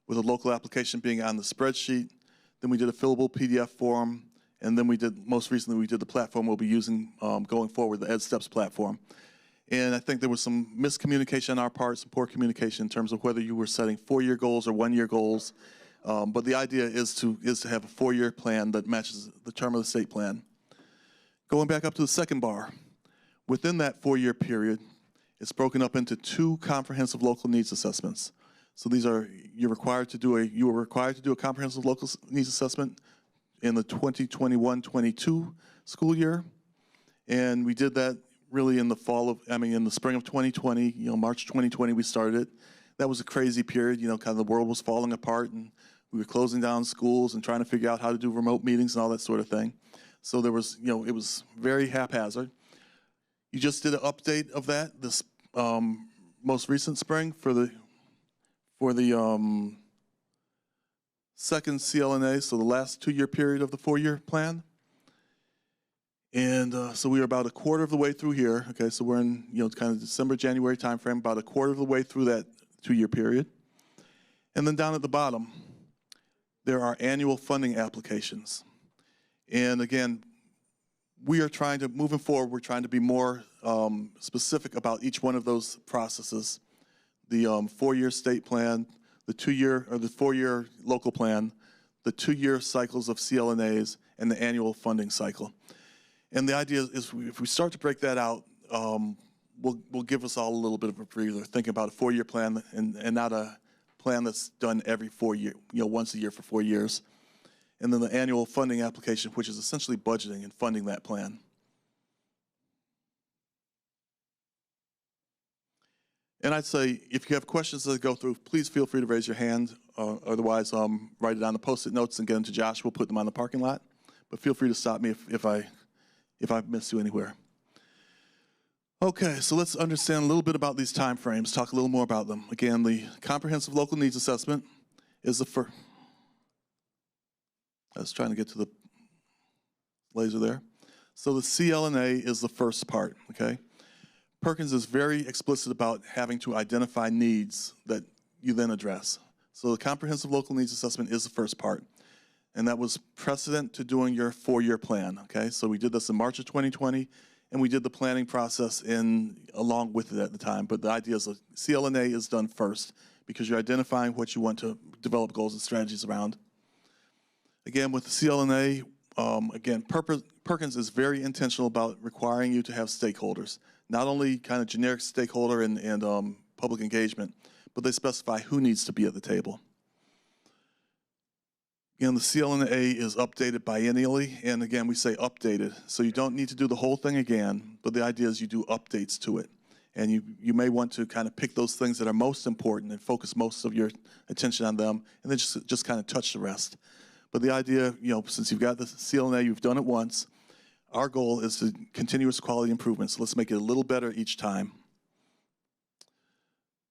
local application being on the spreadsheet, then we did a fillable PDF form, and then most recently we did the platform we'll be using going forward, the EdSteps platform. And I think there was some miscommunication on our part, some poor communication in terms of whether you were setting 4-year goals or 1-year goals. But the idea is to have a 4-year plan that matches the term of the state plan. Going back up to the second bar, within that 4-year period, it's broken up into 2 comprehensive local needs assessments. So these are, you were required to do a comprehensive local needs assessment in the 2021-22 school year. And we did that really in the spring of 2020, March 2020 we started it. That was a crazy period, kind of the world was falling apart, and we were closing down schools and trying to figure out how to do remote meetings and all that sort of thing. So there was, it was very haphazard. You just did an update of that this most recent spring for the second CLNA, so the last 2-year period of the 4-year plan. And so we are about a quarter of the way through here. Okay, so we're in, kind of December, January timeframe, about a quarter of the way through that 2-year period. And then down at the bottom, there are annual funding applications. And again, we are trying to, moving forward, we're trying to be more specific about each one of those processes. The 4-year state plan, the 2-year or the 4-year local plan, the 2-year cycles of CLNAs, and the annual funding cycle. And the idea is if we start to break that out, will give us all a little bit of a breather, thinking about a 4-year plan and not a plan that's done every 4 years, once a year for 4 years. And then the annual funding application, which is essentially budgeting and funding that plan. And I'd say if you have questions as I go through, please feel free to raise your hand. Otherwise, write it on the Post-it notes and get them to Josh. We'll put them on the parking lot. But feel free to stop me if I've missed you anywhere. Okay, so let's understand a little bit about these time frames, talk a little more about them. Again, the Comprehensive Local Needs Assessment is the first. I was trying to get to the laser there. So the CLNA is the first part, okay? Perkins is very explicit about having to identify needs that you then address. So the Comprehensive Local Needs Assessment is the first part. And that was precedent to doing your 4-year plan, okay? So we did this in March of 2020, and we did the planning process along with it at the time. But the idea is the CLNA is done first because you're identifying what you want to develop goals and strategies around. Again, with the CLNA, Perkins is very intentional about requiring you to have stakeholders, not only kind of generic stakeholder and public engagement, but they specify who needs to be at the table. Again, the CLNA is updated biennially, and again, we say updated. So you don't need to do the whole thing again, but the idea is you do updates to it. And you may want to kind of pick those things that are most important and focus most of your attention on them, and then just kind of touch the rest. But the idea, since you've got the CLNA, you've done it once, our goal is to continuous quality improvement. So let's make it a little better each time.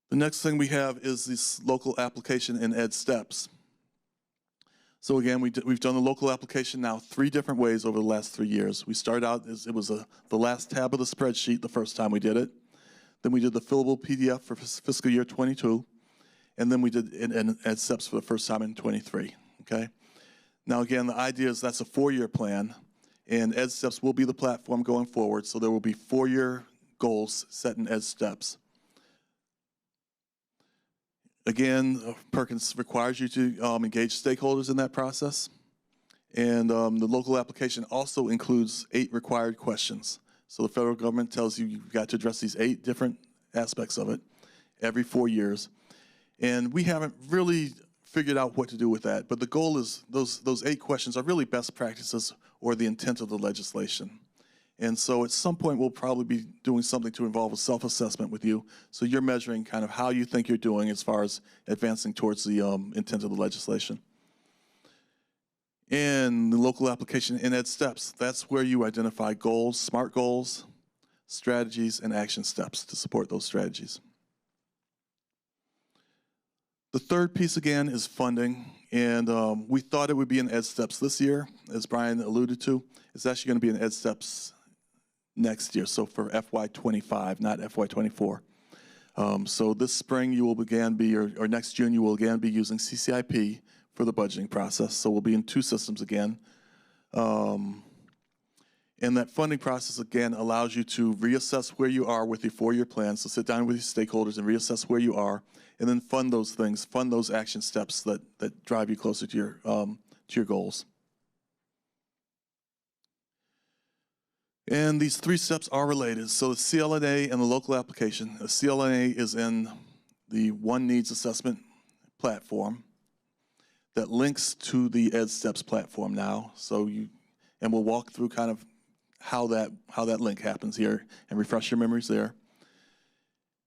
The next thing we have is this local application in EdSteps. So again, we've done the local application now 3 different ways over the last 3 years. We started out as it was the last tab of the spreadsheet the first time we did it. Then we did the fillable PDF for fiscal year 22. And then we did Ed Steps for the first time in 23, okay? Now, again, the idea is that's a 4-year plan, and Ed Steps will be the platform going forward, so there will be 4-year goals set in Ed Steps. Again, Perkins requires you to engage stakeholders in that process, and the local application also includes 8 required questions. So the federal government tells you you've got to address these 8 different aspects of it every 4 years. And we haven't really figured out what to do with that, but the goal is those 8 questions are really best practices or the intent of the legislation. And so at some point we'll probably be doing something to involve a self-assessment with you, so you're measuring kind of how you think you're doing as far as advancing towards the intent of the legislation. And the local application in Ed Steps, that's where you identify goals, SMART goals, strategies, and action steps to support those strategies. The third piece, again, is funding, and we thought it would be in Ed Steps this year, as Brian alluded to. It's actually going to be in Ed Steps next year, so for FY25, not FY24. So this spring you will again be, or next June you will again be using CCIP for the budgeting process, so we'll be in 2 systems again. And that funding process, again, allows you to reassess where you are with your 4-year plan, so sit down with your stakeholders and reassess where you are, and then fund those things, fund those action steps that drive you closer to your goals. And these 3 steps are related. So the CLNA and the local application. The CLNA is in the One Needs Assessment platform that links to the Ed Steps platform now. So and we'll walk through kind of how that link happens here and refresh your memories there.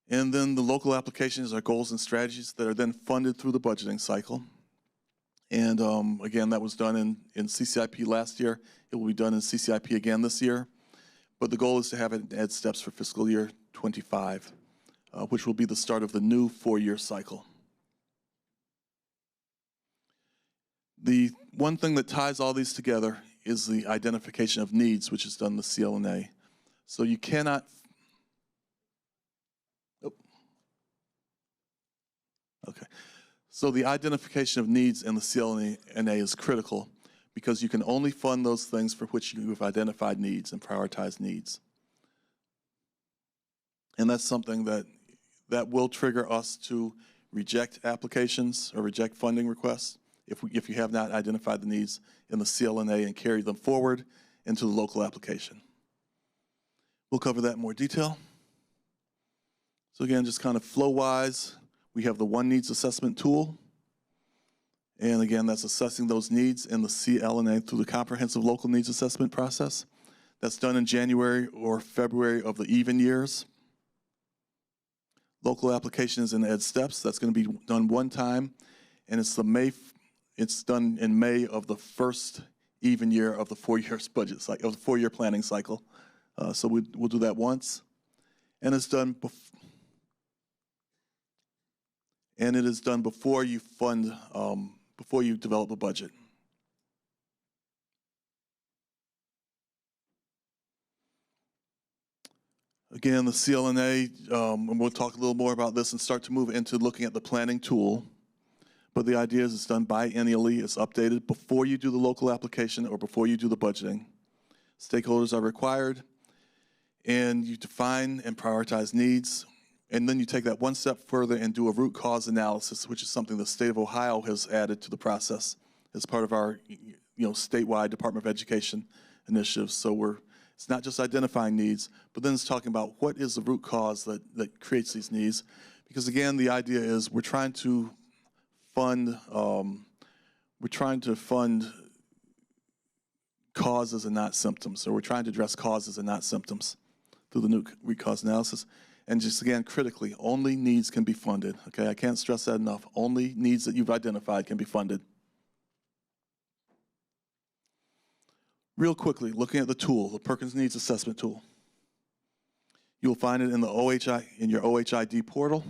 And then the local applications are goals and strategies that are then funded through the budgeting cycle. And again, that was done in CCIP last year. It will be done in CCIP again this year. But the goal is to have it in Ed Steps for fiscal year 25, which will be the start of the new 4-year cycle. The one thing that ties all these together is the identification of needs, which is done in the CLNA. So you cannot, So the identification of needs in the CLNA is critical because you can only fund those things for which you have identified needs and prioritized needs. And that's something that will trigger us to reject applications or reject funding requests if you have not identified the needs in the CLNA and carry them forward into the local application. We'll cover that in more detail. So again, just kind of flow-wise, we have the One Needs Assessment tool. And again, that's assessing those needs in the CLNA through the Comprehensive Local Needs Assessment process. That's done in January or February of the even years. Local application is in Ed Steps. That's going to be done one time, and it's done in May of the first even year of the 4-year budget cycle, of the 4-year planning cycle. So we'll do that once, and it's done. And it is done before you fund, before you develop a budget. Again, the CLNA, and we'll talk a little more about this and start to move into looking at the planning tool. But the idea is it's done biennially, it's updated before you do the local application or before you do the budgeting. Stakeholders are required, and you define and prioritize needs. And then you take that one step further and do a root cause analysis, which is something the state of Ohio has added to the process as part of our statewide Department of Education initiatives. So it's not just identifying needs, but then it's talking about what is the root cause that creates these needs. Because again, the idea is we're trying to fund causes and not symptoms. So we're trying to address causes and not symptoms through the new root cause analysis. And just again, critically, only needs can be funded. Okay, I can't stress that enough. Only needs that you've identified can be funded. Real quickly, looking at the tool, the Perkins Needs Assessment tool. You'll find it in the in your OHID portal.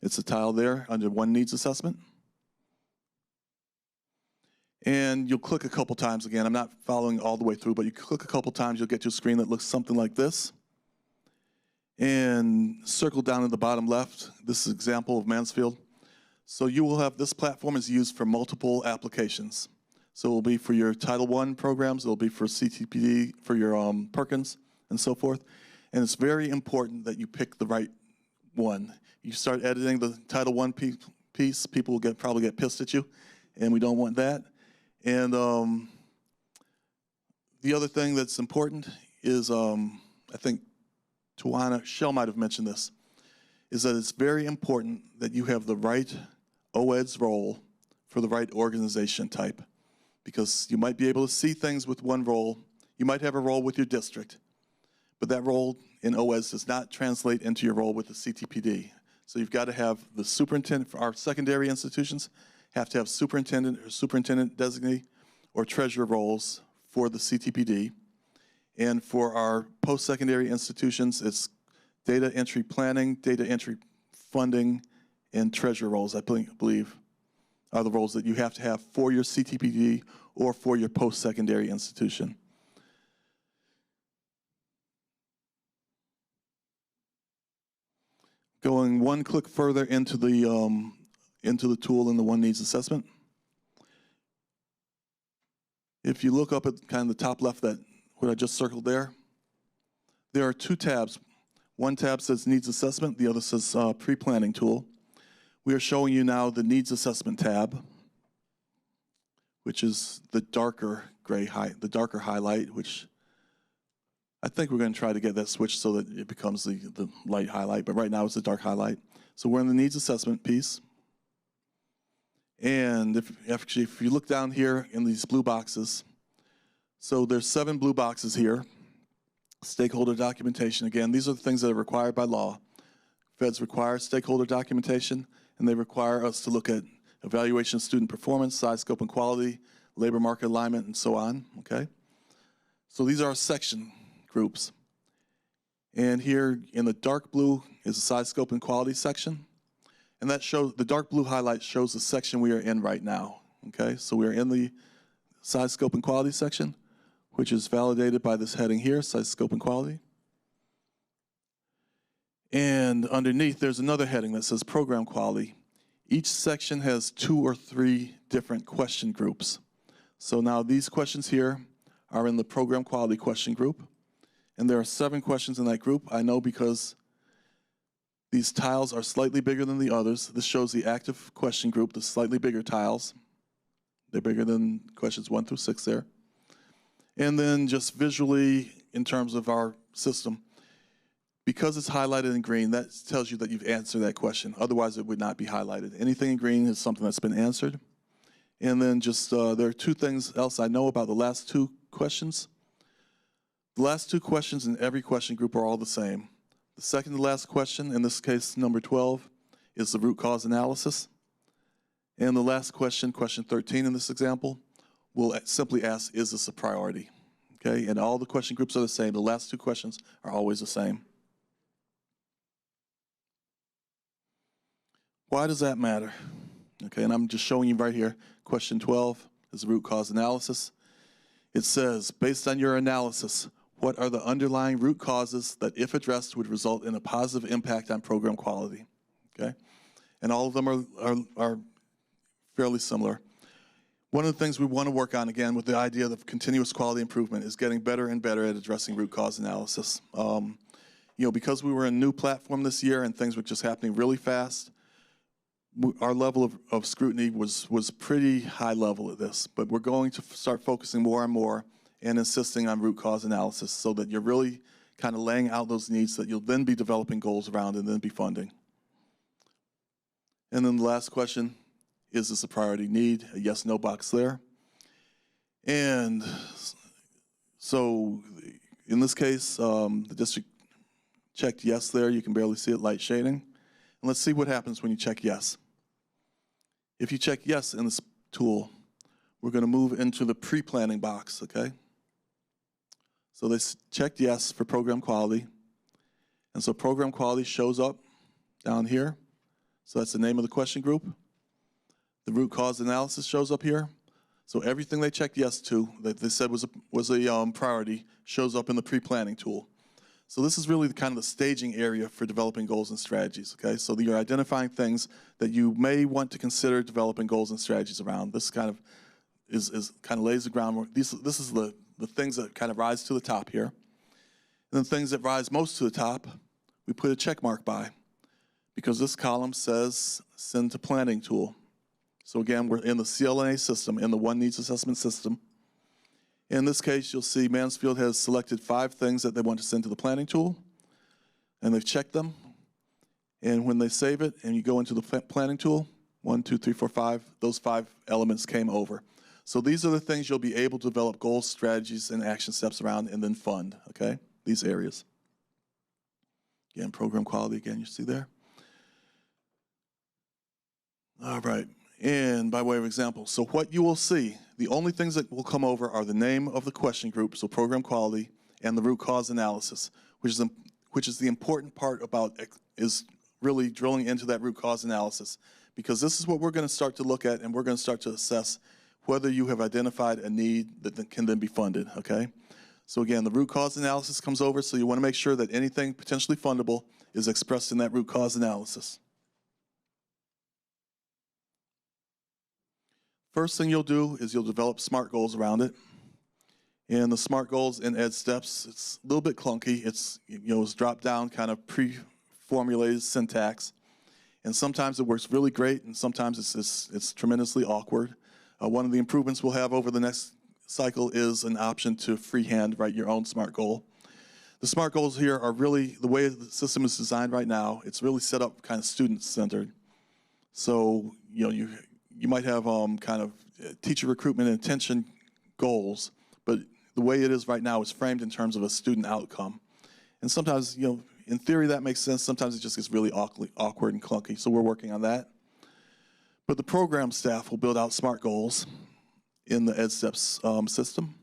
It's a tile there under One Needs Assessment. And you'll click a couple times again. I'm not following all the way through, but you click a couple times, you'll get to a screen that looks something like this. And circle down in the bottom left, this is an example of Mansfield. So you will have, this platform is used for multiple applications. So it will be for your Title I programs, it will be for CTPD, for your Perkins, and so forth. And it's very important that you pick the right one. You start editing the Title I piece, people will probably get pissed at you, and we don't want that. And the other thing that's important is, I think Tawana, Shell might have mentioned this, is that it's very important that you have the right OEDS role for the right organization type. Because you might be able to see things with one role. You might have a role with your district, but that role in OEDS does not translate into your role with the CTPD. So you've got to have the superintendent, for our secondary institutions, have to have superintendent or superintendent designee or treasurer roles for the CTPD. And for our post-secondary institutions, it's data entry planning, data entry funding, and treasurer roles, I believe, are the roles that you have to have for your CTPD or for your post-secondary institution. Going one click further into the tool in the One Needs Assessment. If you look up at kind of the top left, that what I just circled there, there are two tabs. One tab says Needs Assessment, the other says Pre-Planning Tool. We are showing you now the Needs Assessment tab, which is the darker gray the darker highlight, which I think we're going to try to get that switched so that it becomes the light highlight, but right now it's the dark highlight. So we're in the Needs Assessment piece. And if you look down here in these blue boxes, so there's 7 blue boxes here. Stakeholder documentation, again, these are the things that are required by law. Feds require stakeholder documentation, and they require us to look at evaluation of student performance, size, scope, and quality, labor market alignment, and so on, okay? So these are our section groups. And here in the dark blue is the size, scope, and quality section. And that shows, the dark blue highlight shows the section we are in right now, okay? So we are in the size, scope, and quality section, which is validated by this heading here, size, scope, and quality. And underneath, there's another heading that says program quality. Each section has 2 or 3 different question groups. So now these questions here are in the program quality question group. And there are 7 questions in that group. I know because these tiles are slightly bigger than the others. This shows the active question group, the slightly bigger tiles. They're bigger than questions 1 through 6 there. And then just visually, in terms of our system, because it's highlighted in green, that tells you that you've answered that question. Otherwise, it would not be highlighted. Anything in green is something that's been answered. And then just, there are 2 things else I know about the last 2 questions. The last 2 questions in every question group are all the same. The second to last question, in this case, number 12, is the root cause analysis. And the last question, question 13 in this example, will simply ask, is this a priority? Okay, and all the question groups are the same. The last 2 questions are always the same. Why does that matter? Okay, and I'm just showing you right here. Question 12 is the root cause analysis. It says, based on your analysis, what are the underlying root causes that, if addressed, would result in a positive impact on program quality? Okay, and all of them are fairly similar. One of the things we want to work on, again, with the idea of continuous quality improvement, is getting better and better at addressing root cause analysis. You know, because we were a new platform this year and things were just happening really fast, our level of scrutiny was pretty high level at this, but we're going to start focusing more and more and insisting on root cause analysis so that you're really kind of laying out those needs that you'll then be developing goals around and then be funding. And then the last question, is this a priority need? A yes, no box there. And so in this case, the district checked yes there. You can barely see it, light shading. And let's see what happens when you check yes. If you check yes in this tool, we're going to move into the pre-planning box, okay? So they checked yes for program quality. And so program quality shows up down here. So that's the name of the question group. The root cause analysis shows up here. So everything they checked yes to, that they said was a priority, shows up in the pre-planning tool. So this is really the kind of the staging area for developing goals and strategies, okay? So you're identifying things that you may want to consider developing goals and strategies around. This kind of kind of lays the groundwork. This is the things that kind of rise to the top here. And the things that rise most to the top, we put a check mark by, because this column says send to planning tool. So again, we're in the CLNA system, in the One Needs Assessment system. In this case, you'll see Mansfield has selected 5 things that they want to send to the planning tool, and they've checked them. And when they save it and you go into the planning tool, 1, 2, 3, 4, 5, those 5 elements came over. So these are the things you'll be able to develop goals, strategies, and action steps around and then fund, okay? These areas. Again, program quality, again, you see there. All right, and by way of example, so what you will see, the only things that will come over are the name of the question group, so program quality, and the root cause analysis, which is the important part about is really drilling into that root cause analysis, because this is what we're going to start to look at, and we're going to start to assess whether you have identified a need that can then be funded, okay? So again, the root cause analysis comes over, so you want to make sure that anything potentially fundable is expressed in that root cause analysis. First thing you'll do is you'll develop SMART goals around it. And the SMART goals in Ed Steps, it's a little bit clunky. It's, it's drop down kind of pre-formulated syntax. And sometimes it works really great, and sometimes it's tremendously awkward. One of the improvements we'll have over the next cycle is an option to freehand write your own SMART goal. The SMART goals here are really, the way the system is designed right now, it's really set up kind of student-centered. So, you might have kind of teacher recruitment and attention goals, but the way it is right now is framed in terms of a student outcome. And sometimes, in theory that makes sense. Sometimes it just gets really awkward and clunky, so we're working on that. But the program staff will build out SMART goals in the EdSteps system.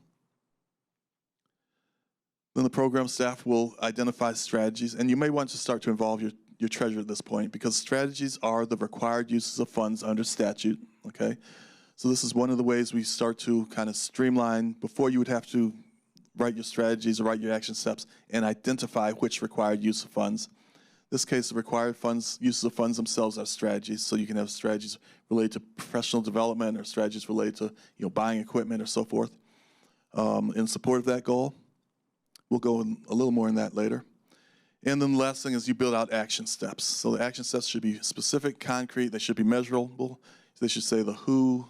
Then the program staff will identify strategies, and you may want to start to involve your treasurer at this point, because strategies are the required uses of funds under statute, okay? So this is one of the ways we start to kind of streamline, before you would have to write your strategies or write your action steps and identify which required use of funds. In this case, the required funds, uses of funds themselves are strategies, so you can have strategies related to professional development or strategies related to buying equipment or so forth. In support of that goal, we'll go in a little more in that later. And then the last thing is you build out action steps. So the action steps should be specific, concrete, they should be measurable. They should say the who,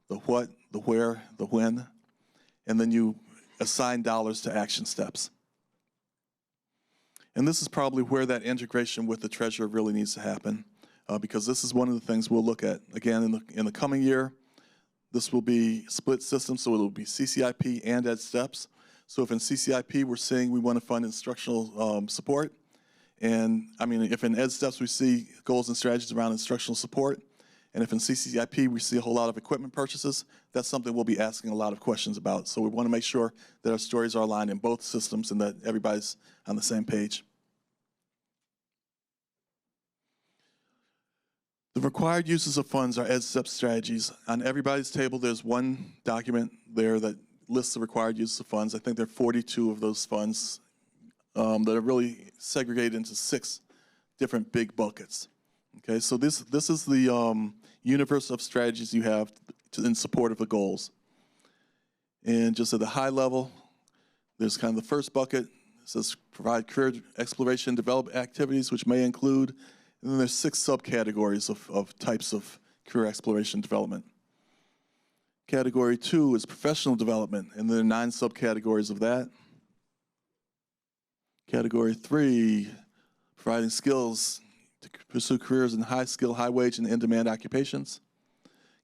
the what, the where, the when, and then you assign dollars to action steps. And this is probably where that integration with the treasurer really needs to happen, because this is one of the things we'll look at. Again, in the coming year, this will be split system, so it will be CCIP and Ed Steps. So if in CCIP we're saying we want to fund instructional support, and if in Ed Steps we see goals and strategies around instructional support, and if in CCIP we see a whole lot of equipment purchases, that's something we'll be asking a lot of questions about. So we want to make sure that our stories are aligned in both systems and that everybody's on the same page. The required uses of funds are Ed Steps strategies. On everybody's table, there's one document there that lists the required uses of funds. I think there are 42 of those funds that are really segregated into 6 different big buckets. Okay, so this is the universe of strategies you have in support of the goals. And just at the high level, there's kind of the first bucket. It says provide career exploration and development activities, which may include, and then there's 6 subcategories of types of career exploration and development. Category 2 is professional development, and there are 9 subcategories of that. Category 3, providing skills to pursue careers in high skill, high wage, and in-demand occupations.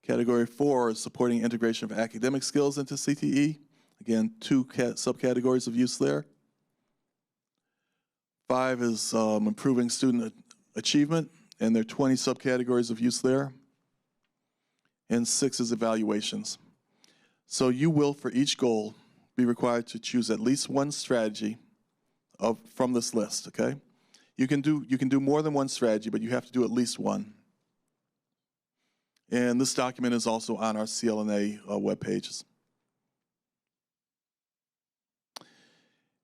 Category 4 is supporting integration of academic skills into CTE. Again, 2 subcategories of use there. 5 is improving student achievement, and there are 20 subcategories of use there. And 6 is evaluations. So you will, for each goal, be required to choose at least one strategy from this list, okay? You can do more than one strategy, but you have to do at least one. And this document is also on our CLNA web pages.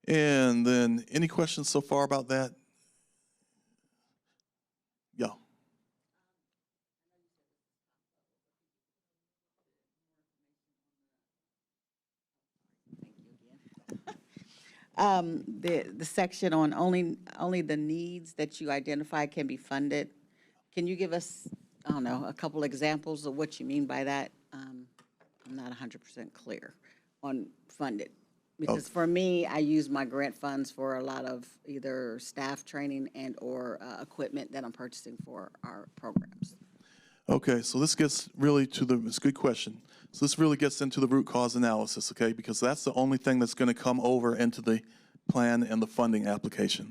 And then, any questions so far about that? Yeah. The section on only the needs that you identify can be funded. Can you give us, I don't know, a couple examples of what you mean by that? I'm not 100% clear on funded. Because for me, I use my grant funds for a lot of either staff training and/or equipment that I'm purchasing for our programs. Okay, so this gets really to the, it's a good question. So this really gets into the root cause analysis, okay? Because that's the only thing that's going to come over into the plan and the funding application,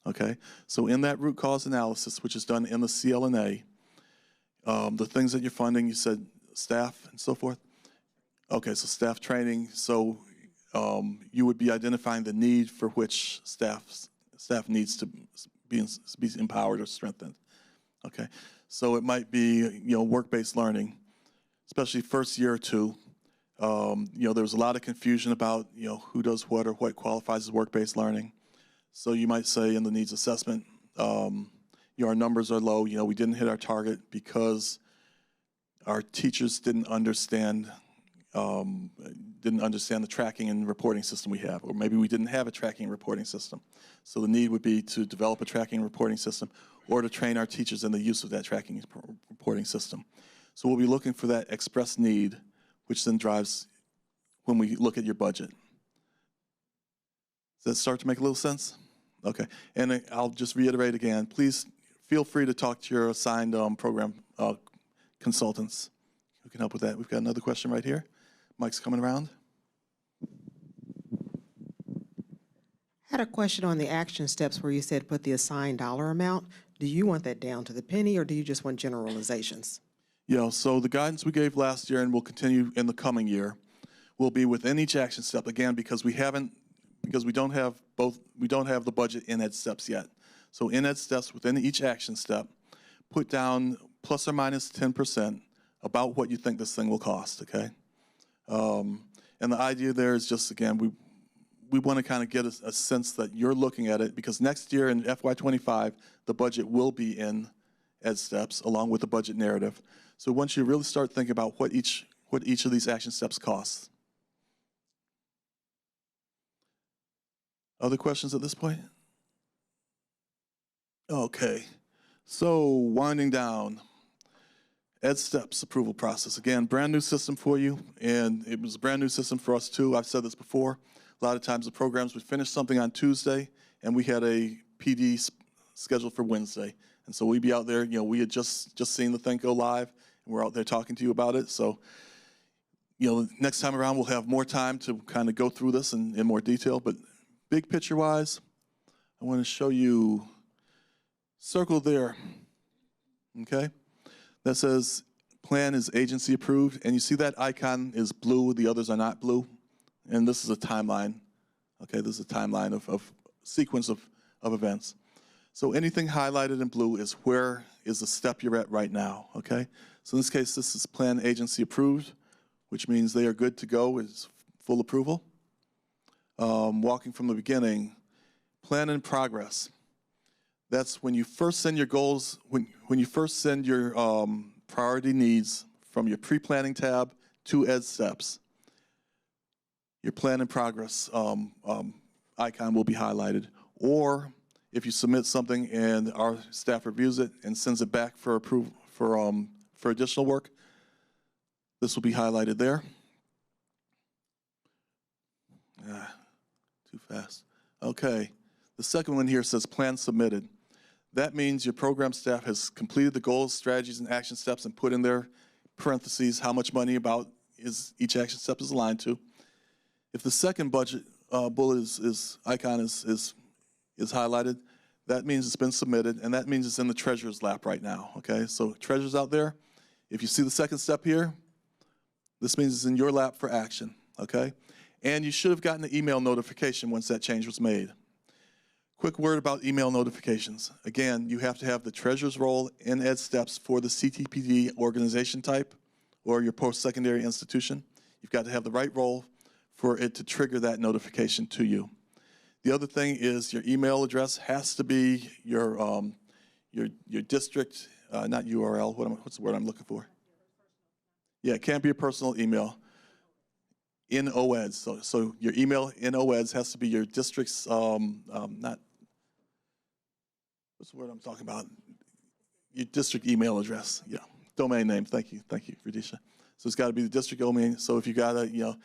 okay? So in that root cause analysis, which is done in the CLNA, the things that you're funding, you said staff and so forth? Okay, so staff training, so you would be identifying the need for which staff needs to be empowered or strengthened, okay? So it might be, work-based learning, especially first year or two. There's a lot of confusion about, who does what or what qualifies as work-based learning. So you might say in the needs assessment, our numbers are low. We didn't hit our target because our teachers didn't understand the tracking and reporting system we have, or maybe we didn't have a tracking and reporting system. So the need would be to develop a tracking and reporting system or to train our teachers in the use of that tracking and reporting system. So we'll be looking for that express need, which then drives when we look at your budget. Does that start to make a little sense? Okay, and I'll just reiterate again, please feel free to talk to your assigned program consultants who can help with that. We've got another question right here. Mike's coming around. I had a question on the action steps where you said put the assigned dollar amount. Do you want that down to the penny, or do you just want generalizations? Yeah, so the guidance we gave last year and will continue in the coming year will be within each action step, again, because we don't have the budget in Ed Steps yet. So in Ed Steps, within each action step, put down plus or minus 10% about what you think this thing will cost, okay? And the idea there is just, again, we want to kind of get a sense that you're looking at it, because next year in FY25, the budget will be in Ed Steps along with the budget narrative. So once you really start thinking about what each of these action steps costs. Other questions at this point? Okay, so winding down. Ed Steps approval process. Again, brand new system for you, and it was a brand new system for us too. I've said this before. A lot of times the programs would finish something on Tuesday, and we had a PD scheduled for Wednesday. And so we'd be out there, we had just seen the thing go live, and we're out there talking to you about it. So, next time around we'll have more time to kind of go through this in more detail. But big picture-wise, I want to show you, circle there, okay? That says plan is agency approved, and you see that icon is blue, the others are not blue. And this is a timeline, okay? This is a timeline of sequence of events. So anything highlighted in blue is where is the step you're at right now, okay? So in this case, this is plan agency approved, which means they are good to go, is full approval. Walking from the beginning, plan in progress. That's when you first send your goals, when you first send your priority needs from your pre-planning tab to Ed Steps. Your plan in progress icon will be highlighted. Or if you submit something and our staff reviews it and sends it back for approval for additional work, this will be highlighted there. Too fast. Okay. The second one here says plan submitted. That means your program staff has completed the goals, strategies, and action steps and put in their parentheses how much money about each action step is aligned to. If the second budget bullet icon is highlighted, that means it's been submitted, and that means it's in the treasurer's lap right now, okay? So treasurers out there, if you see the second step here, this means it's in your lap for action, okay? And you should have gotten an email notification once that change was made. Quick word about email notifications. Again, you have to have the treasurer's role in Ed Steps for the CTPD organization type or your post-secondary institution. You've got to have the right role for it to trigger that notification to you. The other thing is your email address has to be your district, not URL, what's the word I'm looking for? Yeah, it can't be a personal email. In OEDS, so your email in OEDS has to be your district's, not, what's the word I'm talking about? Your district email address, yeah, domain name, thank you, Radisha. So it's gotta be the district domain, so if you got your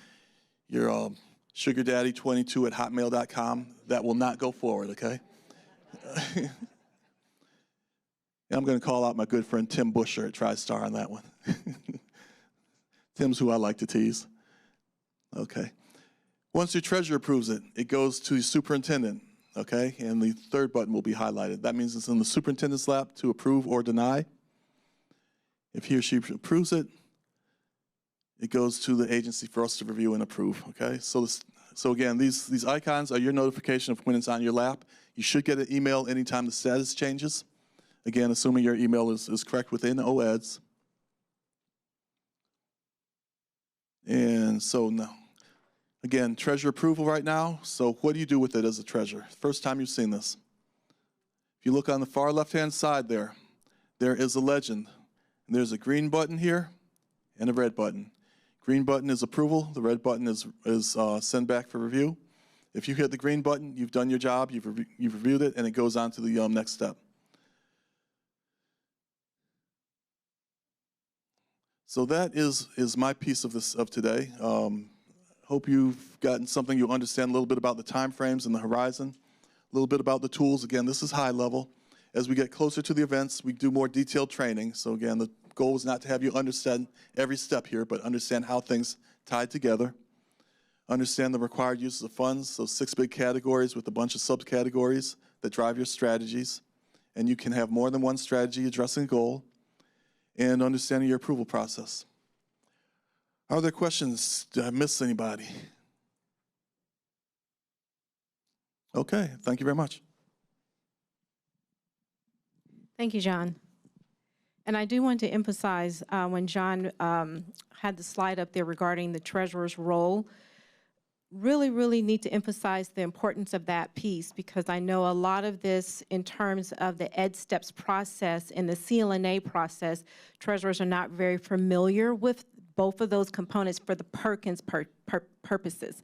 sugardaddy22@hotmail.com, that will not go forward, okay? And I'm gonna call out my good friend Tim Busher at TriStar on that one. Tim's who I like to tease. Okay. Once your treasurer approves it, it goes to the superintendent, okay? And the third button will be highlighted. That means it's in the superintendent's lap to approve or deny. If he or she approves it, it goes to the agency for us to review and approve, okay? So again, these icons are your notification of when it's on your lap. You should get an email anytime the status changes. Again, assuming your email is correct within OEDS. And so now, again, treasurer approval right now. So what do you do with it as a treasurer? First time you've seen this. If you look on the far left-hand side there is a legend. And there's a green button here and a red button. Green button is approval. The red button is send back for review. If you hit the green button, you've done your job, you've reviewed it, and it goes on to the next step. So that is my piece of today. Hope you've gotten something you understand a little bit about the time frames and the horizon, a little bit about the tools. Again, this is high level. As we get closer to the events, we do more detailed training. So again, the goal is not to have you understand every step here, but understand how things tie together. Understand the required uses of funds, so 6 big categories with a bunch of subcategories that drive your strategies. And you can have more than one strategy addressing a goal. And understanding your approval process. Are there questions? Did I miss anybody? Okay, thank you very much. Thank you, John. And I do want to emphasize when John had the slide up there regarding the treasurer's role, really need to emphasize the importance of that piece, because I know a lot of this in terms of the EdSteps process and the CLNA process, treasurers are not very familiar with both of those components for the Perkins purposes.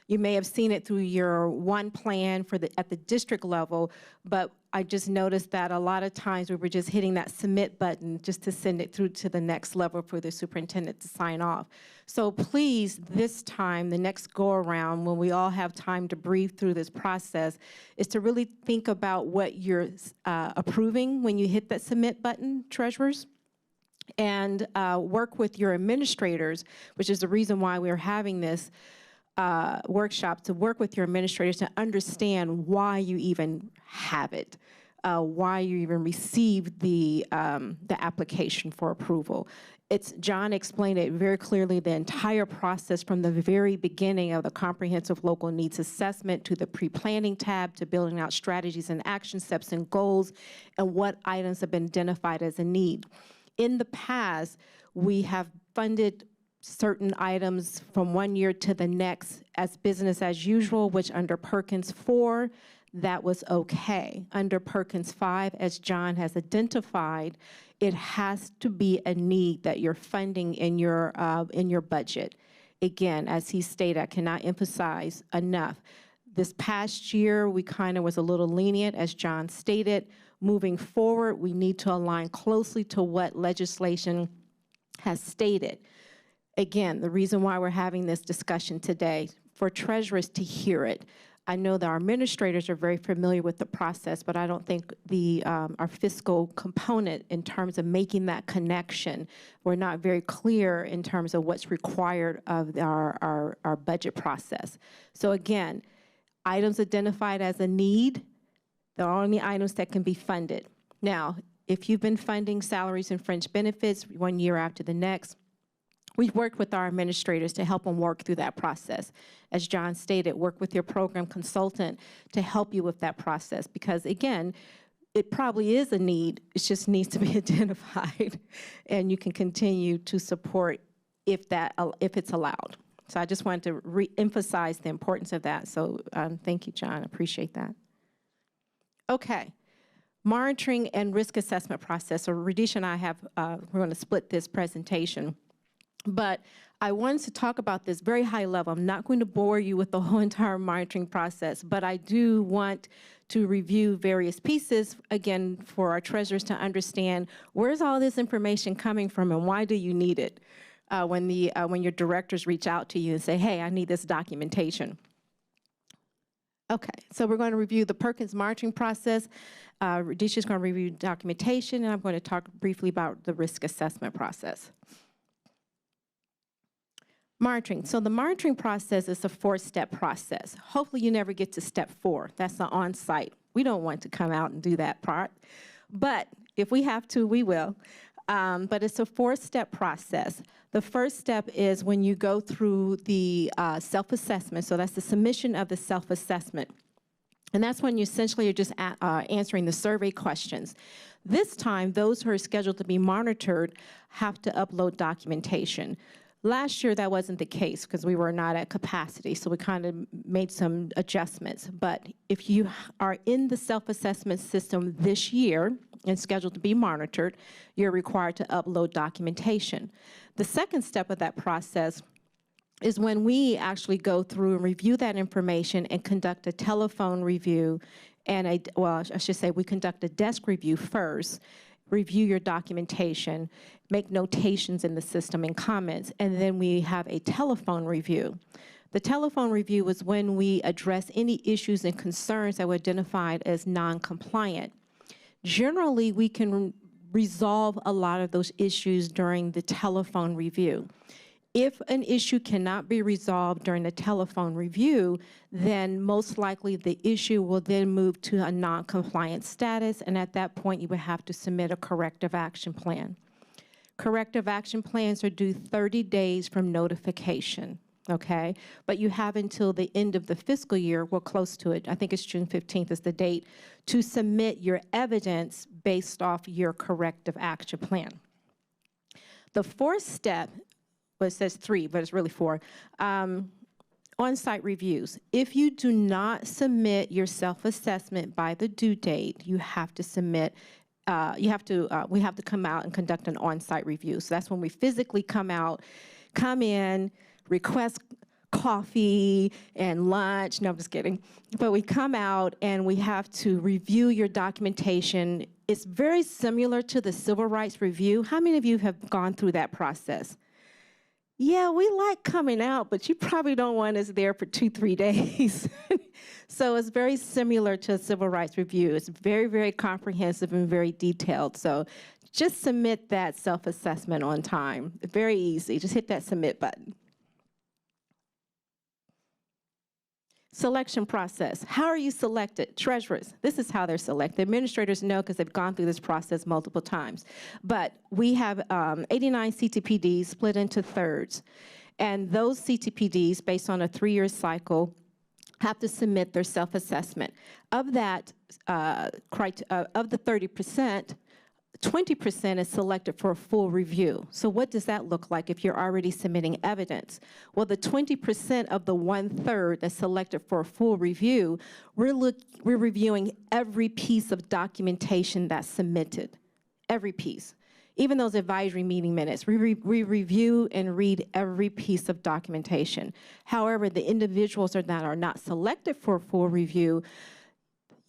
You may have seen it through your one plan at the district level, but I just noticed that a lot of times we were just hitting that submit button just to send it through to the next level for the superintendent to sign off. So please, this time, the next go around, when we all have time to breathe through this process, is to really think about what you're approving when you hit that submit button, treasurers, and work with your administrators, which is the reason why we're having this workshop, to work with your administrators to understand why you even have it, why you even received the application for approval. John explained it very clearly, the entire process from the very beginning of the comprehensive local needs assessment to the pre-planning tab to building out strategies and action steps and goals and what items have been identified as a need. In the past, we have funded certain items from one year to the next as business as usual, which under Perkins 4, that was okay. Under Perkins 5, as John has identified, it has to be a need that you're funding in your budget. Again, as he stated, I cannot emphasize enough. This past year, we kind of was a little lenient, as John stated. Moving forward, we need to align closely to what legislation has stated. Again, the reason why we're having this discussion today, for treasurers to hear it. I know that our administrators are very familiar with the process, but I don't think our fiscal component in terms of making that connection, we're not very clear in terms of what's required of our budget process. So again, items identified as a need, they're only items that can be funded. Now, if you've been funding salaries and fringe benefits one year after the next, we've worked with our administrators to help them work through that process. As John stated, work with your program consultant to help you with that process, because again, it probably is a need, it just needs to be identified, and you can continue to support if it's allowed. So I just wanted to re-emphasize the importance of that. So thank you, John. I appreciate that. Okay. Monitoring and risk assessment process. So Radisha and I have, we're going to split this presentation. But I wanted to talk about this very high level. I'm not going to bore you with the whole entire monitoring process, but I do want to review various pieces, again, for our treasurers to understand where's all this information coming from and why do you need it when your directors reach out to you and say, hey, I need this documentation. Okay, so we're going to review the Perkins monitoring process. Radisha is going to review documentation, and I'm going to talk briefly about the risk assessment process. Monitoring. So the monitoring process is a 4-step process. Hopefully you never get to step 4. That's the on-site. We don't want to come out and do that part. But if we have to, we will. But it's a 4-step process. The first step is when you go through the self-assessment. So that's the submission of the self-assessment. And that's when you essentially are just answering the survey questions. This time, those who are scheduled to be monitored have to upload documentation. Last year, that wasn't the case because we were not at capacity, so we kind of made some adjustments. But if you are in the self-assessment system this year and scheduled to be monitored, you're required to upload documentation. The second step of that process is when we actually go through and review that information and conduct a telephone review and well, I should say we conduct a desk review first, review your documentation, make notations in the system and comments, and then we have a telephone review. The telephone review is when we address any issues and concerns that were identified as non-compliant. Generally, we can resolve a lot of those issues during the telephone review. If an issue cannot be resolved during the telephone review, then most likely the issue will then move to a non-compliant status, and at that point you would have to submit a corrective action plan. Corrective action plans are due 30 days from notification, okay? But you have until the end of the fiscal year, we're close to it, I think it's June 15th is the date, to submit your evidence based off your corrective action plan. The fourth step, well, it says 3, but it's really 4. On-site reviews. If you do not submit your self-assessment by the due date, you have to submit. We have to come out and conduct an on-site review. So that's when we physically come in, request coffee and lunch. No, I'm just kidding. But we come out and we have to review your documentation. It's very similar to the civil rights review. How many of you have gone through that process? Yeah, we like coming out, but you probably don't want us there for 2-3 days. So it's very similar to a civil rights review. It's very, very comprehensive and very detailed. So just submit that self-assessment on time. Very easy. Just hit that submit button. Selection process. How are you selected? Treasurers, this is how they're selected. Administrators know because they've gone through this process multiple times. But we have 89 CTPDs split into thirds. And those CTPDs, based on a 3-year cycle, have to submit their self-assessment. Of that, of the 30%, 20% is selected for a full review. So what does that look like if you're already submitting evidence? Well, the 20% of the 1/3 that's selected for a full review, we're reviewing every piece of documentation that's submitted, every piece. Even those advisory meeting minutes, we review and read every piece of documentation. However, the individuals that are not selected for a full review,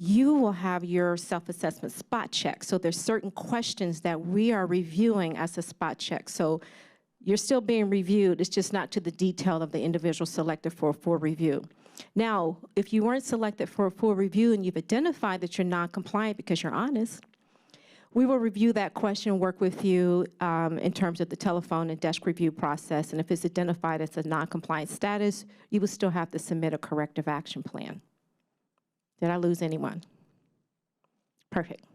you will have your self-assessment spot check. So there's certain questions that we are reviewing as a spot check. So you're still being reviewed, it's just not to the detail of the individual selected for a full review. Now, if you weren't selected for a full review and you've identified that you're non-compliant because you're honest, we will review that question, work with you in terms of the telephone and desk review process, and if it's identified as a non-compliant status, you will still have to submit a corrective action plan. Did I lose anyone? Perfect.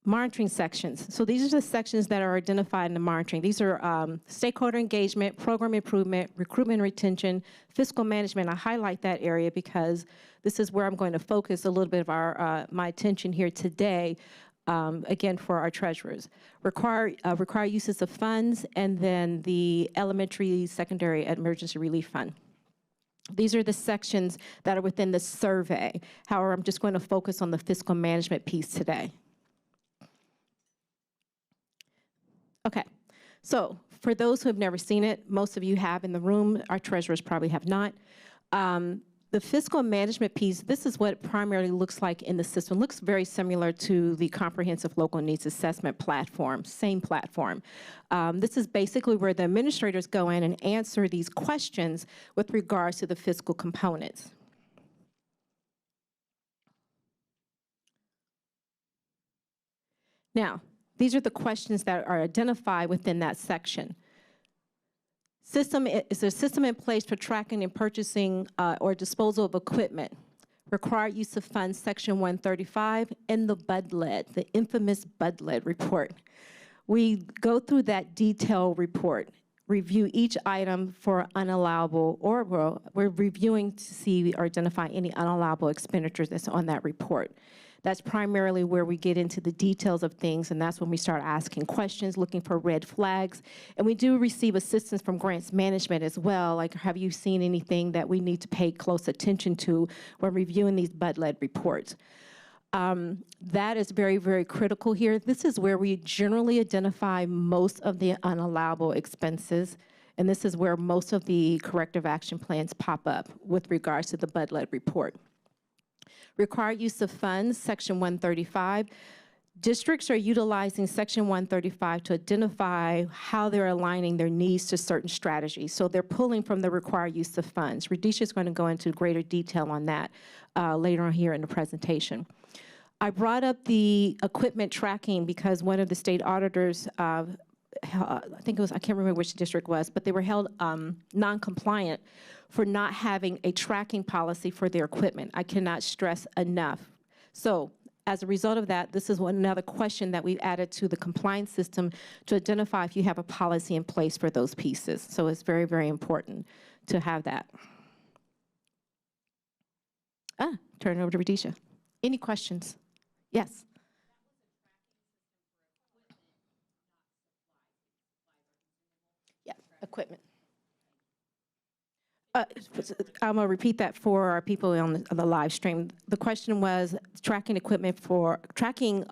Monitoring sections. So these are the sections that are identified in the monitoring. These are stakeholder engagement, program improvement, recruitment and retention, fiscal management. I highlight that area because this is where I'm going to focus a little bit of my attention here today. again, for our treasurers. Require uses of funds, and then the elementary, secondary emergency relief fund. These are the sections that are within the survey. However, I'm just going to focus on the fiscal management piece today. Okay, so for those who have never seen it, most of you have in the room, our treasurers probably have not. The fiscal management piece, this is what it primarily looks like in the system. It looks very similar to the Comprehensive Local Needs Assessment platform, same platform. This is basically where the administrators go in and answer these questions with regards to the fiscal components. Now, these are the questions that are identified within that section. Is there a system in place for tracking and purchasing or disposal of equipment? Required use of funds, Section 135, and the BUD-LED, the infamous BUD-LED report. We go through that detailed report, review each item for unallowable, or we're reviewing to see or identify any unallowable expenditures that's on that report. That's primarily where we get into the details of things, and that's when we start asking questions, looking for red flags. And we do receive assistance from grants management as well, like have you seen anything that we need to pay close attention to when reviewing these BUD-LED reports. That is very, very critical here. This is where we generally identify most of the unallowable expenses, and this is where most of the corrective action plans pop up with regards to the BUD-LED report. Required use of funds, Section 135. Districts are utilizing Section 135 to identify how they're aligning their needs to certain strategies. So they're pulling from the required use of funds. Radisha is going to go into greater detail on that later on here in the presentation. I brought up the equipment tracking because one of the state auditors, I think it was, I can't remember which district was, but they were held non-compliant for not having a tracking policy for their equipment. I cannot stress enough. So as a result of that, this is another question that we've added to the compliance system to identify if you have a policy in place for those pieces. So it's very, very important to have that. Turn it over to Radisha. Any questions? Yes. Yeah, equipment. I'm going to repeat that for our people on the live stream. The question was tracking equipment for tracking,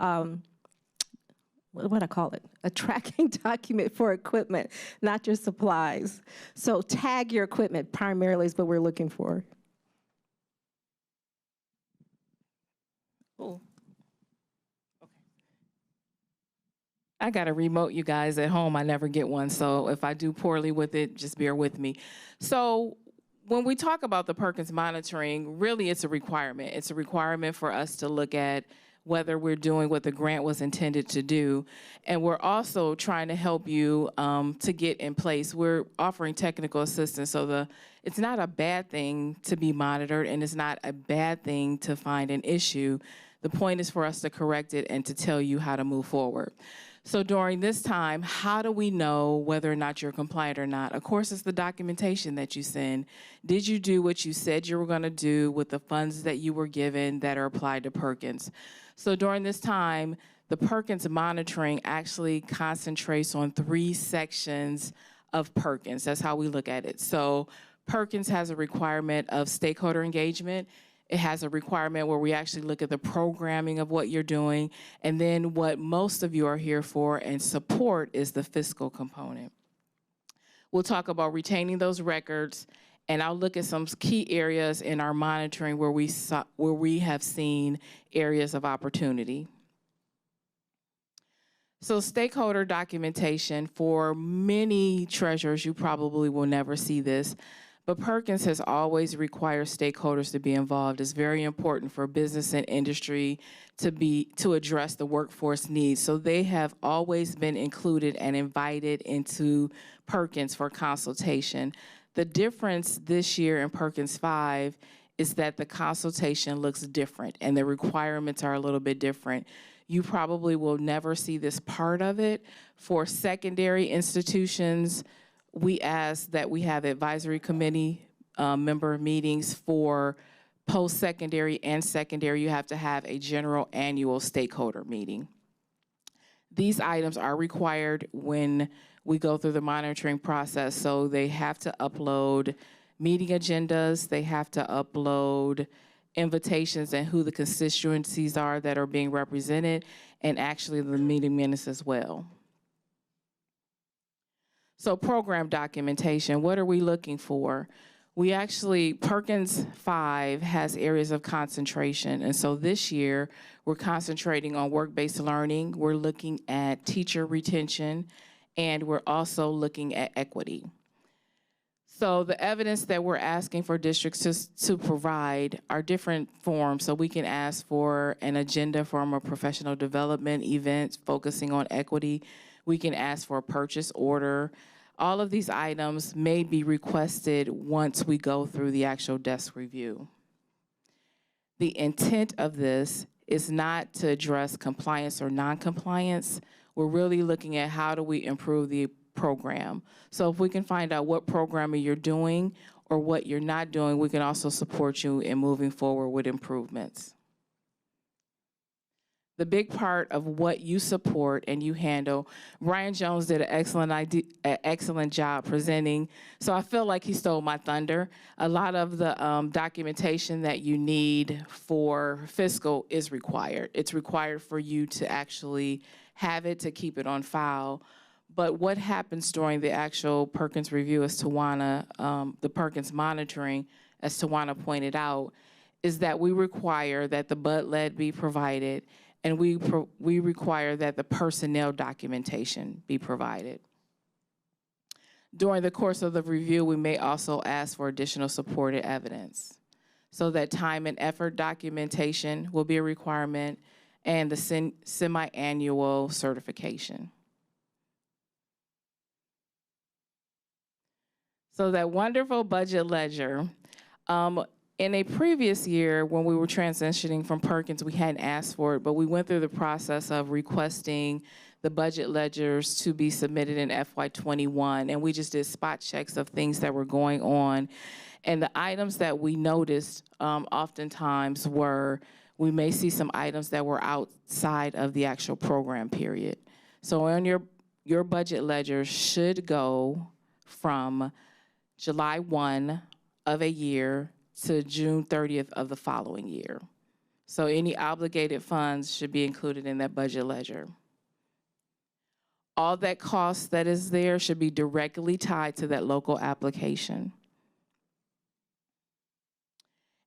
what do I call it? A tracking document for equipment, not just supplies. So tag your equipment primarily is what we're looking for. Cool. Okay. I got a remote, you guys, at home. I never get one, so if I do poorly with it, just bear with me. So when we talk about the Perkins monitoring, really it's a requirement. It's a requirement for us to look at whether we're doing what the grant was intended to do. And we're also trying to help you to get in place. We're offering technical assistance, so it's not a bad thing to be monitored, and it's not a bad thing to find an issue. The point is for us to correct it and to tell you how to move forward. So during this time, how do we know whether or not you're compliant or not? Of course, it's the documentation that you send. Did you do what you said you were going to do with the funds that you were given that are applied to Perkins? So during this time, the Perkins monitoring actually concentrates on 3 sections of Perkins. That's how we look at it. So Perkins has a requirement of stakeholder engagement. It has a requirement where we actually look at the programming of what you're doing. And then what most of you are here for and support is the fiscal component. We'll talk about retaining those records, and I'll look at some key areas in our monitoring where we have seen areas of opportunity. So stakeholder documentation, for many treasurers, you probably will never see this, but Perkins has always required stakeholders to be involved. It's very important for business and industry to address the workforce needs. So they have always been included and invited into Perkins for consultation. The difference this year in Perkins 5 is that the consultation looks different and the requirements are a little bit different. You probably will never see this part of it. For secondary institutions, we ask that we have advisory committee member meetings. For post-secondary and secondary, you have to have a general annual stakeholder meeting. these items are required when we go through the monitoring process. So they have to upload meeting agendas, they have to upload invitations and who the constituencies are that are being represented, and actually the meeting minutes as well. So program documentation, what are we looking for? We actually, Perkins 5 has areas of concentration. And so this year, we're concentrating on work-based learning. We're looking at teacher retention, and we're also looking at equity. So the evidence that we're asking for districts to provide are different forms. So we can ask for an agenda from a professional development event focusing on equity. We can ask for a purchase order. All of these items may be requested once we go through the actual desk review. The intent of this is not to address compliance or non-compliance. We're really looking at how do we improve the program. So if we can find out what programming you're doing or what you're not doing, we can also support you in moving forward with improvements. The big part of what you support and you handle, Brian Jones did an excellent job presenting, so I feel like he stole my thunder. A lot of the documentation that you need for fiscal is required. It's required for you to actually have it, to keep it on file. But what happens during the actual Perkins review, as Tawana, the Perkins monitoring, as Tawana pointed out, is that we require that the BUD-LED be provided, and we require that the personnel documentation be provided. During the course of the review, we may also ask for additional supported evidence. So that time and effort documentation will be a requirement, and the semi-annual certification. So that wonderful budget ledger. In a previous year, when we were transitioning from Perkins, we hadn't asked for it, but we went through the process of requesting the budget ledgers to be submitted in FY21, and we just did spot checks of things that were going on. And the items that we noticed oftentimes were, we may see some items that were outside of the actual program period. So on your budget ledger should go from July 1 of a year to June 30th of the following year. So any obligated funds should be included in that budget ledger. All that cost that is there should be directly tied to that local application.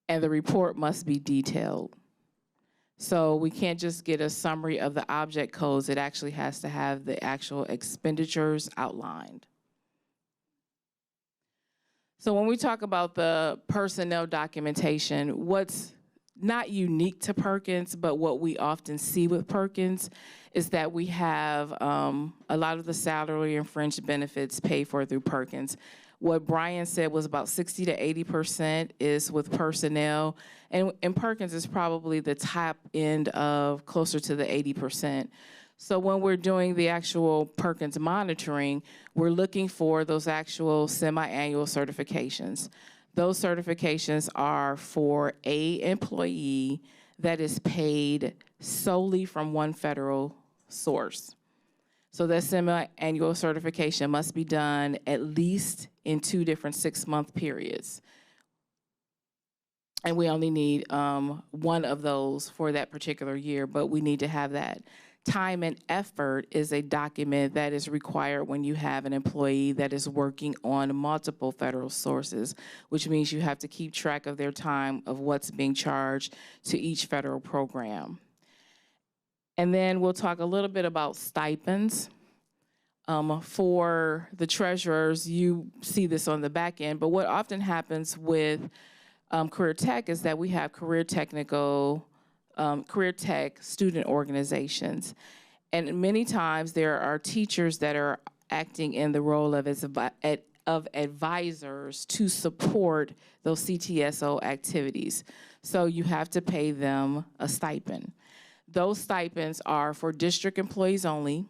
And the report must be detailed. So we can't just get a summary of the object codes. It actually has to have the actual expenditures outlined. So when we talk about the personnel documentation, what's not unique to Perkins, but what we often see with Perkins is that we have a lot of the salary and fringe benefits paid for through Perkins. What Brian said was about 60 to 80% is with personnel, and Perkins is probably the top end of closer to the 80%. So when we're doing the actual Perkins monitoring, we're looking for those actual semi-annual certifications. Those certifications are for an employee that is paid solely from one federal source. So that semi-annual certification must be done at least in 2 different 6-month periods. And we only need one of those for that particular year, but we need to have that. Time and effort is a document that is required when you have an employee that is working on multiple federal sources, which means you have to keep track of their time, of what's being charged to each federal program. And then we'll talk a little bit about stipends. For the treasurers, you see this on the back end, but what often happens with Career Tech is that we have career tech student organizations. And many times there are teachers that are acting in the role of advisors to support those CTSO activities. So you have to pay them a stipend. Those stipends are for district employees only.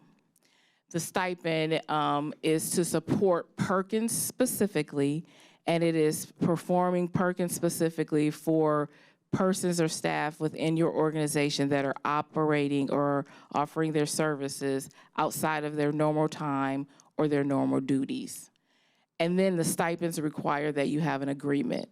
The stipend is to support Perkins specifically, and it is performing Perkins specifically for persons or staff within your organization that are operating or offering their services outside of their normal time or their normal duties. And then the stipends require that you have an agreement.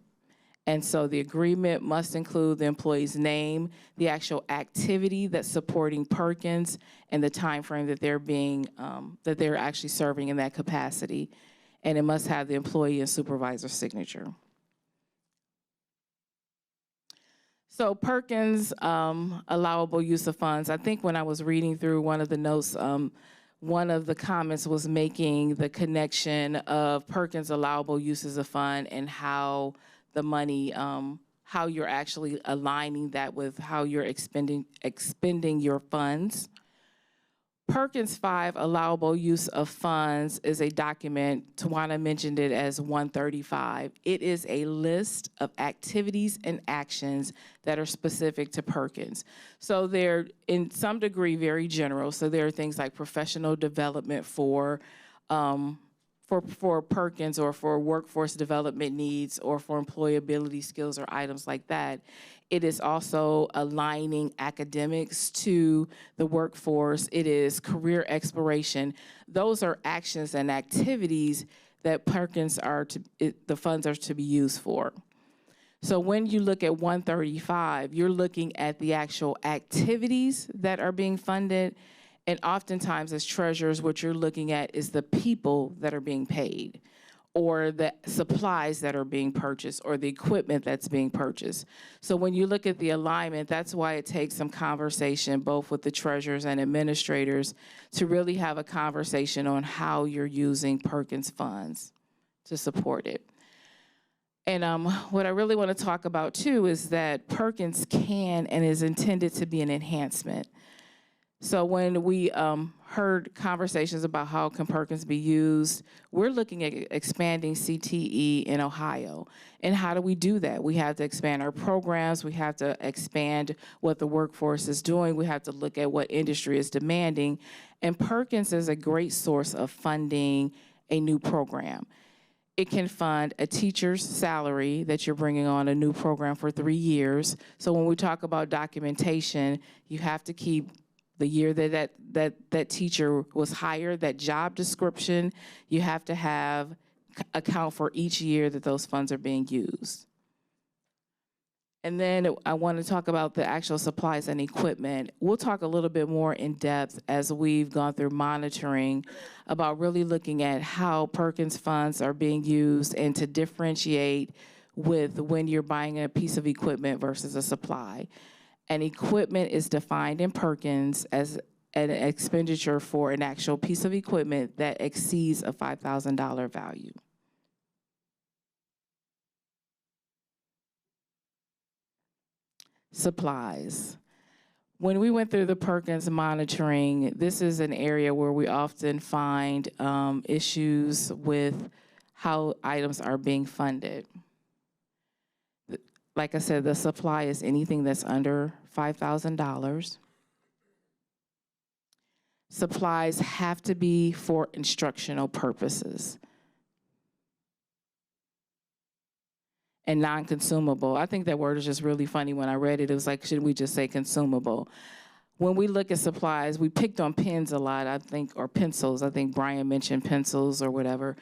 And so the agreement must include the employee's name, the actual activity that's supporting Perkins, and the time frame that they're actually serving in that capacity. And it must have the employee and supervisor signature. So Perkins allowable use of funds. I think when I was reading through one of the notes, one of the comments was making the connection of Perkins allowable uses of fund and how the money, how you're actually aligning that with how you're expending your funds. Perkins 5 allowable use of funds is a document. Tawana mentioned it as 135. It is a list of activities and actions that are specific to Perkins. So they're in some degree very general. So there are things like professional development for Perkins or for workforce development needs or for employability skills or items like that. It is also aligning academics to the workforce. It is career exploration. Those are actions and activities that Perkins the funds are to be used for. So when you look at 135, you're looking at the actual activities that are being funded. And oftentimes as treasurers, what you're looking at is the people that are being paid or the supplies that are being purchased or the equipment that's being purchased. So when you look at the alignment, that's why it takes some conversation both with the treasurers and administrators to really have a conversation on how you're using Perkins funds to support it. And what I really want to talk about too is that Perkins can and is intended to be an enhancement. So when we heard conversations about how can Perkins be used, we're looking at expanding CTE in Ohio. And how do we do that? We have to expand our programs. We have to expand what the workforce is doing. We have to look at what industry is demanding. And Perkins is a great source of funding a new program. It can fund a teacher's salary that you're bringing on a new program for 3 years. So when we talk about documentation, you have to keep the year that teacher was hired, that job description, you have to have account for each year that those funds are being used. And then I want to talk about the actual supplies and equipment. We'll talk a little bit more in depth as we've gone through monitoring about really looking at how Perkins funds are being used and to differentiate with when you're buying a piece of equipment versus a supply. And equipment is defined in Perkins as an expenditure for an actual piece of equipment that exceeds a $5,000 value. Supplies. When we went through the Perkins monitoring, this is an area where we often find issues with how items are being funded. Like I said, the supply is anything that's under $5,000. Supplies have to be for instructional purposes and non-consumable. I think that word is just really funny. When I read it, it was like, should we just say consumable? When we look at supplies, we picked on pens a lot, I think, or pencils. I think Brian mentioned pencils or whatever.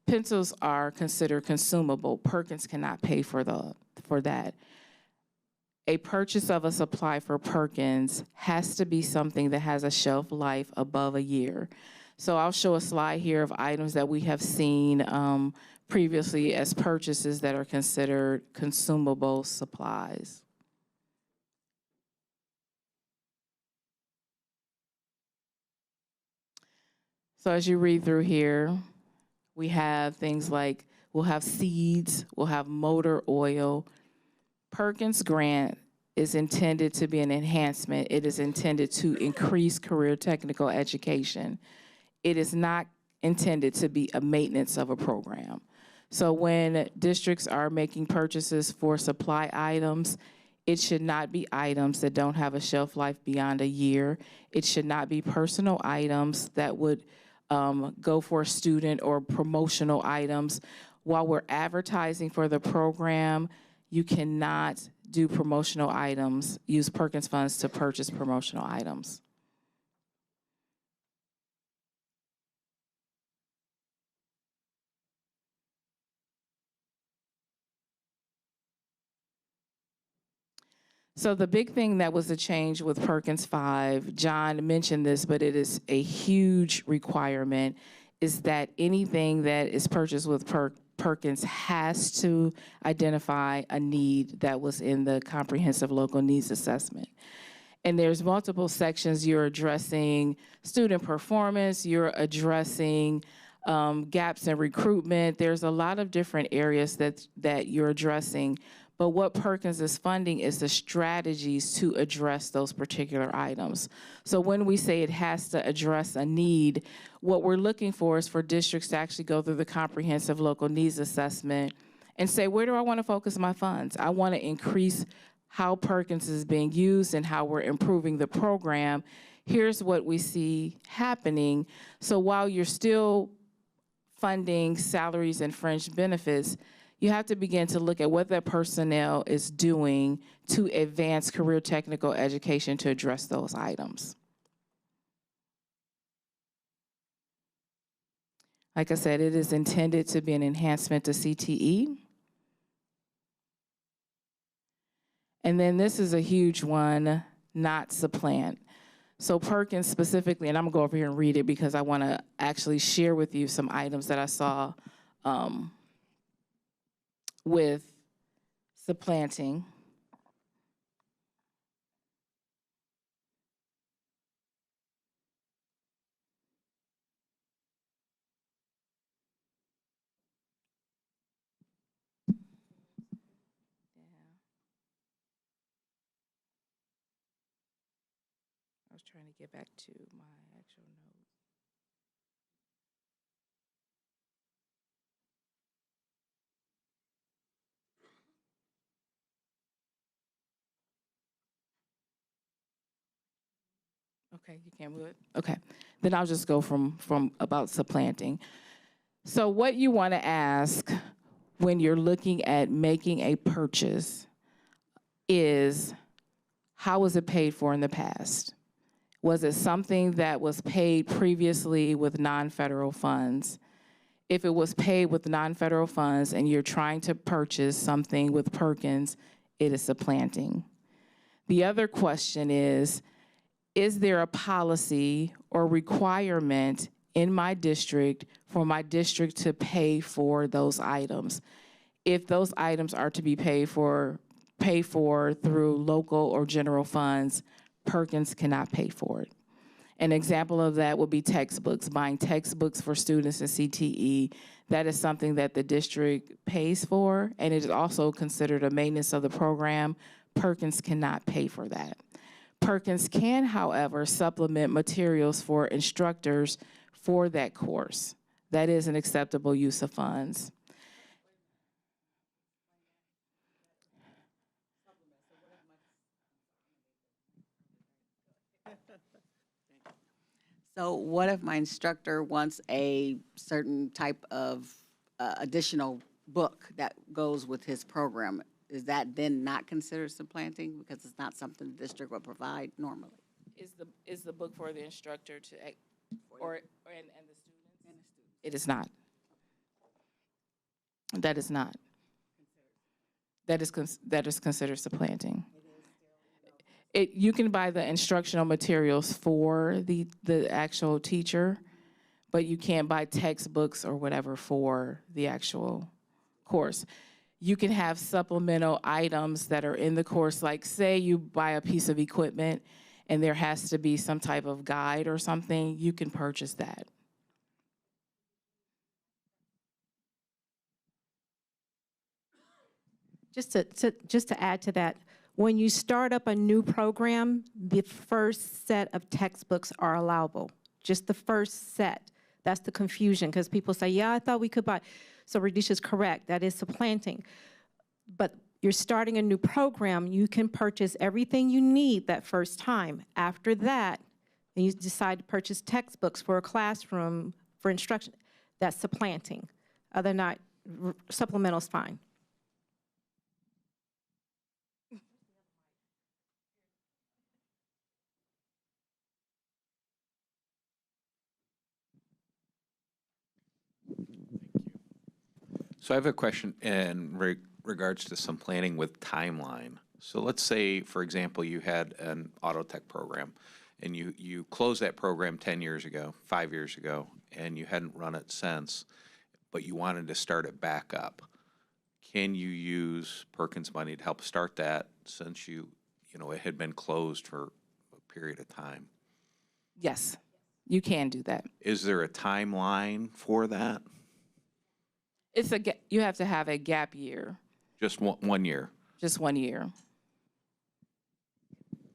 Pencils are considered consumable. Perkins cannot pay for that. A purchase of a supply for Perkins has to be something that has a shelf life above a year. So I'll show a slide here of items that we have seen previously as purchases that are considered consumable supplies. So as you read through here, we have things like, we'll have seeds, we'll have motor oil. Perkins grant is intended to be an enhancement. It is intended to increase career technical education. It is not intended to be a maintenance of a program. So when districts are making purchases for supply items, it should not be items that don't have a shelf life beyond a year. It should not be personal items that would go for a student or promotional items. While we're advertising for the program, you cannot do promotional items, use Perkins funds to purchase promotional items. So the big thing that was a change with Perkins 5, John mentioned this, but it is a huge requirement, is that anything that is purchased with Perkins has to identify a need that was in the comprehensive local needs assessment. And there's multiple sections. You're addressing student performance, you're addressing gaps in recruitment. There's a lot of different areas that you're addressing. But what Perkins is funding is the strategies to address those particular items. So when we say it has to address a need, what we're looking for is for districts to actually go through the comprehensive local needs assessment and say, where do I want to focus my funds? I want to increase how Perkins is being used and how we're improving the program. Here's what we see happening. So while you're still funding salaries and fringe benefits, you have to begin to look at what that personnel is doing to advance career technical education to address those items. Like I said, it is intended to be an enhancement to CTE. And then this is a huge one, not supplant. So Perkins specifically, and I'm gonna go over here and read it because I wanna actually share with you some items that I saw with supplanting. I was trying to get back to my actual notes. Okay, you can't move it? Okay, then I'll just go from about supplanting. So what you want to ask when you're looking at making a purchase is, how was it paid for in the past? Was it something that was paid previously with non-federal funds? If it was paid with non-federal funds and you're trying to purchase something with Perkins, it is supplanting. The other question is there a policy or requirement in my district for my district to pay for those items? If those items are to be paid for through local or general funds, Perkins cannot pay for it. An example of that would be textbooks, buying textbooks for students in CTE. That is something that the district pays for, and it is also considered a maintenance of the program. Perkins cannot pay for that. Perkins can, however, supplement materials for instructors for that course. That is an acceptable use of funds. So what if my instructor wants a certain type of additional book that goes with his program? Is that then not considered supplanting because it's not something the district would provide normally? Is the book for the instructor to, and the students? It is not. That is not. That is considered supplanting. You can buy the instructional materials for the actual teacher, but you can't buy textbooks or whatever for the actual course. You can have supplemental items that are in the course, like say you buy a piece of equipment and there has to be some type of guide or something, you can purchase that. Just to add to that, when you start up a new program, the first set of textbooks are allowable. Just the first set. That's the confusion, because people say, yeah, I thought we could buy. So Radisha's correct, that is supplanting. But you're starting a new program, you can purchase everything you need that first time. After that, and you decide to purchase textbooks for a classroom for instruction, that's supplanting. Other than that, supplemental's fine. So I have a question in regards to some planning with timeline. So let's say, for example, you had an auto tech program and you closed that program 10 years ago, 5 years ago, and you hadn't run it since, but you wanted to start it back up. Can you use Perkins money to help start that since it had been closed for a period of time? Yes, you can do that. Is there a timeline for that? You have to have a gap year, Just one year? just 1 year.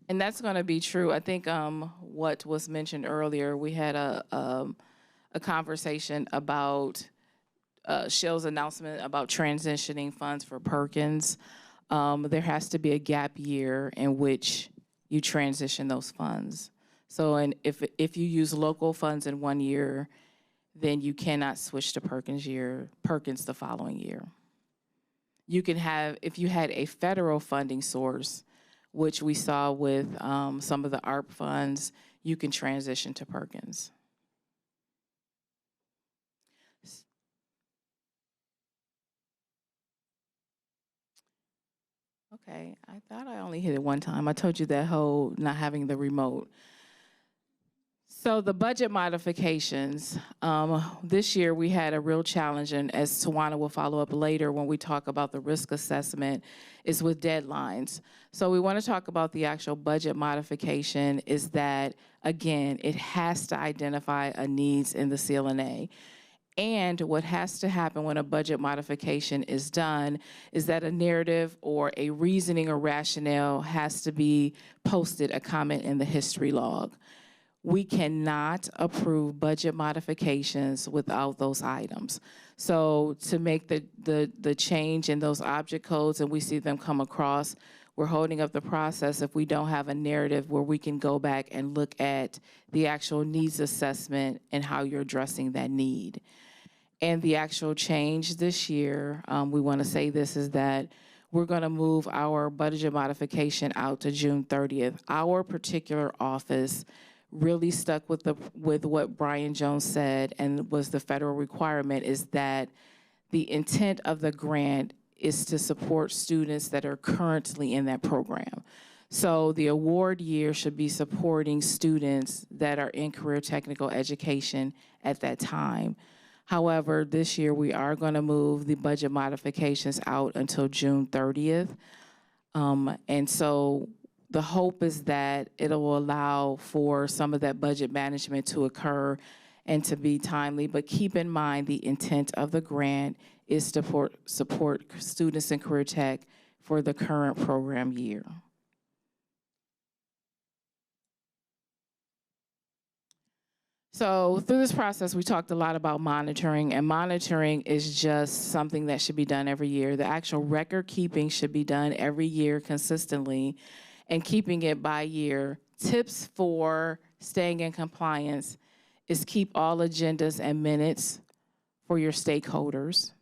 And that's going to be true. I think what was mentioned earlier, we had a conversation about Shell's announcement about transitioning funds for Perkins. There has to be a gap year in which you transition those funds. So, and if you use local funds in 1 year, then you cannot switch to Perkins the following year. You can have, if you had a federal funding source, which we saw with some of the ARP funds, you can transition to Perkins. Okay, I thought I only hit it one time. I told you that whole not having the remote. So the budget modifications, this year we had a real challenge, and as Tawana will follow up later when we talk about the risk assessment, is with deadlines. So we want to talk about the actual budget modification is that, again, it has to identify a needs in the CLNA. And what has to happen when a budget modification is done is that a narrative or a reasoning or rationale has to be posted, a comment in the history log. We cannot approve budget modifications without those items. So to make the change in those object codes and we see them come across, we're holding up the process if we don't have a narrative where we can go back and look at the actual needs assessment and how you're addressing that need. And the actual change this year, we want to say this, is that we're going to move our budget modification out to June 30th. Our particular office really stuck with what Brian Jones said, and was the federal requirement, is that the intent of the grant is to support students that are currently in that program. So the award year should be supporting students that are in career technical education at that time. However, this year we are going to move the budget modifications out until June 30th. And so the hope is that it'll allow for some of that budget management to occur and to be timely. But keep in mind, the intent of the grant is to support students in career tech for the current program year. So through this process, we talked a lot about monitoring, and monitoring is just something that should be done every year. The actual record keeping should be done every year consistently, and keeping it by year. Tips for staying in compliance is keep all agendas and minutes for your stakeholders.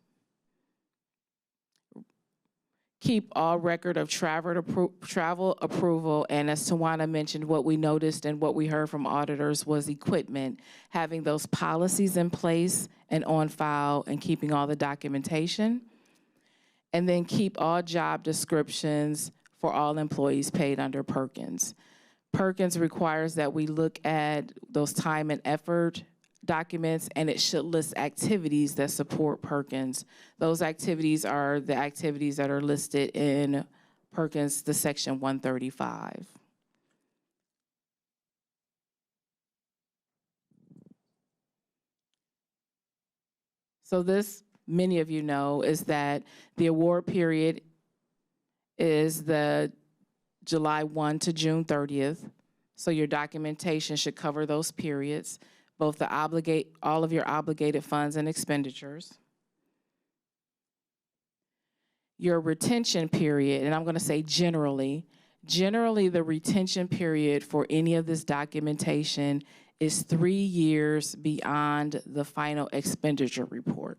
Keep all record of travel approval, and as Tawana mentioned, what we noticed and what we heard from auditors was equipment, having those policies in place and on file and keeping all the documentation. And then keep all job descriptions for all employees paid under Perkins. Perkins requires that we look at those time and effort documents, and it should list activities that support Perkins. Those activities are the activities that are listed in Perkins, the section 135. So this, many of you know, is that the award period is the July 1 to June 30th. So your documentation should cover those periods, both all of your obligated funds and expenditures. Your retention period, and I'm going to say generally the retention period for any of this documentation is 3 years beyond the final expenditure report.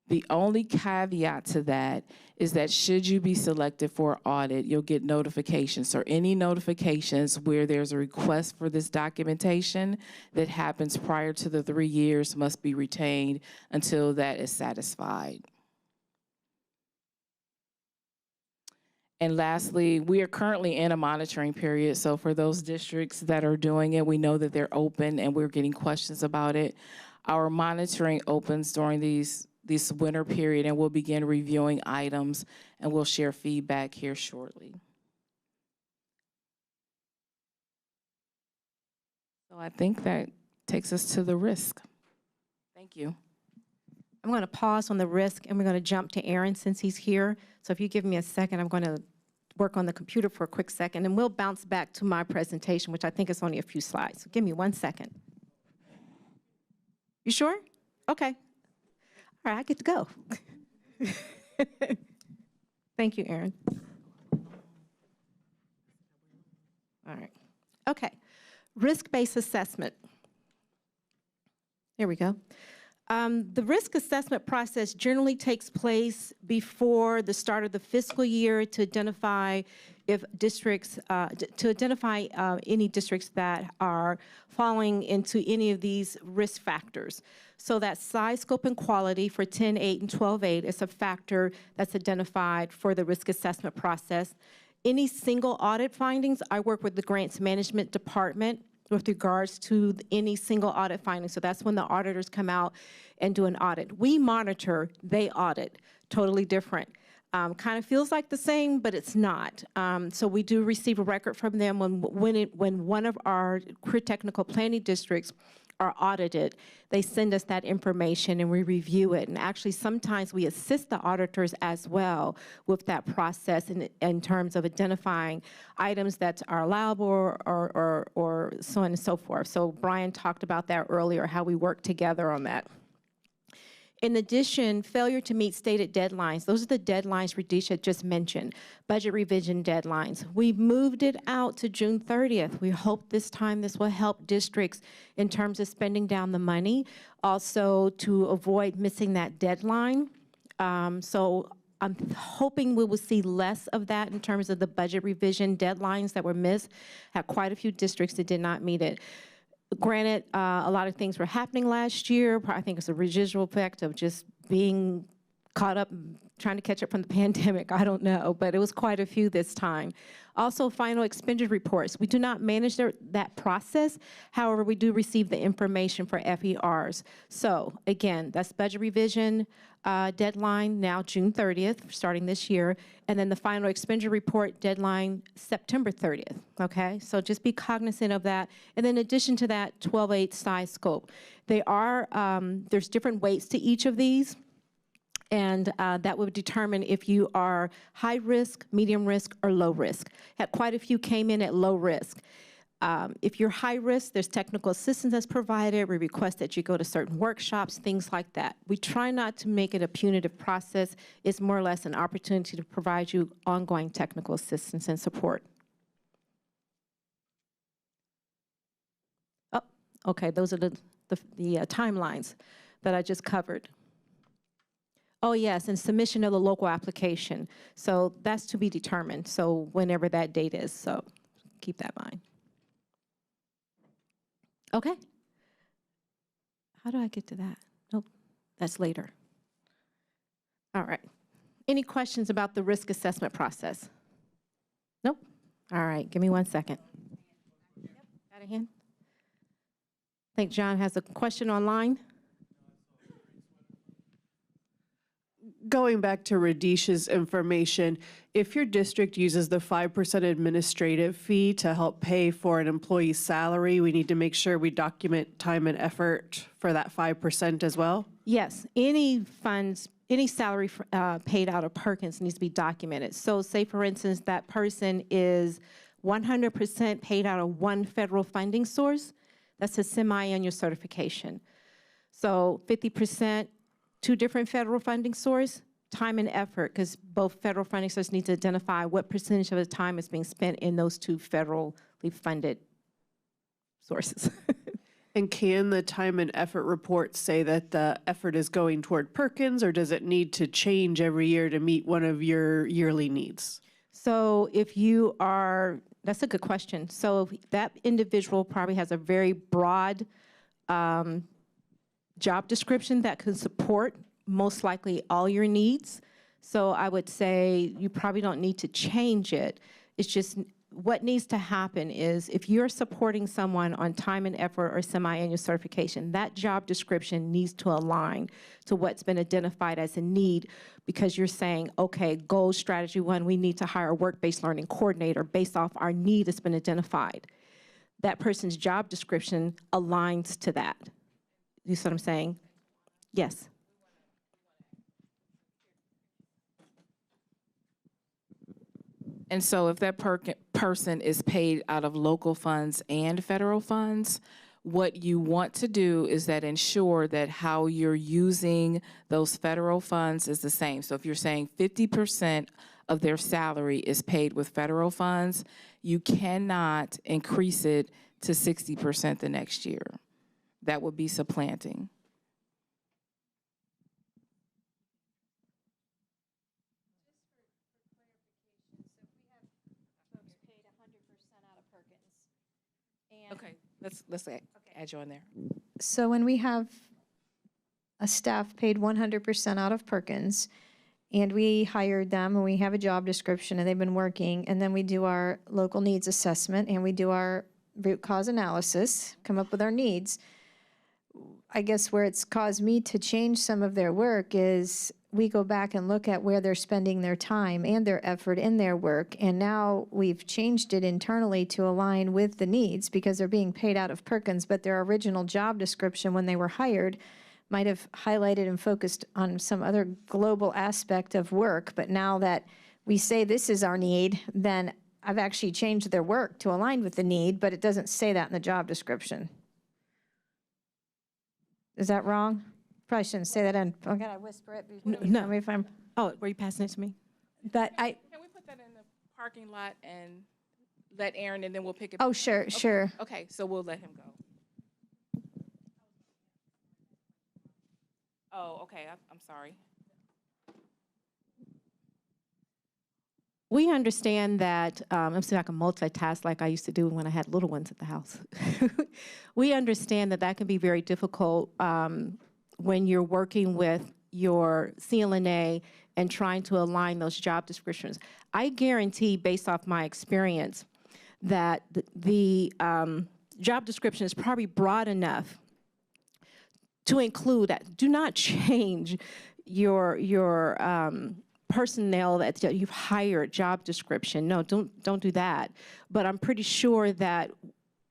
The only caveat to that is that should you be selected for audit, you'll get notifications. So any notifications where there's a request for this documentation that happens prior to the 3 years must be retained until that is satisfied. And lastly, we are currently in a monitoring period. So for those districts that are doing it, we know that they're open and we're getting questions about it. Our monitoring opens during this winter period, and we'll begin reviewing items, and we'll share feedback here shortly. So I think that takes us to the risk. Thank you. I'm going to pause on the risk, and we're going to jump to Aaron since he's here. So if you give me a second, I'm going to work on the computer for a quick second, and we'll bounce back to my presentation, which I think is only a few slides. So give me 1 second. You sure? Okay. All right, I get to go. Thank you, Aaron. All right. Okay. Risk-based assessment. There we go. The risk assessment process generally takes place before the start of the fiscal year to identify if districts, any districts that are falling into any of these risk factors. So that size, scope, and quality for 10.8 and 12.8 is a factor that's identified for the risk assessment process. Any single audit findings, I work with the grants management department with regards to any single audit finding. So that's when the auditors come out and do an audit. We monitor, they audit, totally different. Kind of feels like the same, but it's not. So we do receive a record from them when one of our career technical planning districts are audited. They send us that information and we review it. And actually, sometimes we assist the auditors as well with that process in terms of identifying items that are allowable or so on and so forth. So Brian talked about that earlier, how we work together on that. In addition, failure to meet stated deadlines. Those are the deadlines Radisha just mentioned, budget revision deadlines. We've moved it out to June 30th. We hope this time this will help districts in terms of spending down the money, also to avoid missing that deadline. So I'm hoping we will see less of that in terms of the budget revision deadlines that were missed. Had quite a few districts that did not meet it. Granted, a lot of things were happening last year. I think it's a residual effect of just being caught up, trying to catch up from the pandemic. I don't know, but it was quite a few this time. Also, final expenditure reports. We do not manage that process. However, we do receive the information for FERs. So again, that's budget revision deadline now June 30th, starting this year, and then the final expenditure report deadline September 30th, okay? So just be cognizant of that. And then in addition to that, 12.8 size scope. They are, there's different weights to each of these, and that would determine if you are high risk, medium risk, or low risk. Had quite a few came in at low risk. If you're high risk, there's technical assistance that's provided. We request that you go to certain workshops, things like that. We try not to make it a punitive process. It's more or less an opportunity to provide you ongoing technical assistance and support. Oh, okay, those are the timelines that I just covered. Oh, yes, and submission of the local application. So that's to be determined, so whenever that date is, so keep that in mind. Okay. How do I get to that? Nope, that's later. All right. Any questions about the risk assessment process? Nope. All right, give me 1 second. Yep, got a hand? I think John has a question online. Going back to Radisha's information, if your district uses the 5% administrative fee to help pay for an employee's salary, we need to make sure we document time and effort for that 5% as well? Yes, any funds, any salary paid out of Perkins needs to be documented. So say, for instance, that person is 100% paid out of one federal funding source, that's a semi-annual certification. So 50%, two different federal funding source, time and effort, because both federal funding sources need to identify what percentage of the time is being spent in those two federally funded sources. And can the time and effort report say that the effort is going toward Perkins, or does it need to change every year to meet one of your yearly needs? So if you are, that's a good question. So that individual probably has a very broad job description that can support most likely all your needs. So I would say you probably don't need to change it. It's just what needs to happen is if you're supporting someone on time and effort or semi-annual certification, that job description needs to align to what's been identified as a need, because you're saying, okay, goal strategy 1, we need to hire a work-based learning coordinator based off our need that's been identified. That person's job description aligns to that. You see what I'm saying? Yes. And so if that person is paid out of local funds and federal funds, what you want to do is that ensure that how you're using those federal funds is the same. So if you're saying 50% of their salary is paid with federal funds, you cannot increase it to 60% the next year. That would be supplanting. Okay, let's add you on there. So when we have a staff paid 100% out of Perkins, and we hired them, and we have a job description, and they've been working, and then we do our local needs assessment, and we do our root cause analysis, come up with our needs, I guess where it's caused me to change some of their work is we go back and look at where they're spending their time and their effort in their work, and now we've changed it internally to align with the needs because they're being paid out of Perkins, but their original job description when they were hired might have highlighted and focused on some other global aspect of work, but now that we say this is our need, then I've actually changed their work to align with the need, but it doesn't say that in the job description. Is that wrong? Probably shouldn't say that in, oh, can I whisper it? No. I mean, if I'm, Oh, were you passing it to me? but Can we put that in the parking lot and let Aaron, and then we'll pick it? oh, sure, sure. Okay, so we'll let him go. Oh, okay, I'm sorry. We understand that, I'm seeing I can multitask like I used to do when I had little ones at the house. We understand that that can be very difficult when you're working with your CLNA and trying to align those job descriptions. I guarantee, based off my experience, that the job description is probably broad enough to include that. Do not change your personnel that you've hired job description. No, don't do that. But I'm pretty sure that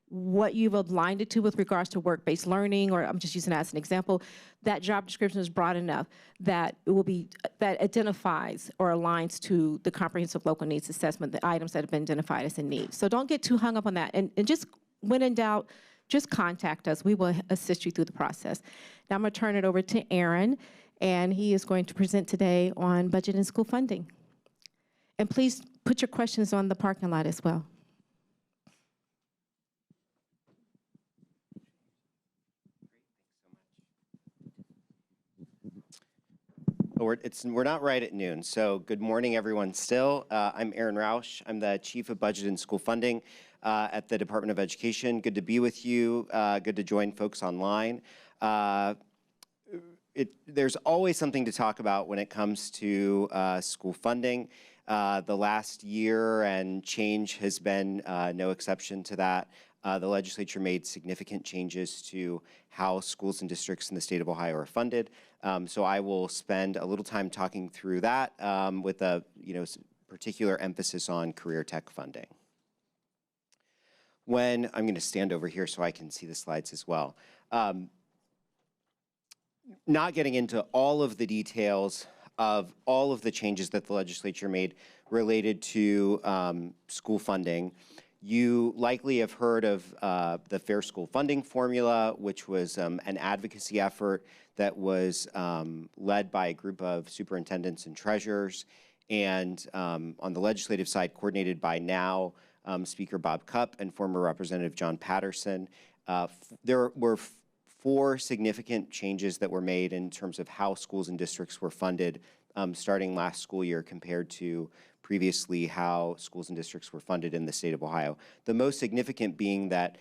what you've aligned it to with regards to work-based learning, or I'm just using that as an example, that job description is broad enough that it will be, that identifies or aligns to the comprehensive local needs assessment, the items that have been identified as a need. So don't get too hung up on that. And just when in doubt, just contact us. We will assist you through the process. Now I'm going to turn it over to Aaron, and he is going to present today on budget and school funding. And please put your questions on the parking lot as well. We're not right at noon, so good morning, everyone still. I'm Aaron Roush. I'm the Chief of Budget and School Funding at the Department of Education. Good to be with you. Good to join folks online. There's always something to talk about when it comes to school funding. The last year and change has been no exception to that. The legislature made significant changes to how schools and districts in the state of Ohio are funded. So I will spend a little time talking through that with a particular emphasis on career tech funding. I'm going to stand over here so I can see the slides as well. Not getting into all of the details of all of the changes that the legislature made related to school funding. You likely have heard of the Fair School Funding Formula, which was an advocacy effort that was led by a group of superintendents and treasurers, and on the legislative side, coordinated by now Speaker Bob Cupp and former Representative John Patterson. There were 4 significant changes that were made in terms of how schools and districts were funded starting last school year compared to previously how schools and districts were funded in the state of Ohio. The most significant being that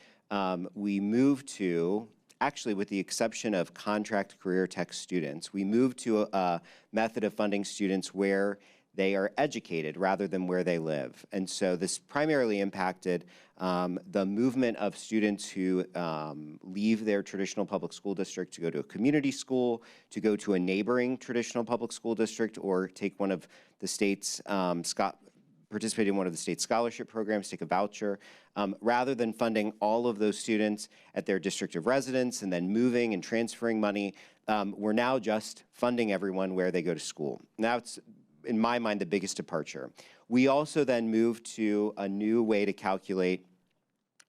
we moved to actually with the exception of contract career tech students, we moved to a method of funding students where they are educated rather than where they live. And so this primarily impacted the movement of students who leave their traditional public school district to go to a community school, to go to a neighboring traditional public school district, or take one of the state's participate in one of the state scholarship programs, take a voucher, rather than funding all of those students at their district of residence and then moving and transferring money. We're now just funding everyone where they go to school. Now it's, in my mind, the biggest departure. We also then moved to a new way to calculate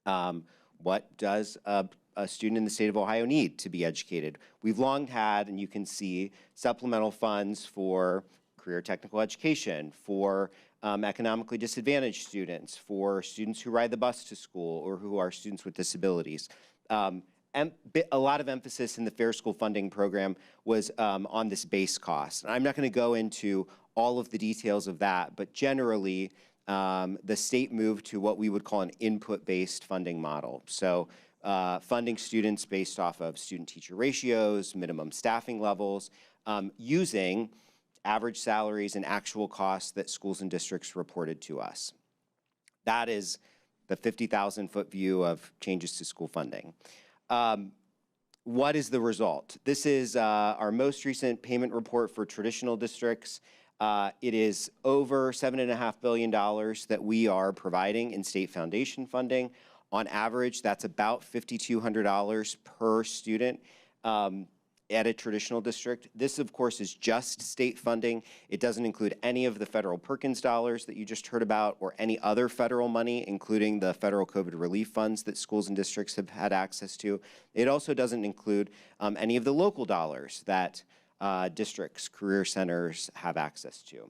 what does a student in the state of Ohio need to be educated. We've long had, and you can see, supplemental funds for career technical education, for economically disadvantaged students, for students who ride the bus to school or who are students with disabilities. A lot of emphasis in the Fair School Funding Program was on this base cost. And I'm not going to go into all of the details of that, but generally, the state moved to what we would call an input-based funding model. So funding students based off of student-teacher ratios, minimum staffing levels, using average salaries and actual costs that schools and districts reported to us. That is the 50,000-foot view of changes to school funding. What is the result? This is our most recent payment report for traditional districts. It is over $7.5 billion that we are providing in state foundation funding. On average, that's about $5,200 per student at a traditional district. This, of course, is just state funding. It doesn't include any of the federal Perkins dollars that you just heard about or any other federal money, including the federal COVID relief funds that schools and districts have had access to. It also doesn't include any of the local dollars that districts, career centers have access to.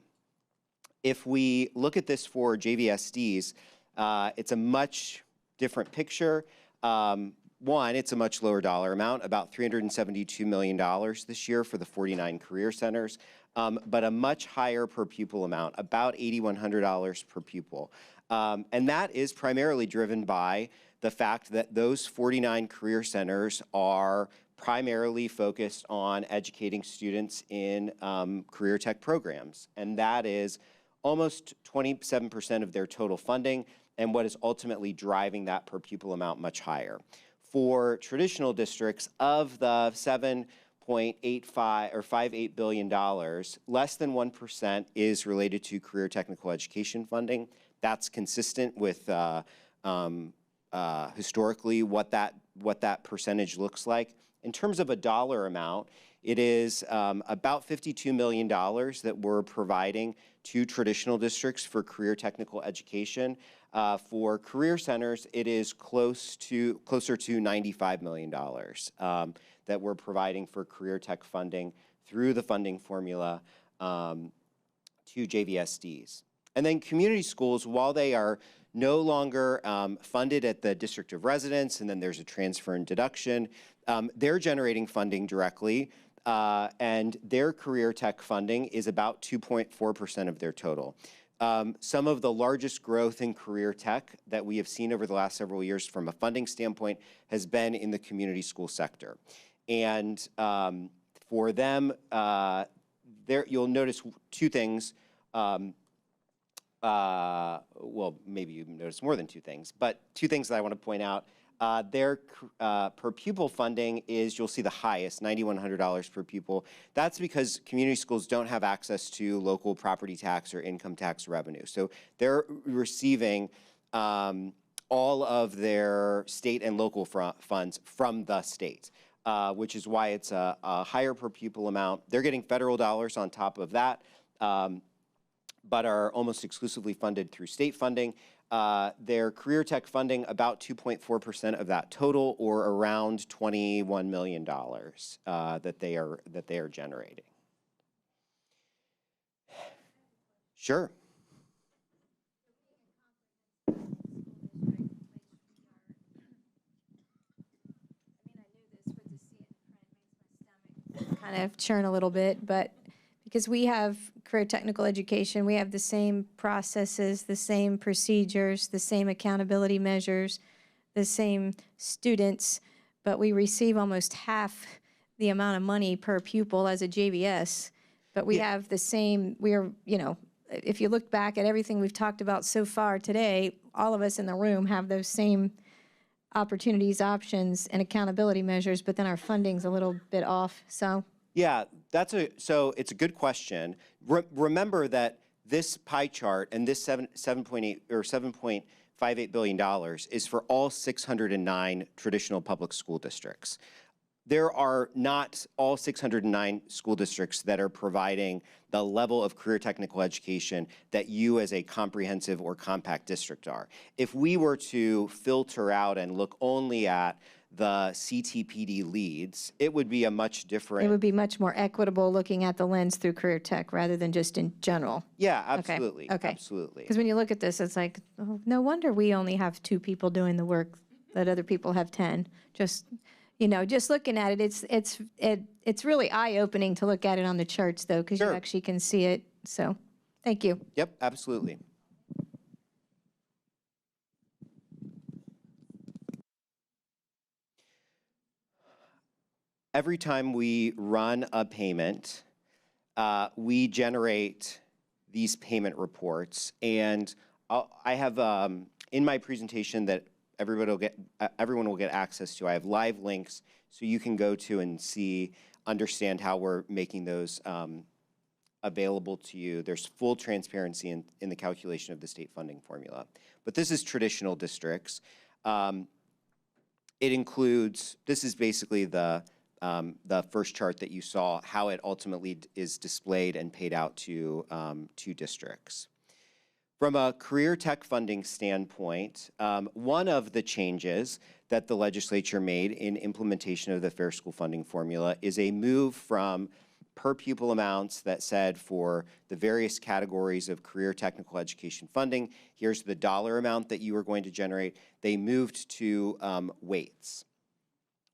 If we look at this for JVSDs, it's a much different picture. One, it's a much lower dollar amount, about $372 million this year for the 49 career centers, but a much higher per pupil amount, about $8,100 per pupil. And that is primarily driven by the fact that those 49 career centers are primarily focused on educating students in career tech programs. And that is almost 27% of their total funding and what is ultimately driving that per pupil amount much higher. For traditional districts, of the $7.85 or $58 billion, less than 1% is related to career technical education funding. That's consistent with historically what that percentage looks like. In terms of a dollar amount, it is about $52 million that we're providing to traditional districts for career technical education. For career centers, it is closer to $95 million that we're providing for career tech funding through the funding formula to JVSDs. And then community schools, while they are no longer funded at the district of residence, and then there's a transfer and deduction, they're generating funding directly, and their career tech funding is about 2.4% of their total. Some of the largest growth in career tech that we have seen over the last several years from a funding standpoint has been in the community school sector. And for them, you'll notice two things. Well, maybe you notice more than two things, but two things that I want to point out. Their per pupil funding is, you'll see the highest, $9,100 per pupil. That's because community schools don't have access to local property tax or income tax revenue. So they're receiving all of their state and local funds from the state, which is why it's a higher per pupil amount. They're getting federal dollars on top of that, but are almost exclusively funded through state funding. Their career tech funding, about 2.4% of that total, or around $21 million that they are generating. Sure. Kind of churn a little bit, but because we have career technical education, we have the same processes, the same procedures, the same accountability measures, the same students, but we receive almost half the amount of money per pupil as a JVS. But we have the same, if you look back at everything we've talked about so far today, all of us in the room have those same opportunities, options, and accountability measures, but then our funding's a little bit off, so. Yeah, so it's a good question. Remember that this pie chart and this 7.8 or $7.58 billion is for all 609 traditional public school districts. There are not all 609 school districts that are providing the level of career technical education that you as a comprehensive or compact district are. If we were to filter out and look only at the CTPD leads, it would be a much different. It would be much more equitable looking at the lens through career tech rather than just in general. Yeah, absolutely. Okay. Absolutely. Because when you look at this, it's like, oh, no wonder we only have 2 people doing the work that other people have 10. Just looking at it, it's really eye-opening to look at it on the charts, though, because you actually can see it. So, thank you. Yep, absolutely. Every time we run a payment, we generate these payment reports, and I have in my presentation that everyone will get access to. I have live links so you can go to and understand how we're making those available to you. There's full transparency in the calculation of the state funding formula. But this is traditional districts. It includes, this is basically the first chart that you saw, how it ultimately is displayed and paid out to districts. From a career tech funding standpoint, one of the changes that the legislature made in implementation of the Fair School Funding Formula is a move from per pupil amounts that said for the various categories of career technical education funding, here's the dollar amount that you are going to generate. They moved to weights.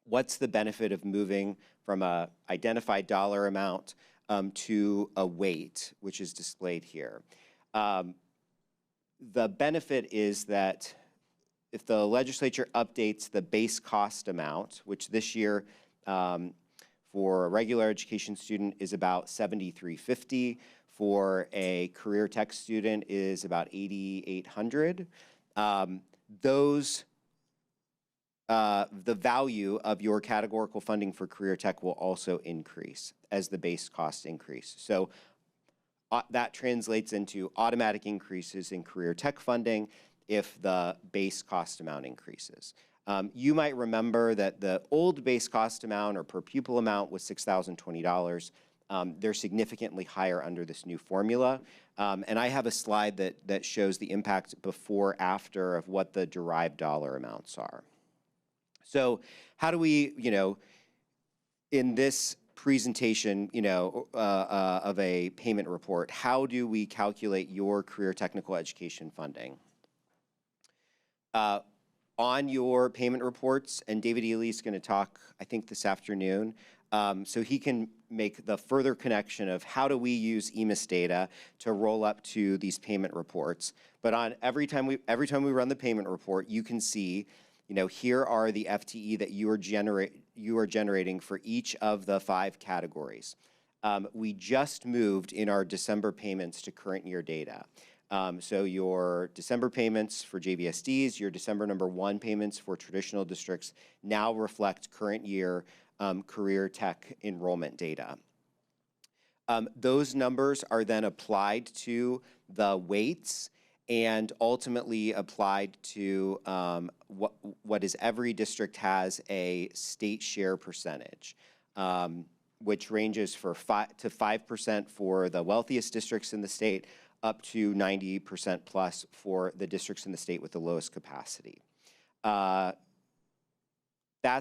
What's the benefit of moving from a identified dollar amount to a weight, which is displayed here? The benefit is that if the legislature updates the base cost amount, which this year for a regular education student is about $7,350, for a career tech student is about $8,800, the value of your categorical funding for career tech will also increase as the base costs increase. So that translates into automatic increases in career tech funding if the base cost amount increases. You might remember that the old base cost amount or per pupil amount was $6,020. They're significantly higher under this new formula. And I have a slide that shows the impact before, after of what the derived dollar amounts are. So how do we, in this presentation, of a payment report, how do we calculate your career technical education funding? On your payment reports, and David Ely is going to talk, I think, this afternoon, so he can make the further connection of how do we use EMIS data to roll up to these payment reports. But on every time we run the payment report, you can see, here are the FTE that you are generating for each of the 5 categories. We just moved in our December payments to current year data. So your December payments for JVSDs, your December #1 payments for traditional districts now reflect current year career tech enrollment data. Those numbers are then applied to the weights and ultimately applied to what is every district has a state share percentage, which ranges to 5% for the wealthiest districts in the state, up to 90% plus for the districts in the state with the lowest capacity. That's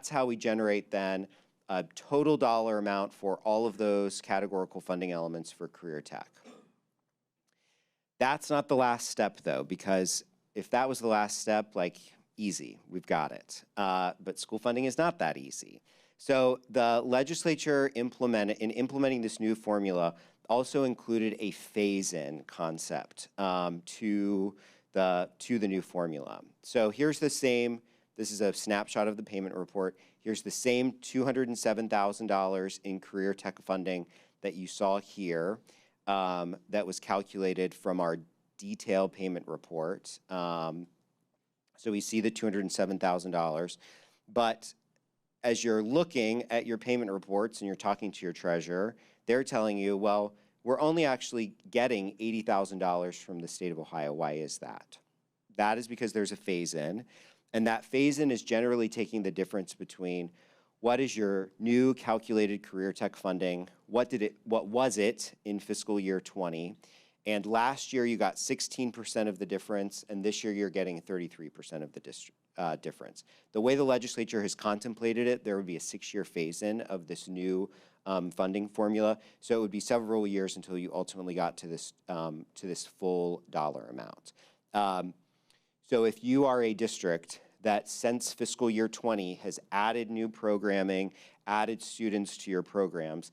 how we generate then a total dollar amount for all of those categorical funding elements for career tech. That's not the last step, though, because if that was the last step, easy, we've got it. But school funding is not that easy. So the legislature in implementing this new formula also included a phase-in concept to the new formula. So here's the same, this is a snapshot of the payment report. Here's the same $207,000 in career tech funding that you saw here that was calculated from our detailed payment report. So we see the $207,000. But as you're looking at your payment reports and you're talking to your treasurer, they're telling you, well, we're only actually getting $80,000 from the state of Ohio. Why is that? That is because there's a phase-in, and that phase-in is generally taking the difference between what is your new calculated career tech funding, what was it in fiscal year 20, and last year you got 16% of the difference, and this year you're getting 33% of the difference. The way the legislature has contemplated it, there would be a 6-year phase-in of this new funding formula, so it would be several years until you ultimately got to this full dollar amount. So if you are a district that since fiscal year 20 has added new programming, added students to your programs,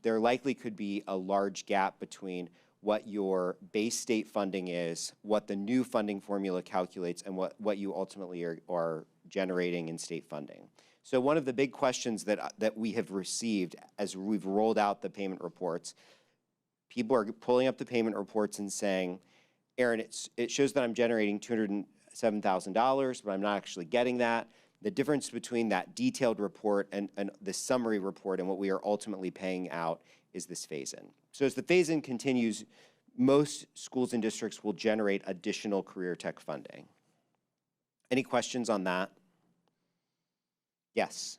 there likely could be a large gap between what your base state funding is, what the new funding formula calculates, and what you ultimately are generating in state funding. So one of the big questions that we have received as we've rolled out the payment reports, people are pulling up the payment reports and saying, Aaron, it shows that I'm generating $207,000, but I'm not actually getting that. The difference between that detailed report and the summary report and what we are ultimately paying out is this phase-in. So as the phase-in continues, most schools and districts will generate additional career tech funding. Any questions on that? Yes.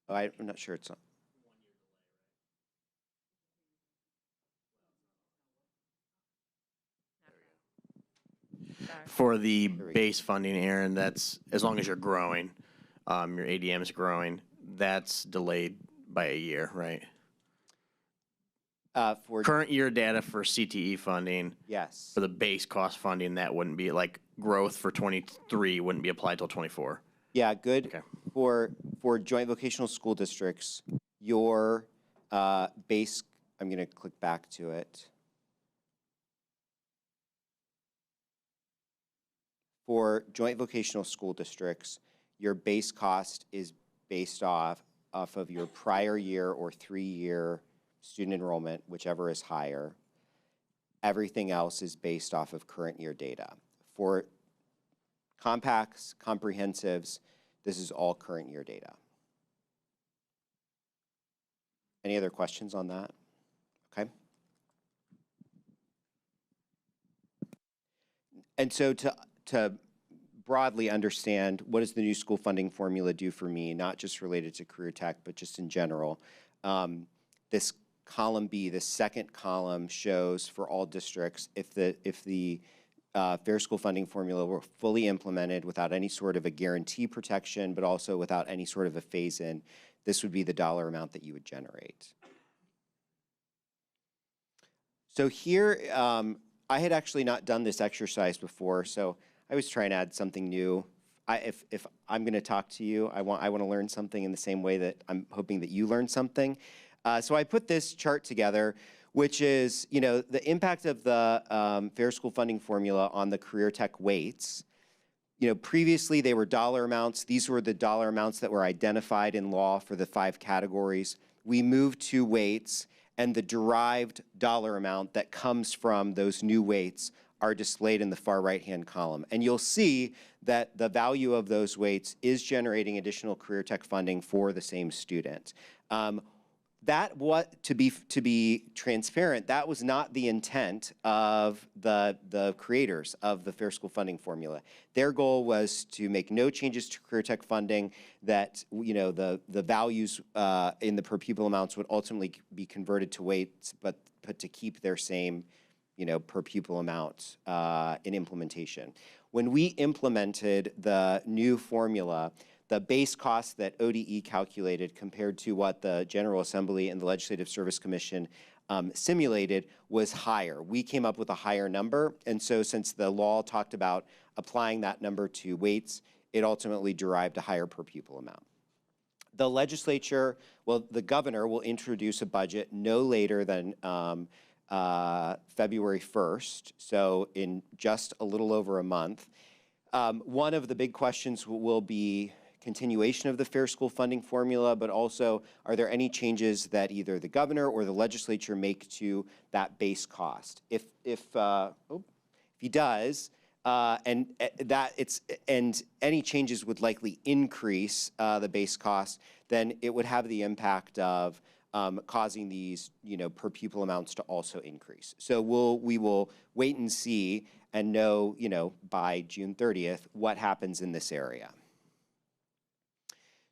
Oh, I'm not sure it's on. For the base funding, Aaron, that's as long as you're growing, your ADM is growing, that's delayed by a year, right? For current year data for CTE funding, yes. For the base cost funding, that wouldn't be like growth for 23 wouldn't be applied till 24. Yeah, good. Okay. For joint vocational school districts, your base, I'm going to click back to it. For joint vocational school districts, your base cost is based off of your prior year or 3-year student enrollment, whichever is higher. Everything else is based off of current year data. For compacts, comprehensives, this is all current year data. Any other questions on that? Okay. And so to broadly understand what does the new school funding formula do for me, not just related to career tech, but just in general, this column B, the second column, shows for all districts if the fair school funding formula were fully implemented without any sort of a guarantee protection, but also without any sort of a phase-in, this would be the dollar amount that you would generate. So here, I had actually not done this exercise before, so I was trying to add something new. If I'm going to talk to you, I want to learn something in the same way that I'm hoping that you learn something. So I put this chart together, which is, the impact of the fair school funding formula on the career tech weights. Previously they were dollar amounts. These were the dollar amounts that were identified in law for the 5 categories. We moved to weights, and the derived dollar amount that comes from those new weights are displayed in the far right-hand column. And you'll see that the value of those weights is generating additional career tech funding for the same student. To be transparent, that was not the intent of the creators of the fair school funding formula. Their goal was to make no changes to career tech funding, that the values in the per pupil amounts would ultimately be converted to weights, but to keep their same per pupil amount in implementation. When we implemented the new formula, the base cost that ODE calculated compared to what the General Assembly and the Legislative Service Commission simulated was higher. We came up with a higher number, and so since the law talked about applying that number to weights, it ultimately derived a higher per pupil amount. The legislature, the governor will introduce a budget no later than February 1st, so in just a little over a month. One of the big questions will be continuation of the Fair School Funding formula, but also are there any changes that either the governor or the legislature make to that base cost? If he does, and any changes would likely increase the base cost, then it would have the impact of causing these, per pupil amounts to also increase. So we will wait and see and know, by June 30th what happens in this area.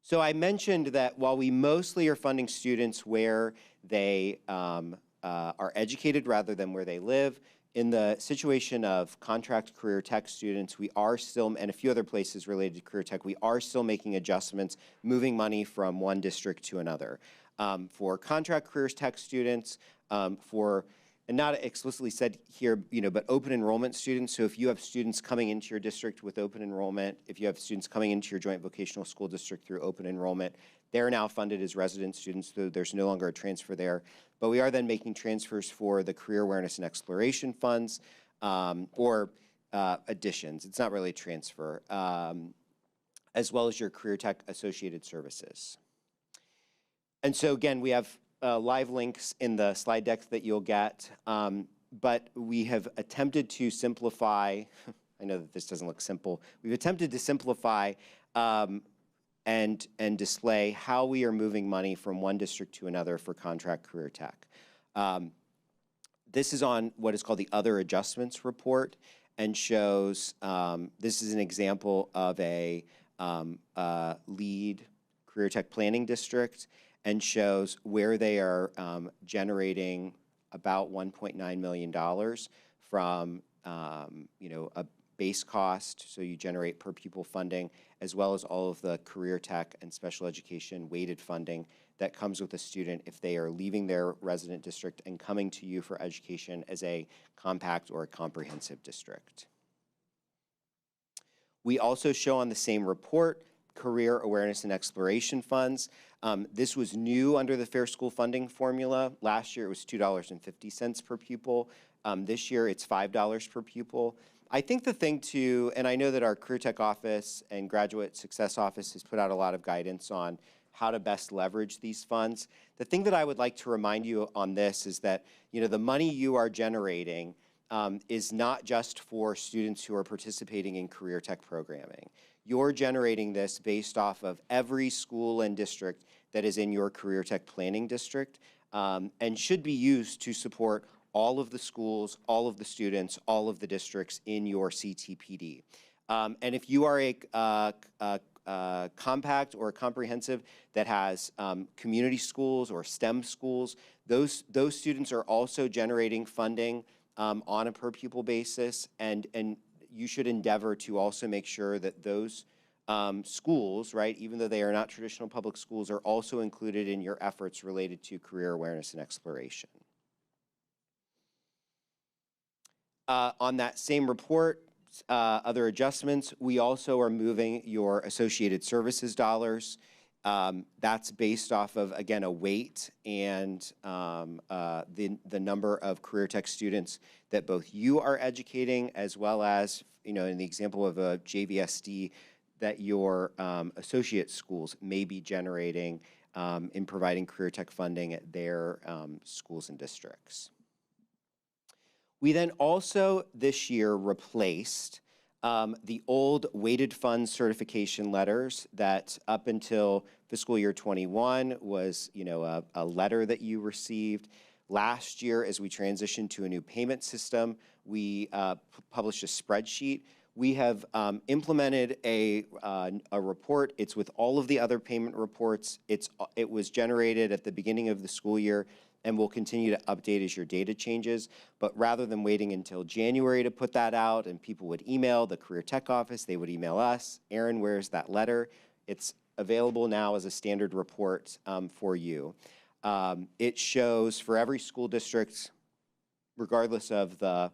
So I mentioned that while we mostly are funding students where they are educated rather than where they live, in the situation of contract career tech students, we are still, and a few other places related to career tech, we are still making adjustments, moving money from one district to another. For contract careers tech students, and not explicitly said here, but open enrollment students. So if you have students coming into your district with open enrollment, if you have students coming into your joint vocational school district through open enrollment, they're now funded as resident students, so there's no longer a transfer there. But we are then making transfers for the career awareness and exploration funds, or additions. It's not really a transfer, as well as your career tech associated services. And so again, we have live links in the slide decks that you'll get, but we have attempted to simplify, I know that this doesn't look simple, we've attempted to simplify and display how we are moving money from one district to another for contract career tech. This is on what is called the Other Adjustments report and shows, this is an example of a lead career tech planning district, and shows where they are generating about $1.9 million from a base cost, so you generate per pupil funding, as well as all of the career tech and special education weighted funding that comes with a student if they are leaving their resident district and coming to you for education as a compact or a comprehensive district. We also show on the same report career awareness and exploration funds. This was new under the Fair School Funding formula. Last year it was $2.50 per pupil. This year it's $5 per pupil. I think the thing to, and I know that our Career Tech Office and Graduate Success Office has put out a lot of guidance on how to best leverage these funds. The thing that I would like to remind you on this is that, the money you are generating is not just for students who are participating in career tech programming. You're generating this based off of every school and district that is in your career tech planning district, and should be used to support all of the schools, all of the students, all of the districts in your CTPD. And if you are a compact or a comprehensive that has community schools or STEM schools, those students are also generating funding on a per pupil basis, and you should endeavor to also make sure that those schools, right, even though they are not traditional public schools, are also included in your efforts related to career awareness and exploration. On that same report, other adjustments, we also are moving your associated services dollars. That's based off of, again, a weight and the number of career tech students that both you are educating, as well as, in the example of a JVSD, that your associate schools may be generating in providing career tech funding at their schools and districts. We then also this year replaced the old weighted funds certification letters that up until fiscal year 21 was, a letter that you received. Last year, as we transitioned to a new payment system, we published a spreadsheet. We have implemented a report. It's with all of the other payment reports. It was generated at the beginning of the school year, and we'll continue to update as your data changes. But rather than waiting until January to put that out and people would email the Career Tech Office, they would email us, Aaron, where's that letter? It's available now as a standard report for you. It shows for every school district, regardless of the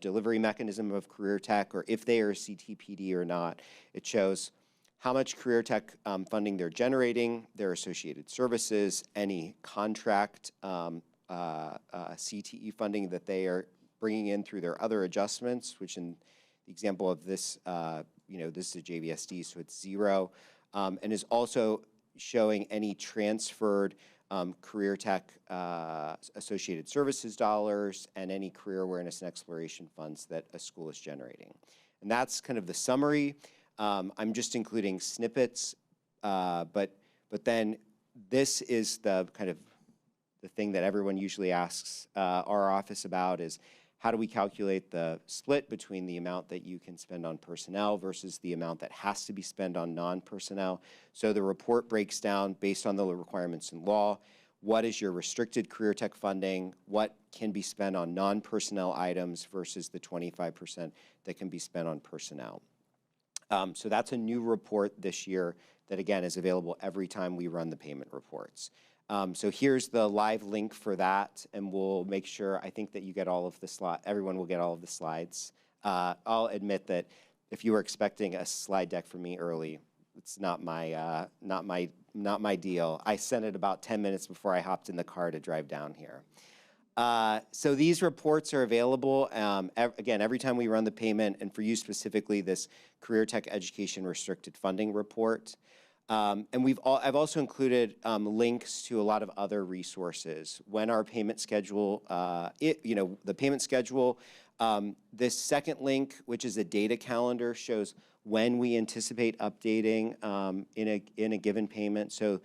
delivery mechanism of career tech, or if they are a CTPD or not, it shows how much career tech funding they're generating, their associated services, any contract CTE funding that they are bringing in through their other adjustments, which in the example of this, this is a JVSD, so it's 0, and is also showing any transferred career tech associated services dollars and any career awareness and exploration funds that a school is generating. And that's kind of the summary. I'm just including snippets, but then this is the kind of the thing that everyone usually asks our office about is how do we calculate the split between the amount that you can spend on personnel versus the amount that has to be spent on non-personnel. So the report breaks down based on the requirements in law. What is your restricted career tech funding? What can be spent on non-personnel items versus the 25% that can be spent on personnel? So that's a new report this year that, again, is available every time we run the payment reports. So here's the live link for that, and we'll make sure, I think that you get all of the slides, everyone will get all of the slides. I'll admit that if you were expecting a slide deck from me early, it's not my deal. I sent it about 10 minutes before I hopped in the car to drive down here. So these reports are available, again, every time we run the payment, and for you specifically, this Career Tech Education Restricted Funding Report. And I've also included links to a lot of other resources. When our payment schedule, the payment schedule, this second link, which is a data calendar, shows when we anticipate updating in a given payment. So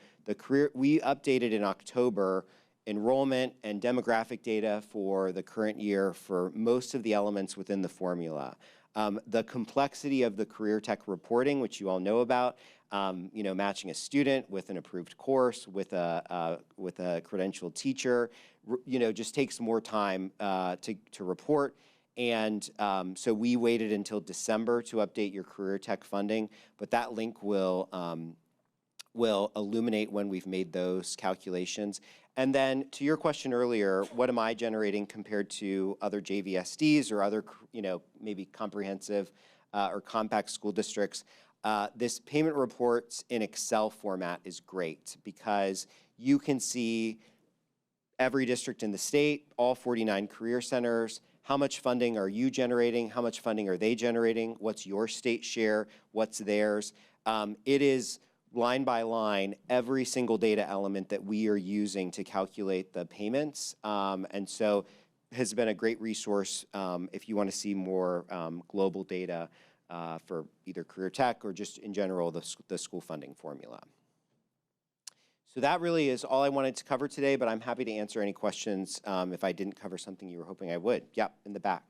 we updated in October enrollment and demographic data for the current year for most of the elements within the formula. The complexity of the career tech reporting, which you all know about, matching a student with an approved course, with a credentialed teacher, just takes more time to report. And so we waited until December to update your career tech funding, but that link will illuminate when we've made those calculations. And then to your question earlier, what am I generating compared to other JVSDs or other, maybe comprehensive or compact school districts? This payment reports in Excel format is great because you can see every district in the state, all 49 career centers, how much funding are you generating, how much funding are they generating, what's your state share, what's theirs. It is line by line, every single data element that we are using to calculate the payments. And so has been a great resource if you want to see more global data for either career tech or just in general the school funding formula. So that really is all I wanted to cover today, but I'm happy to answer any questions if I didn't cover something you were hoping I would. Yep, in the back.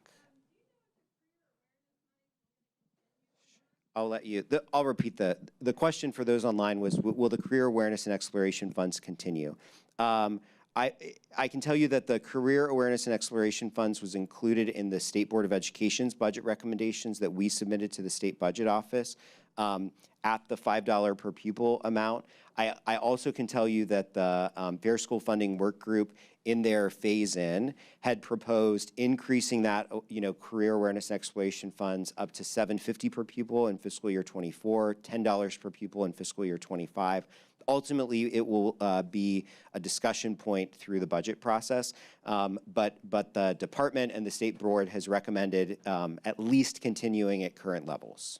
I'll let you, I'll repeat the question for those online was, will the career awareness and exploration funds continue? I can tell you that the career awareness and exploration funds was included in the State Board of Education's budget recommendations that we submitted to the State Budget Office at the $5 per pupil amount. I also can tell you that the Fair School Funding Work Group in their phase-in had proposed increasing that, career awareness and exploration funds up to $750 per pupil in fiscal year 24, $10 per pupil in fiscal year 25. Ultimately, it will be a discussion point through the budget process, but the department and the state board has recommended at least continuing at current levels.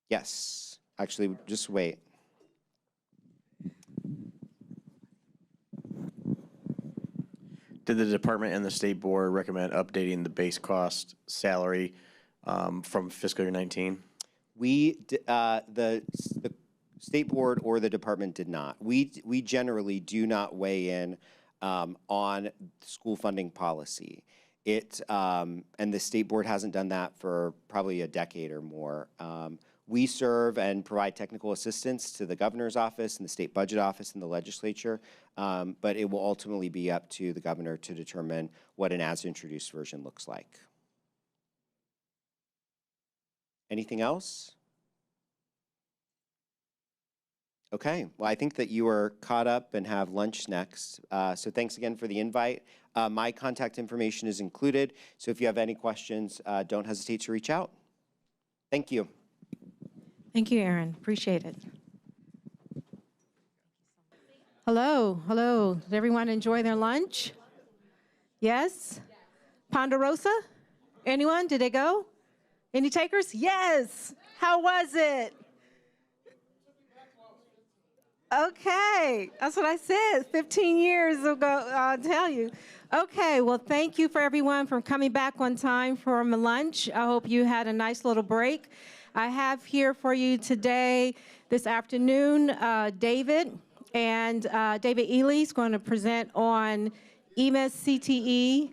Yes, actually, just wait. Did the department and the state board recommend updating the base cost salary from fiscal year 19? The state board or the department did not. We generally do not weigh in on school funding policy. And the state board hasn't done that for probably a decade or more. We serve and provide technical assistance to the governor's office and the state budget office and the legislature, but it will ultimately be up to the governor to determine what an as-introduced version looks like. Anything else? Okay, well, I think that you are caught up and have lunch next. So thanks again for the invite. My contact information is included, so if you have any questions, don't hesitate to reach out. Thank you. Thank you, Aaron. Appreciate it. Hello, hello. Did everyone enjoy their lunch? Yes? Ponderosa? Anyone? Did they go? Any takers? Yes. How was it? Okay, that's what I said 15 years ago, I'll tell you. Okay, well, thank you for everyone for coming back on time for my lunch. I hope you had a nice little break. I have here for you today, this afternoon, David. And David Ely is going to present on EMIS CTE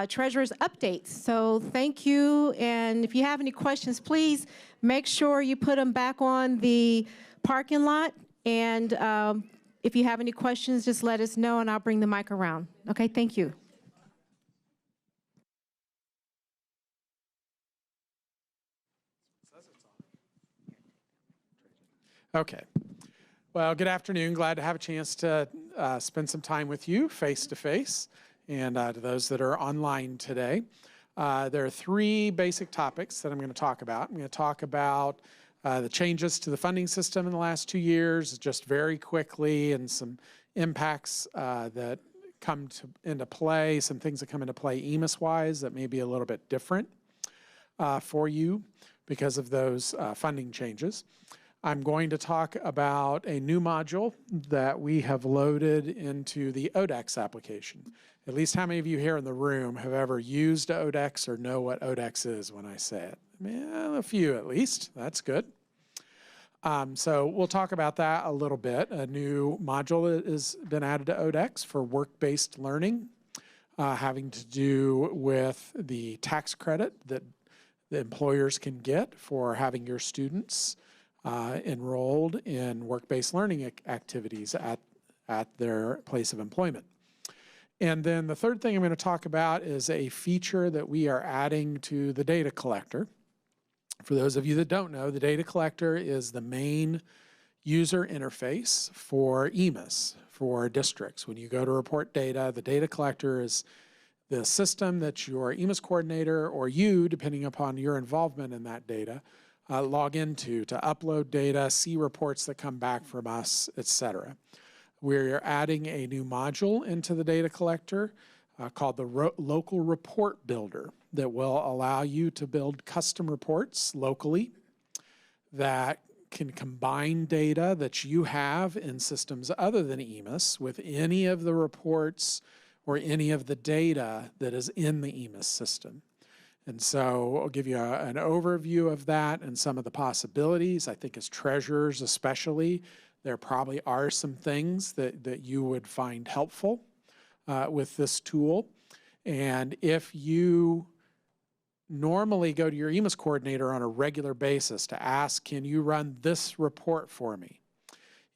Treasurer's Updates. So thank you. And if you have any questions, please make sure you put them back on the parking lot. And if you have any questions, just let us know and I'll bring the mic around. Okay, thank you. Okay. Well, good afternoon. Glad to have a chance to spend some time with you face to face and to those that are online today. There are three basic topics that I'm going to talk about. I'm going to talk about the changes to the funding system in the last 2 years, just very quickly, and some impacts that come into play, some things that come into play EMIS-wise that may be a little bit different for you because of those funding changes. I'm going to talk about a new module that we have loaded into the ODEX application. At least how many of you here in the room have ever used ODEX or know what ODEX is when I say it? Well, a few at least. That's good. So we'll talk about that a little bit. A new module has been added to ODEX for work-based learning, having to do with the tax credit that the employers can get for having your students enrolled in work-based learning activities at their place of employment. And then the third thing I'm going to talk about is a feature that we are adding to the data collector. For those of you that don't know, the data collector is the main user interface for EMIS, for districts. When you go to report data, the data collector is the system that your EMIS coordinator or you, depending upon your involvement in that data, log into to upload data, see reports that come back from us, etc. We're adding a new module into the data collector called the Local Report Builder that will allow you to build custom reports locally that can combine data that you have in systems other than EMIS with any of the reports or any of the data that is in the EMIS system. And so I'll give you an overview of that and some of the possibilities. I think as treasurers especially, there probably are some things that you would find helpful with this tool. And if you normally go to your EMIS coordinator on a regular basis to ask, can you run this report for me?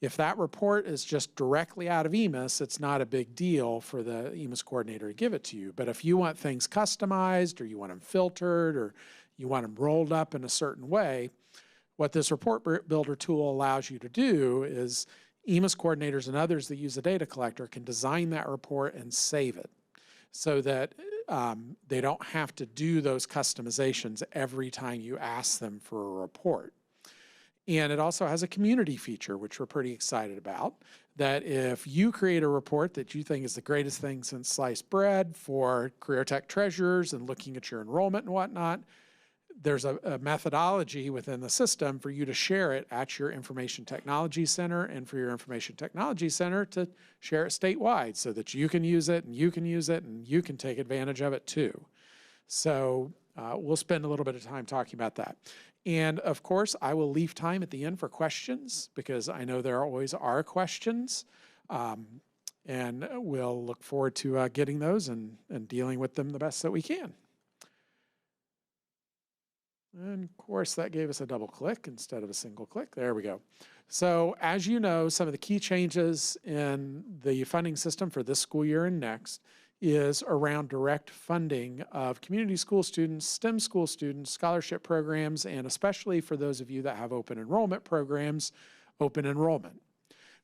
If that report is just directly out of EMIS, it's not a big deal for the EMIS coordinator to give it to you. But if you want things customized or you want them filtered or you want them rolled up in a certain way, what this report builder tool allows you to do is EMIS coordinators and others that use the data collector can design that report and save it so that they don't have to do those customizations every time you ask them for a report. And it also has a community feature, which we're pretty excited about, that if you create a report that you think is the greatest thing since sliced bread for career tech treasurers and looking at your enrollment and whatnot, there's a methodology within the system for you to share it at your Information Technology Center and for your Information Technology Center to share it statewide so that you can use it and you can use it and you can take advantage of it too. So we'll spend a little bit of time talking about that. And of course, I will leave time at the end for questions because I know there always are questions. And we'll look forward to getting those and dealing with them the best that we can. And of course, that gave us a double click instead of a single click. There we go. So as you know, some of the key changes in the funding system for this school year and next is around direct funding of community school students, STEM school students, scholarship programs, and especially for those of you that have open enrollment programs, open enrollment.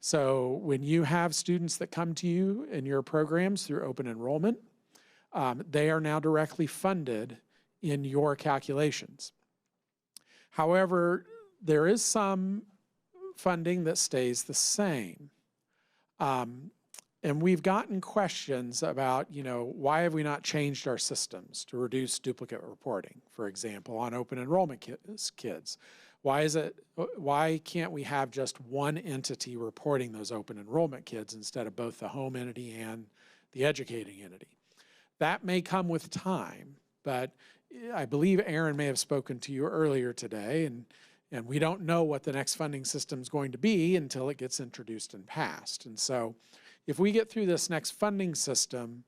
So when you have students that come to you in your programs through open enrollment, they are now directly funded in your calculations. However, there is some funding that stays the same. And we've gotten questions about, why have we not changed our systems to reduce duplicate reporting, for example, on open enrollment kids? Why can't we have just one entity reporting those open enrollment kids instead of both the home entity and the educating entity? That may come with time, but I believe Aaron may have spoken to you earlier today, and we don't know what the next funding system is going to be until it gets introduced and passed. And so if we get through this next funding system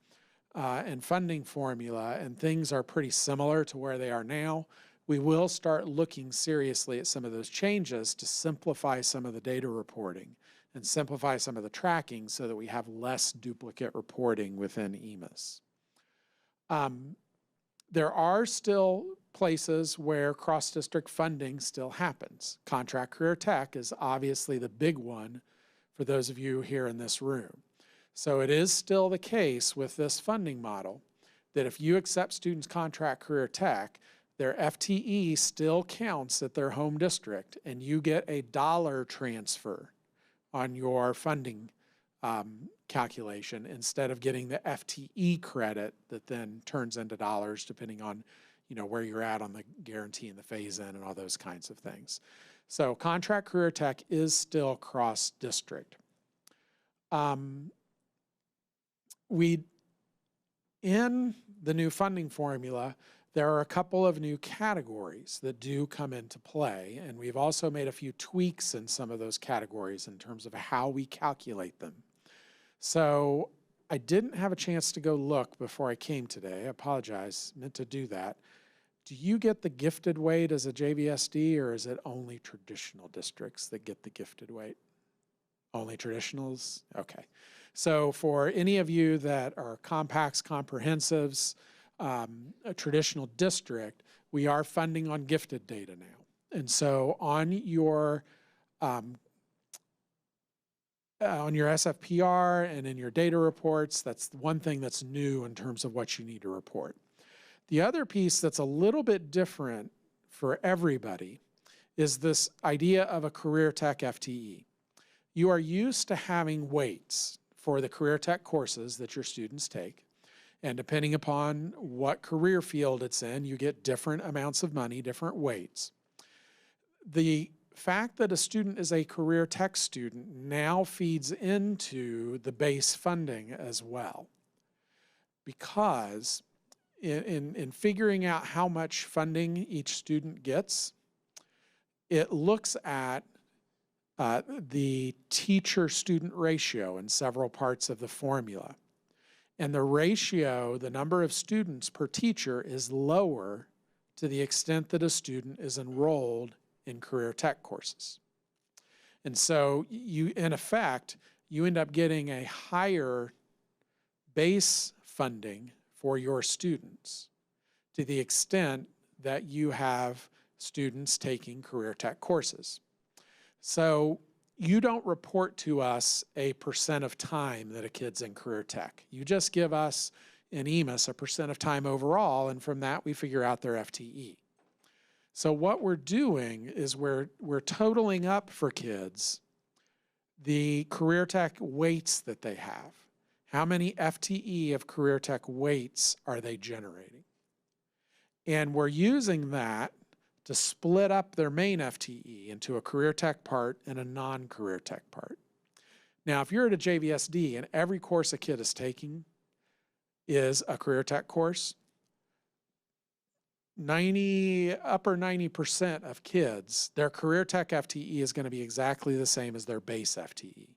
and funding formula and things are pretty similar to where they are now, we will start looking seriously at some of those changes to simplify some of the data reporting and simplify some of the tracking so that we have less duplicate reporting within EMIS. There are still places where cross-district funding still happens. Contract Career Tech is obviously the big one for those of you here in this room. So it is still the case with this funding model that if you accept students' Contract Career Tech, their FTE still counts at their home district, and you get a dollar transfer on your funding calculation instead of getting the FTE credit that then turns into dollars depending on where you're at on the guarantee and the phase-in and all those kinds of things. So Contract Career Tech is still cross-district. In the new funding formula, there are a couple of new categories that do come into play, and we've also made a few tweaks in some of those categories in terms of how we calculate them. So I didn't have a chance to go look before I came today. I apologize, meant to do that. Do you get the gifted weight as a JVSD, or is it only traditional districts that get the gifted weight? Only traditionals? Okay. So for any of you that are compacts, comprehensives, a traditional district, we are funding on gifted data now. And so on your SFPR and in your data reports, that's one thing that's new in terms of what you need to report. The other piece that's a little bit different for everybody is this idea of a Career Tech FTE. You are used to having weights for the Career Tech courses that your students take. And depending upon what career field it's in, you get different amounts of money, different weights. The fact that a student is a Career Tech student now feeds into the base funding as well. Because in figuring out how much funding each student gets, it looks at the teacher-student ratio in several parts of the formula. And the ratio, the number of students per teacher, is lower to the extent that a student is enrolled in Career Tech courses. And so you, in effect, you end up getting a higher base funding for your students to the extent that you have students taking Career Tech courses. So you don't report to us a % of time that a kid's in Career Tech. You just give us in EMIS a % of time overall, and from that we figure out their FTE. So what we're doing is we're totaling up for kids the Career Tech weights that they have. How many FTE of Career Tech weights are they generating? And we're using that to split up their main FTE into a Career Tech part and a non-Career Tech part. Now, if you're at a JVSD and every course a kid is taking is a Career Tech course, upper 90% of kids, their Career Tech FTE is going to be exactly the same as their base FTE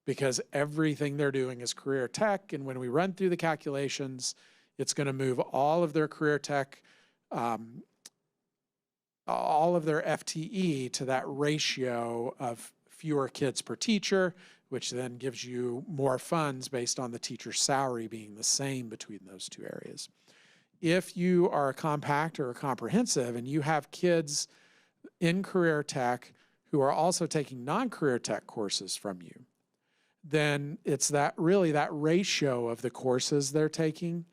because everything they're doing is Career Tech, and when we run through the calculations, it's going to move all of their Career Tech all of their FTE to that ratio of fewer kids per teacher, which then gives you more funds based on the teacher's salary being the same between those two areas. If you are a compact or a comprehensive and you have kids in Career Tech who are also taking non-Career Tech courses from you, then it's that ratio of the courses they're taking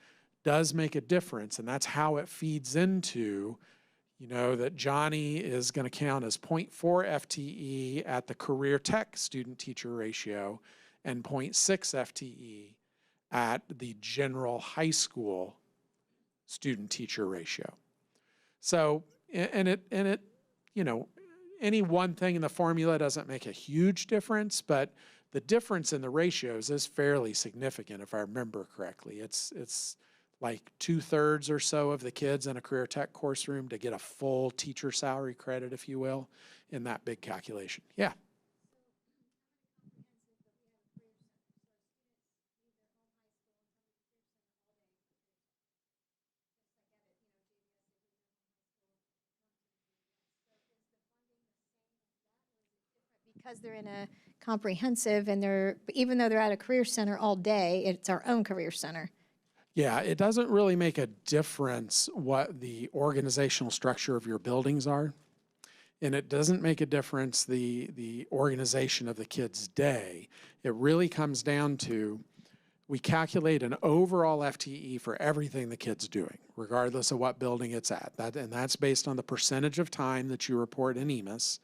does make a difference, and that's how it feeds into that Johnny is going to count as 0.4 FTE at the Career Tech student-teacher ratio, and 0.6 FTE at the general high school student-teacher ratio. So, and it, you know, any one thing in the formula doesn't make a huge difference, but the difference in the ratios is fairly significant, if I remember correctly. It's like 2/3 or so of the kids in a career tech course room to get a full teacher salary credit, if you will, in that big calculation. Yeah. Because they're in a comprehensive and even though they're at a career center all day, it's our own career center. Yeah, it doesn't really make a difference what the organizational structure of your buildings are. And it doesn't make a difference the organization of the kid's day. It really comes down to, we calculate an overall FTE for everything the kid's doing, regardless of what building it's at. And that's based on the percentage of time that you report in EMIS.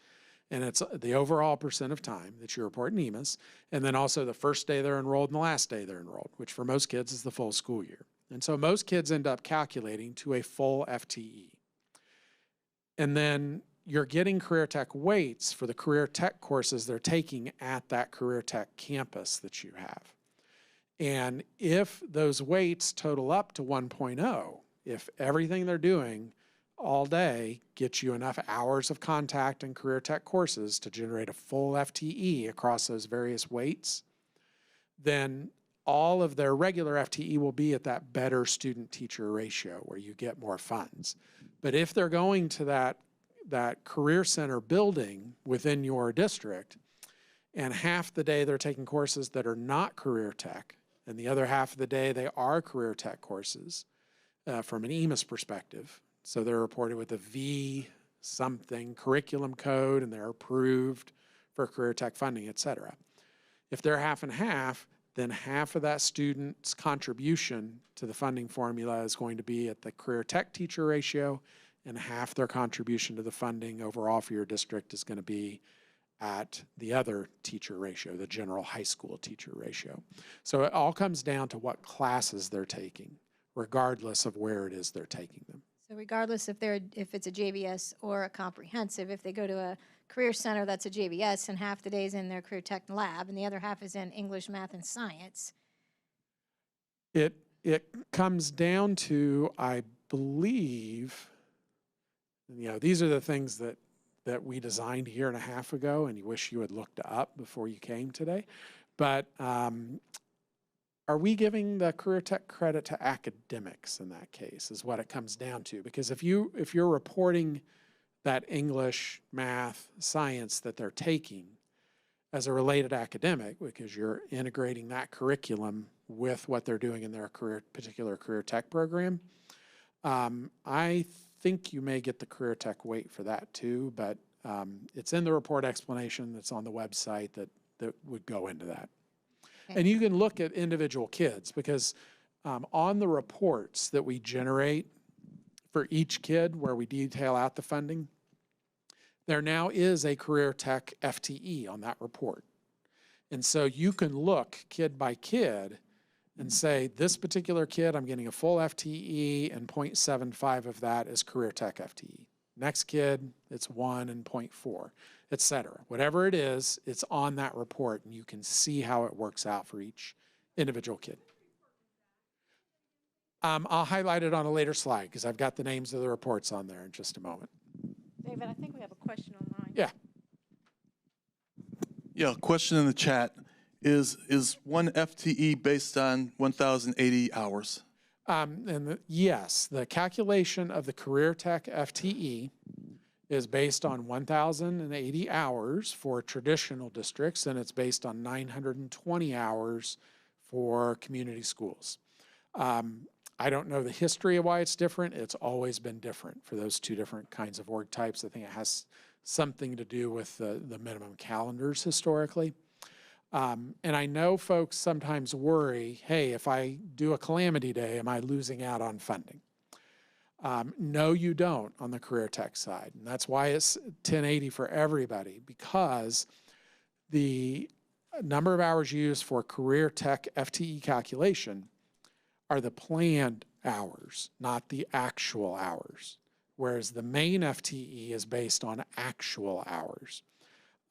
And it's the overall percent of time that you report in EMIS, and then also the first day they're enrolled and the last day they're enrolled, which for most kids is the full school year. And so most kids end up calculating to a full FTE. And then you're getting career tech weights for the career tech courses they're taking at that career tech campus that you have. And if those weights total up to 1.0, if everything they're doing all day gets you enough hours of contact in career tech courses to generate a full FTE across those various weights, then all of their regular FTE will be at that better student-teacher ratio where you get more funds. But if they're going to that career center building within your district, and half the day they're taking courses that are not career tech, and the other half of the day they are career tech courses from an EMIS perspective, so they're reported with a V something curriculum code and they're approved for career tech funding, et cetera. If they're half and half, then half of that student's contribution to the funding formula is going to be at the career tech teacher ratio, and half their contribution to the funding overall for your district is going to be at the other teacher ratio, the general high school teacher ratio. So it all comes down to what classes they're taking, regardless of where it is they're taking them. So regardless if it's a JVS or a comprehensive, if they go to a career center that's a JVS and half the day is in their career tech lab and the other half is in English, math, and science. It comes down to, I believe, you know, these are the things that we designed a year and a half ago and you wish you had looked up before you came today. But are we giving the career tech credit to academics in that case is what it comes down to. Because if you're reporting that English, math, science that they're taking as a related academic, because you're integrating that curriculum with what they're doing in their particular career tech program, I think you may get the career tech weight for that too, but it's in the report explanation that's on the website that would go into that. Okay. And you can look at individual kids because on the reports that we generate for each kid where we detail out the funding, there now is a career tech FTE on that report. And so you can look kid by kid and say, this particular kid, I'm getting a full FTE and 0.75 of that is career tech FTE. Next kid, it's 1 and 0.4, et cetera. Whatever it is, it's on that report and you can see how it works out for each individual kid. I'll highlight it on a later slide because I've got the names of the reports on there in just a moment. David, I think we have a question online. Yeah. Yeah, question in the chat. Is 1 FTE based on 1,080 hours? Yes, the calculation of the career tech FTE is based on 1,080 hours for traditional districts, and it's based on 920 hours for community schools. I don't know the history of why it's different. It's always been different for those two different kinds of org types. I think it has something to do with the minimum calendars historically. And I know folks sometimes worry, hey, if I do a calamity day, am I losing out on funding? No, you don't on the career tech side. And that's why it's 1080 for everybody, because the number of hours used for career tech FTE calculation are the planned hours, not the actual hours, whereas the main FTE is based on actual hours.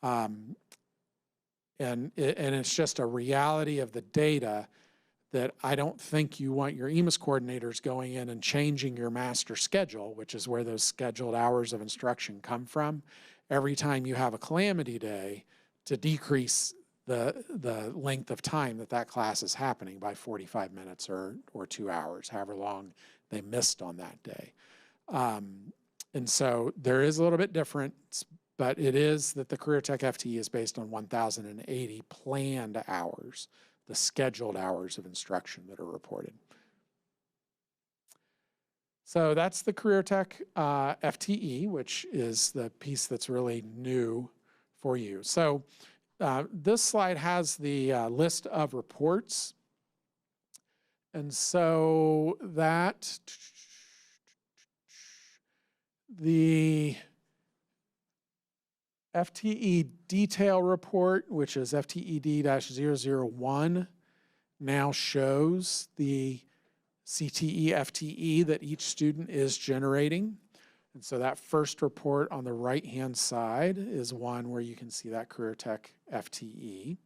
And it's just a reality of the data that I don't think you want your EMIS coordinators going in and changing your master schedule, which is where those scheduled hours of instruction come from, every time you have a calamity day, to decrease the length of time that that class is happening by 45 minutes or 2 hours, however long they missed on that day. And so there is a little bit different, but it is that the Career Tech FTE is based on 1,080 planned hours, the scheduled hours of instruction that are reported. So that's the Career Tech FTE, which is the piece that's really new for you. So this slide has the list of reports. And so that, the FTE detail report, which is FTED-001, now shows the CTE FTE that each student is generating. And so that first report on the right-hand side is one where you can see that Career Tech FTE.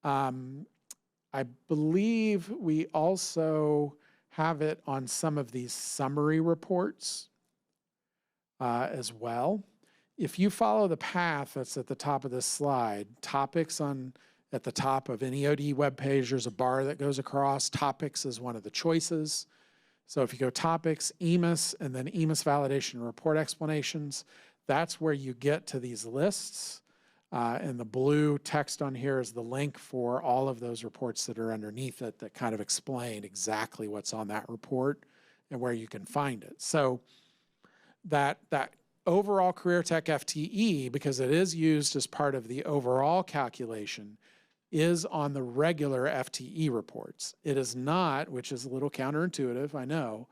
I believe we also have it on some of these summary reports as well. If you follow the path that's at the top of this slide, topics at the top of any ODE webpage, there's a bar that goes across. Topics is one of the choices. So if you go topics, EMIS, and then EMIS validation report explanations, that's where you get to these lists. And the blue text on here is the link for all of those reports that are underneath it that kind of explain exactly what's on that report and where you can find it. So that overall Career Tech FTE, because it is used as part of the overall calculation, is on the regular FTE reports. It is not, which is a little counterintuitive, I know,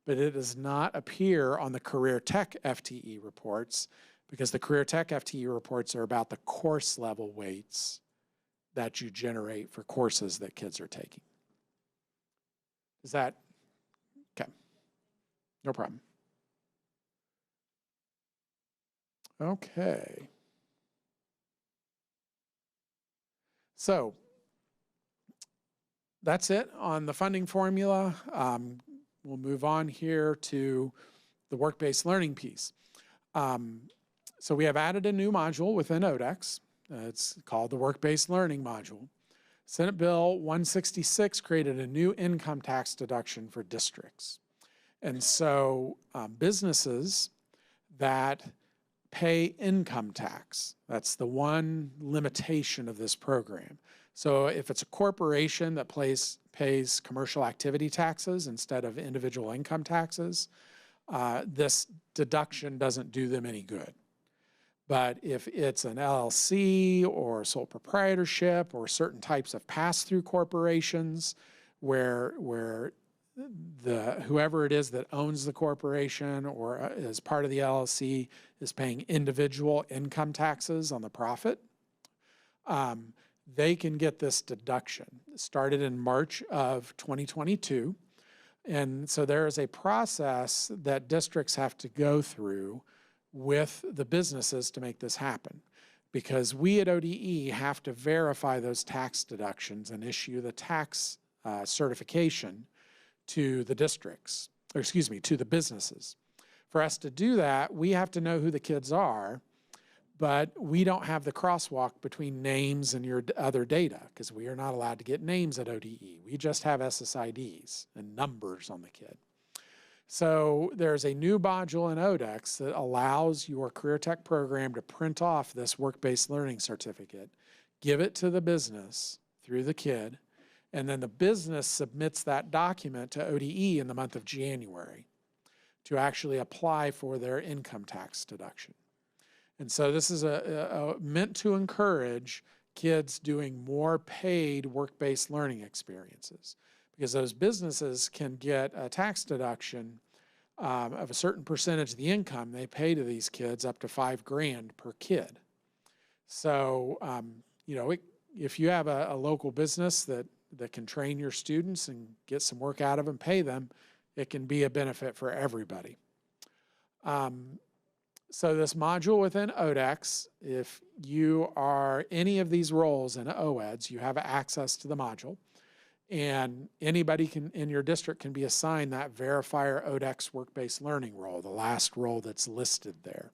but it does not appear on the Career Tech FTE reports, because the Career Tech FTE reports are about the course level weights that you generate for courses that kids are taking. Is that, okay, no problem. Okay. So that's it on the funding formula. We'll move on here to the work-based learning piece. So we have added a new module within ODEX. It's called the work-based learning module. Senate Bill 166 created a new income tax deduction for districts. And so businesses that pay income tax, that's the one limitation of this program. So if it's a corporation that pays commercial activity taxes instead of individual income taxes, this deduction doesn't do them any good. But if it's an LLC or sole proprietorship or certain types of pass-through corporations where whoever it is that owns the corporation or is part of the LLC is paying individual income taxes on the profit, they can get this deduction. It started in March of 2022. And so there is a process that districts have to go through with the businesses to make this happen, because we at ODE have to verify those tax deductions and issue the tax certification to the districts, or excuse me, to the businesses. For us to do that, we have to know who the kids are, but we don't have the crosswalk between names and your other data, because we are not allowed to get names at ODE. We just have SSIDs and numbers on the kid. So there's a new module in ODEX that allows your Career Tech program to print off this work-based learning certificate, give it to the business through the kid, and then the business submits that document to ODE in the month of January to actually apply for their income tax deduction. And so this is meant to encourage kids doing more paid work-based learning experiences, because those businesses can get a tax deduction of a certain percentage of the income they pay to these kids, up to $5,000 per kid. So, you know, if you have a local business that can train your students and get some work out of them, pay them, it can be a benefit for everybody. So this module within ODEX, if you are any of these roles in OEDS, you have access to the module. And anybody in your district can be assigned that verifier ODEX work-based learning role, the last role that's listed there.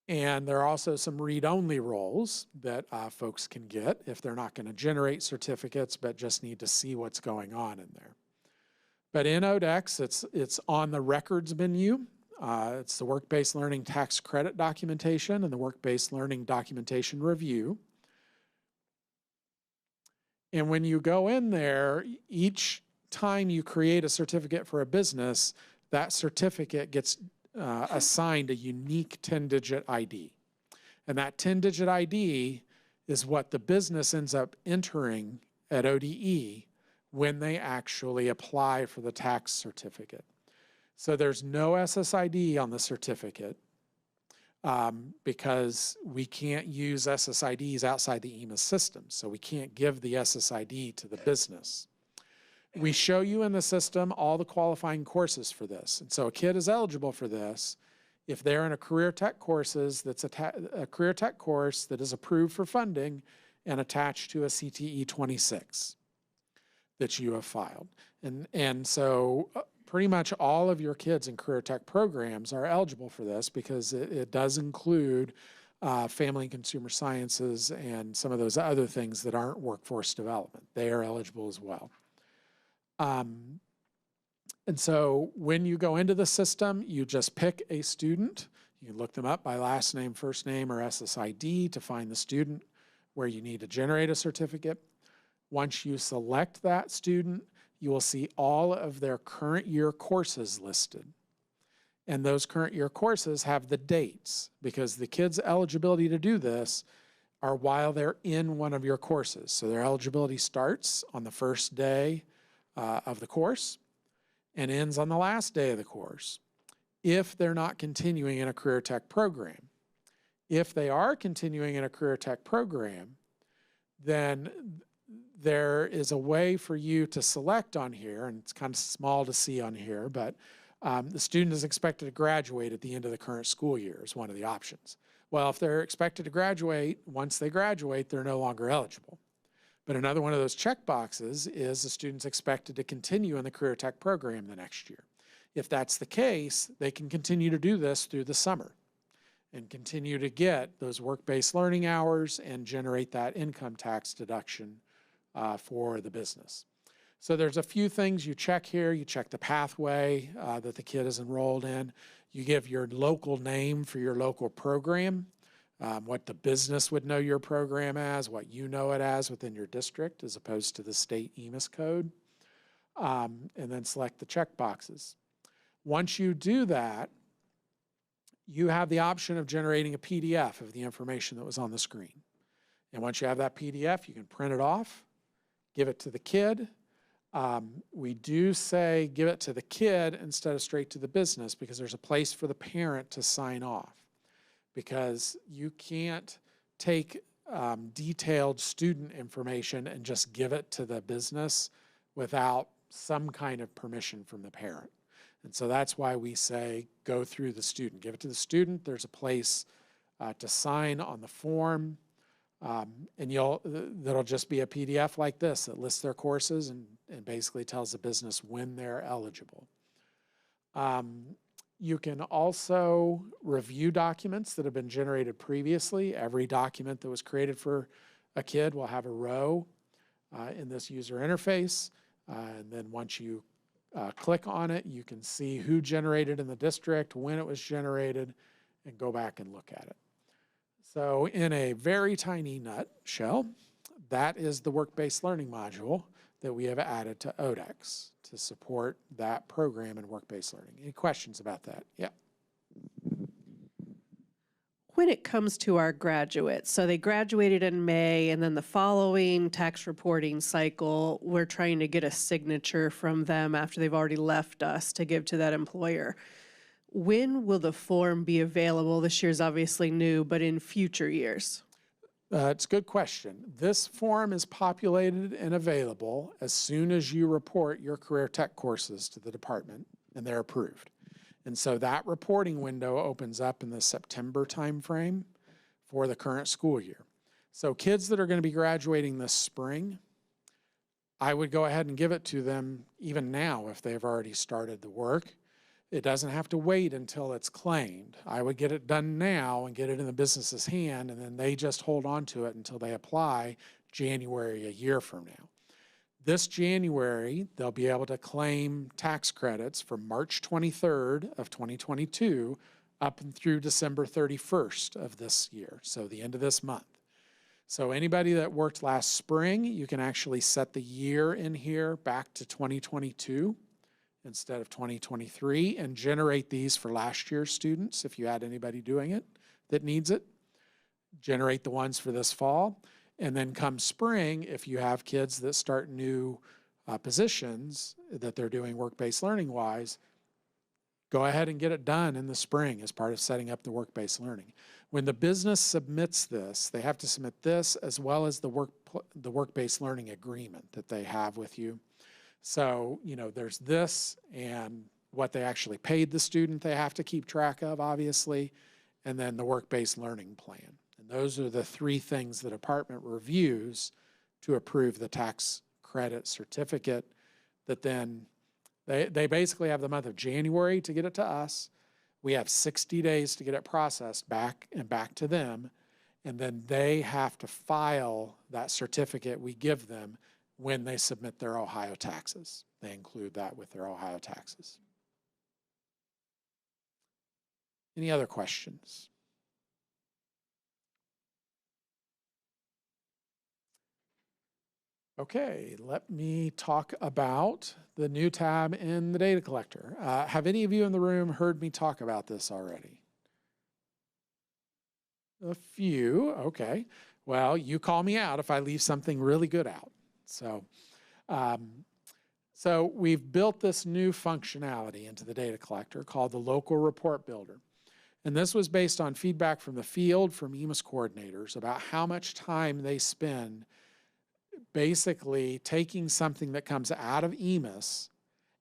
And there are also some read-only roles that folks can get if they're not going to generate certificates, but just need to see what's going on in there. But in ODEX, it's on the records menu. It's the work-based learning tax credit documentation and the work-based learning documentation review. And when you go in there, each time you create a certificate for a business, that certificate gets assigned a unique 10-digit ID. And that 10-digit ID is what the business ends up entering at ODE when they actually apply for the tax certificate. So there's no SSID on the certificate because we can't use SSIDs outside the EMIS system. So we can't give the SSID to the business. We show you in the system all the qualifying courses for this. And so a kid is eligible for this if they're in a career tech courses that's a career tech course that is approved for funding and attached to a CTE 26 that you have filed. And so pretty much all of your kids in career tech programs are eligible for this because it does include family and consumer sciences and some of those other things that aren't workforce development. They are eligible as well. And so when you go into the system, you just pick a student. You can look them up by last name, first name, or SSID to find the student where you need to generate a certificate. Once you select that student, you will see all of their current year courses listed. And those current year courses have the dates because the kids' eligibility to do this are while they're in one of your courses. So their eligibility starts on the first day of the course and ends on the last day of the course if they're not continuing in a career tech program. If they are continuing in a career tech program, then there is a way for you to select on here, and it's kind of small to see on here, but the student is expected to graduate at the end of the current school year is one of the options. Well, if they're expected to graduate, once they graduate, they're no longer eligible. But another one of those check boxes is the student's expected to continue in the career tech program the next year. If that's the case, they can continue to do this through the summer and continue to get those work-based learning hours and generate that income tax deduction for the business. So there's a few things you check here. You check the pathway that the kid is enrolled in. You give your local name for your local program, what the business would know your program as, what you know it as within your district as opposed to the state EMIS code, and then select the check boxes. Once you do that, you have the option of generating a PDF of the information that was on the screen. And once you have that PDF, you can print it off, give it to the kid. We do say give it to the kid instead of straight to the business because there's a place for the parent to sign off. Because you can't take detailed student information and just give it to the business without some kind of permission from the parent. And so that's why we say go through the student. Give it to the student. There's a place to sign on the form. And that'll just be a PDF like this that lists their courses and basically tells the business when they're eligible. You can also review documents that have been generated previously. Every document that was created for a kid will have a row in this user interface. And then once you click on it, you can see who generated in the district, when it was generated, and go back and look at it. So in a very tiny nutshell, that is the work-based learning module that we have added to ODEX to support that program in work-based learning. Any questions about that? Yeah. When it comes to our graduates, so they graduated in May and then the following tax reporting cycle, we're trying to get a signature from them after they've already left us to give to that employer. When will the form be available? This year's obviously new, but in future years? It's a good question. This form is populated and available as soon as you report your career tech courses to the department and they're approved. And so that reporting window opens up in the September timeframe for the current school year. So kids that are going to be graduating this spring, I would go ahead and give it to them even now if they've already started the work. It doesn't have to wait until it's claimed. I would get it done now and get it in the business's hand, and then they just hold on to it until they apply January a year from now. This January, they'll be able to claim tax credits from March 23rd of 2022 up and through December 31st of this year, so the end of this month. So anybody that worked last spring, you can actually set the year in here back to 2022 instead of 2023 and generate these for last year's students if you had anybody doing it that needs it. Generate the ones for this fall. And then come spring, if you have kids that start new positions that they're doing work-based learning wise, go ahead and get it done in the spring as part of setting up the work-based learning. When the business submits this, they have to submit this as well as the work-based learning agreement that they have with you. So, you know, there's this and what they actually paid the student they have to keep track of, obviously, and then the work-based learning plan. And those are the three things the department reviews to approve the tax credit certificate that then they basically have the month of January to get it to us. We have 60 days to get it processed back to them. And then they have to file that certificate we give them when they submit their Ohio taxes. They include that with their Ohio taxes. Any other questions? Okay, let me talk about the new tab in the data collector. Have any of you in the room heard me talk about this already? A few, okay. Well, you call me out if I leave something really good out. So we've built this new functionality into the data collector called the Local Report Builder. And this was based on feedback from the field, from EMIS coordinators about how much time they spend basically taking something that comes out of EMIS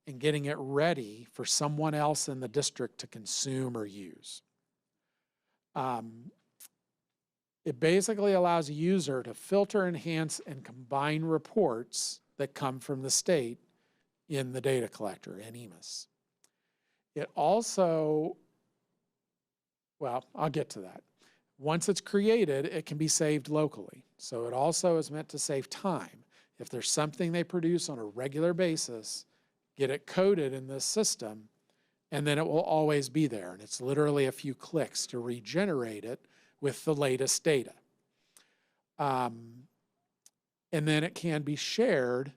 and getting it ready for someone else in the district to consume or use. It basically allows a user to filter, enhance, and combine reports that come from the state in the data collector in EMIS. It also, well, I'll get to that. Once it's created, it can be saved locally. So it also is meant to save time. If there's something they produce on a regular basis, get it coded in this system, and then it will always be there. And it's literally a few clicks to regenerate it with the latest data. And then it can be shared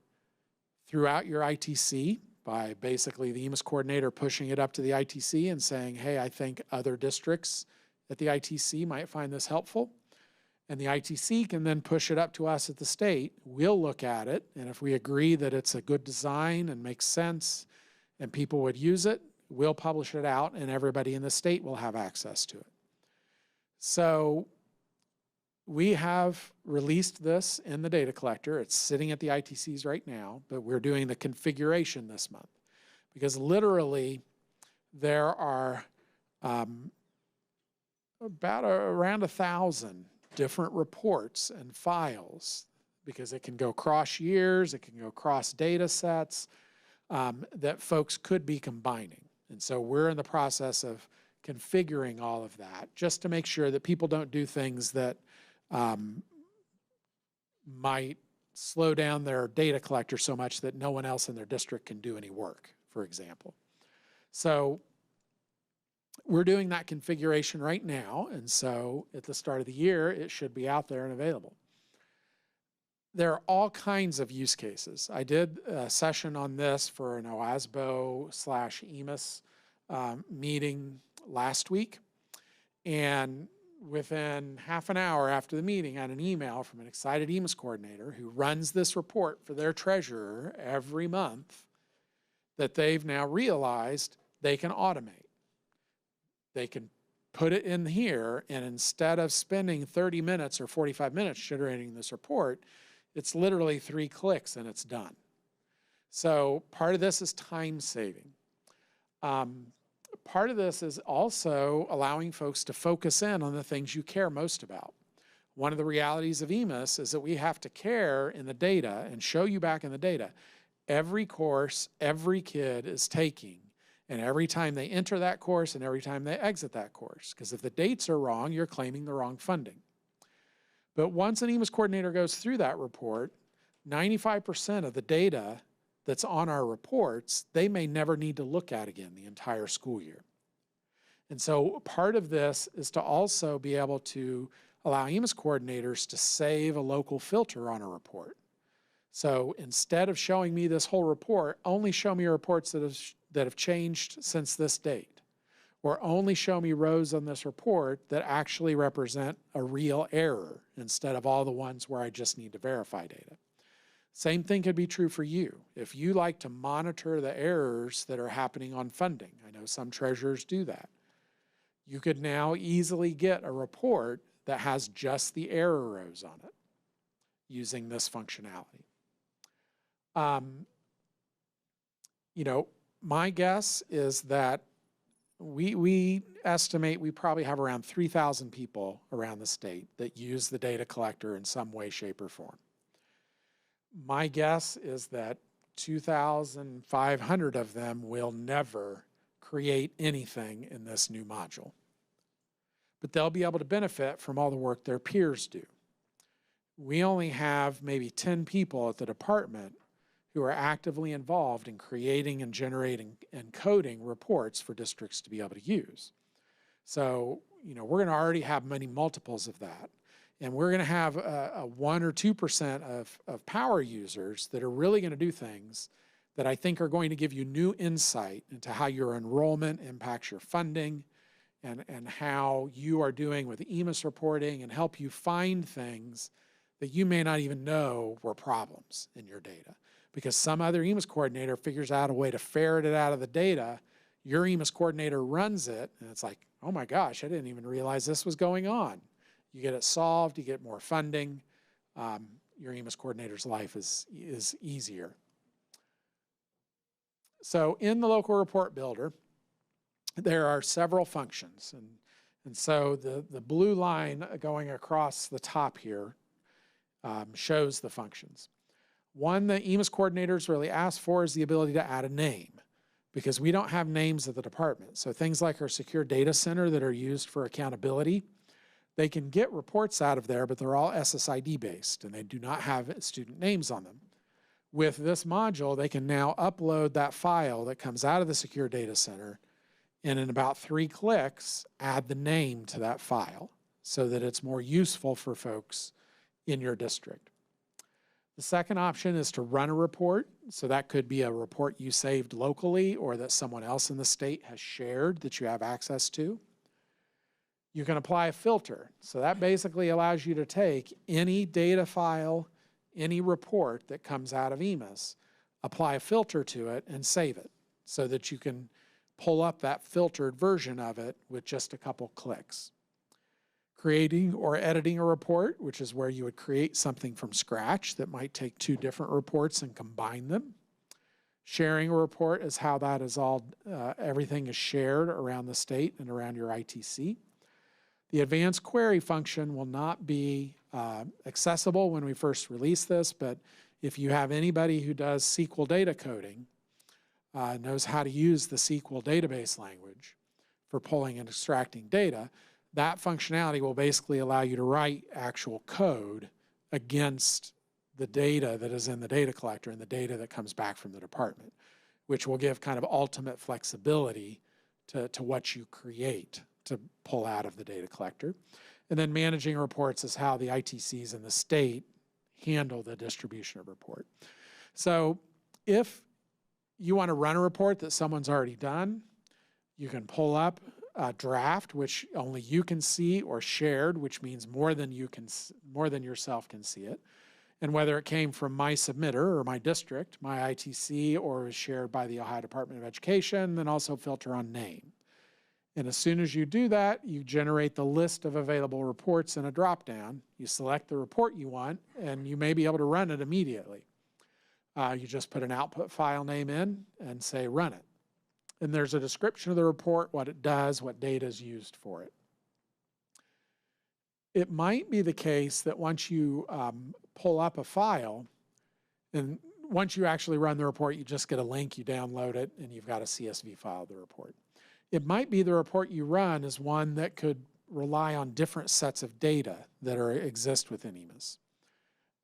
throughout your ITC by basically the EMIS coordinator pushing it up to the ITC and saying, hey, I think other districts at the ITC might find this helpful. And the ITC can then push it up to us at the state. We'll look at it, and if we agree that it's a good design and makes sense and people would use it, we'll publish it out and everybody in the state will have access to it. So we have released this in the data collector. It's sitting at the ITCs right now, but we're doing the configuration this month because literally there are around 1,000 different reports and files because it can go cross years, it can go cross data sets that folks could be combining. And so we're in the process of configuring all of that just to make sure that people don't do things that might slow down their data collector so much that no one else in their district can do any work, for example. So we're doing that configuration right now, and so at the start of the year, it should be out there and available. There are all kinds of use cases. I did a session on this for an OASBO/EMIS meeting last week, and within half an hour after the meeting, I had an email from an excited EMIS coordinator who runs this report for their treasurer every month that they've now realized they can automate. They can put it in here, and instead of spending 30 minutes or 45 minutes generating this report, it's literally 3 clicks and it's done. So part of this is time saving. Part of this is also allowing folks to focus in on the things you care most about. One of the realities of EMIS is that we have to care in the data and show you back in the data every course every kid is taking, and every time they enter that course and every time they exit that course. Because if the dates are wrong, you're claiming the wrong funding. But once an EMIS coordinator goes through that report, 95% of the data that's on our reports, they may never need to look at again the entire school year. And so part of this is to also be able to allow EMIS coordinators to save a local filter on a report. So instead of showing me this whole report, only show me reports that have changed since this date, or only show me rows on this report that actually represent a real error instead of all the ones where I just need to verify data. Same thing could be true for you. If you like to monitor the errors that are happening on funding, I know some treasurers do that, you could now easily get a report that has just the error rows on it using this functionality. You know, my guess is that we estimate we probably have around 3,000 people around the state that use the data collector in some way, shape, or form. My guess is that 2,500 of them will never create anything in this new module. But they'll be able to benefit from all the work their peers do. We only have maybe 10 people at the department who are actively involved in creating and generating and coding reports for districts to be able to use. So, you know, we're going to already have many multiples of that. And we're going to have a 1 or 2% of power users that are really going to do things that I think are going to give you new insight into how your enrollment impacts your funding and how you are doing with EMIS reporting, and help you find things that you may not even know were problems in your data. Because some other EMIS coordinator figures out a way to ferret it out of the data, your EMIS coordinator runs it, and it's like, oh my gosh, I didn't even realize this was going on. You get it solved, you get more funding, your EMIS coordinator's life is easier. So in the local report builder, there are several functions. And so the blue line going across the top here shows the functions. One that EMIS coordinators really ask for is the ability to add a name, because we don't have names at the department. So things like our secure data center that are used for accountability, they can get reports out of there, but they're all SSID based and they do not have student names on them. With this module, they can now upload that file that comes out of the secure data center, and in about 3 clicks, add the name to that file so that it's more useful for folks in your district. The second option is to run a report. So that could be a report you saved locally or that someone else in the state has shared that you have access to. You can apply a filter. So that basically allows you to take any data file, any report that comes out of EMIS, apply a filter to it and save it so that you can pull up that filtered version of it with just a couple clicks. Creating or editing a report, which is where you would create something from scratch that might take 2 different reports and combine them. Sharing a report is how that is all, everything is shared around the state and around your ITC. The advanced query function will not be accessible when we first release this, but if you have anybody who does SQL data coding, knows how to use the SQL database language for pulling and extracting data, that functionality will basically allow you to write actual code against the data that is in the data collector and the data that comes back from the department, which will give kind of ultimate flexibility to what you create to pull out of the data collector. And then managing reports is how the ITCs in the state handle the distribution of report. So if you want to run a report that someone's already done, you can pull up a draft, which only you can see, or shared, which means more than yourself can see it. And whether it came from my submitter or my district, my ITC, or is shared by the Ohio Department of Education, then also filter on name. And as soon as you do that, you generate the list of available reports in a dropdown. You select the report you want, and you may be able to run it immediately. You just put an output file name in and say run it. And there's a description of the report, what it does, what data is used for it. It might be the case that once you pull up a file, and once you actually run the report, you just get a link, you download it, and you've got a CSV file of the report. It might be the report you run is one that could rely on different sets of data that exist within EMIS.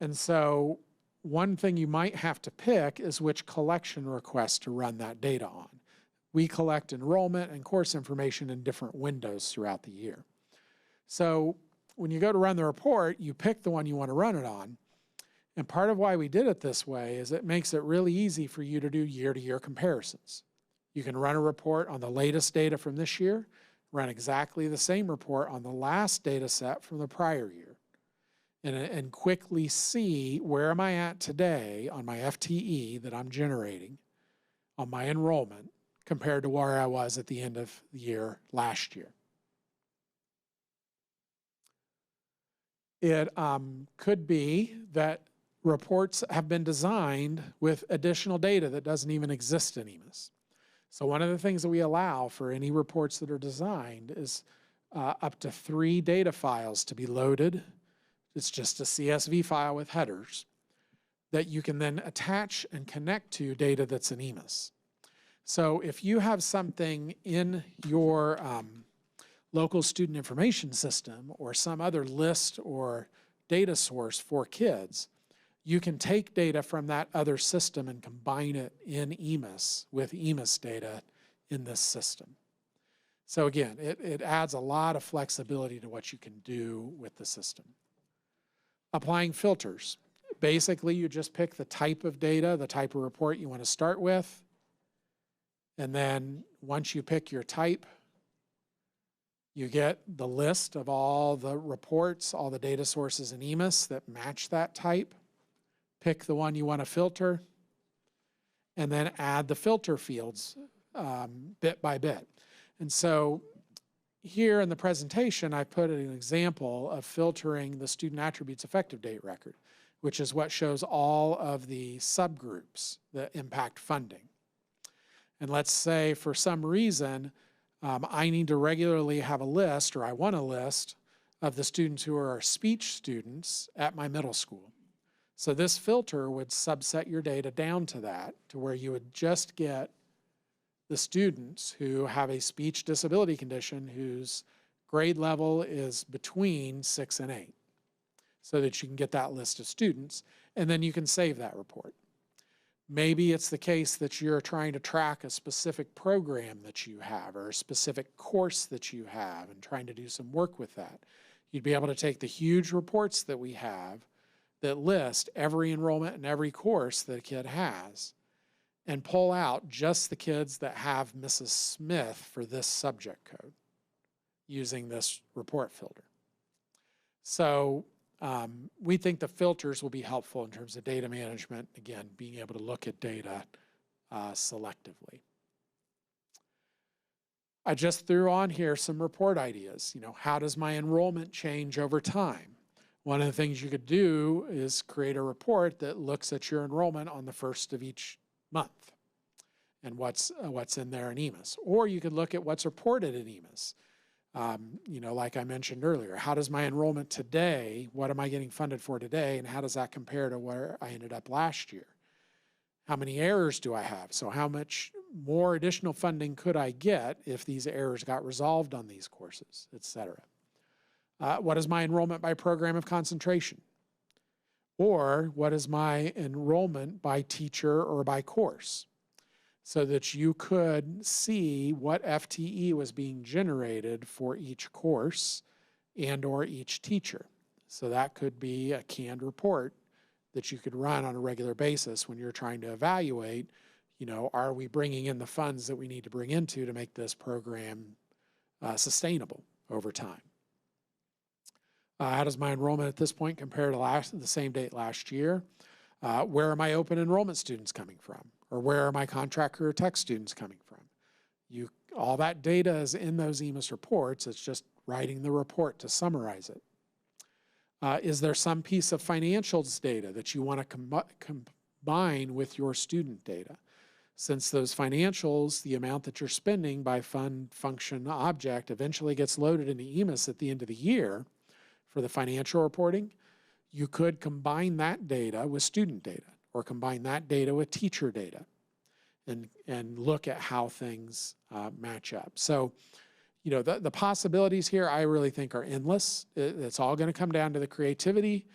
And so one thing you might have to pick is which collection request to run that data on. We collect enrollment and course information in different windows throughout the year. So when you go to run the report, you pick the one you want to run it on. And part of why we did it this way is it makes it really easy for you to do year-to-year comparisons. You can run a report on the latest data from this year, run exactly the same report on the last data set from the prior year, and quickly see where am I at today on my FTE that I'm generating on my enrollment compared to where I was at the end of the year last year. It could be that reports have been designed with additional data that doesn't even exist in EMIS. So one of the things that we allow for any reports that are designed is up to 3 data files to be loaded. It's just a CSV file with headers that you can then attach and connect to data that's in EMIS. So if you have something in your local student information system or some other list or data source for kids, you can take data from that other system and combine it in EMIS with EMIS data in this system. So again, it adds a lot of flexibility to what you can do with the system. Applying filters. Basically, you just pick the type of data, the type of report you want to start with. And then once you pick your type, you get the list of all the reports, all the data sources in EMIS that match that type. Pick the one you want to filter, and then add the filter fields bit by bit. And so here in the presentation, I put an example of filtering the student attributes effective date record, which is what shows all of the subgroups that impact funding. And let's say for some reason, I need to regularly have a list, or I want a list, of the students who are speech students at my middle school. So this filter would subset your data down to that, to where you would just get the students who have a speech disability condition whose grade level is between 6 and 8, so that you can get that list of students, and then you can save that report. Maybe it's the case that you're trying to track a specific program that you have or a specific course that you have and trying to do some work with that. You'd be able to take the huge reports that we have that list every enrollment and every course that a kid has and pull out just the kids that have Mrs. Smith for this subject code using this report filter. So we think the filters will be helpful in terms of data management, again, being able to look at data selectively. I just threw on here some report ideas. You know, how does my enrollment change over time? One of the things you could do is create a report that looks at your enrollment on the first of each month and what's in there in EMIS. Or you could look at what's reported in EMIS. You know, like I mentioned earlier, how does my enrollment today, what am I getting funded for today, and how does that compare to where I ended up last year? How many errors do I have? So how much more additional funding could I get if these errors got resolved on these courses, et cetera? What is my enrollment by program of concentration? Or what is my enrollment by teacher or by course? So that you could see what FTE was being generated for each course and or each teacher. So that could be a canned report that you could run on a regular basis when you're trying to evaluate, you know, are we bringing in the funds that we need to bring into to make this program sustainable over time? How does my enrollment at this point compare to the same date last year? Where are my open enrollment students coming from? Or where are my contract career tech students coming from? All that data is in those EMIS reports. It's just writing the report to summarize it. Is there some piece of financials data that you want to combine with your student data? Since those financials, the amount that you're spending by fund, function, object eventually gets loaded into EMIS at the end of the year for the financial reporting, you could combine that data with student data or combine that data with teacher data and look at how things match up. So, you know, the possibilities here I really think are endless. It's all going to come down to the creativity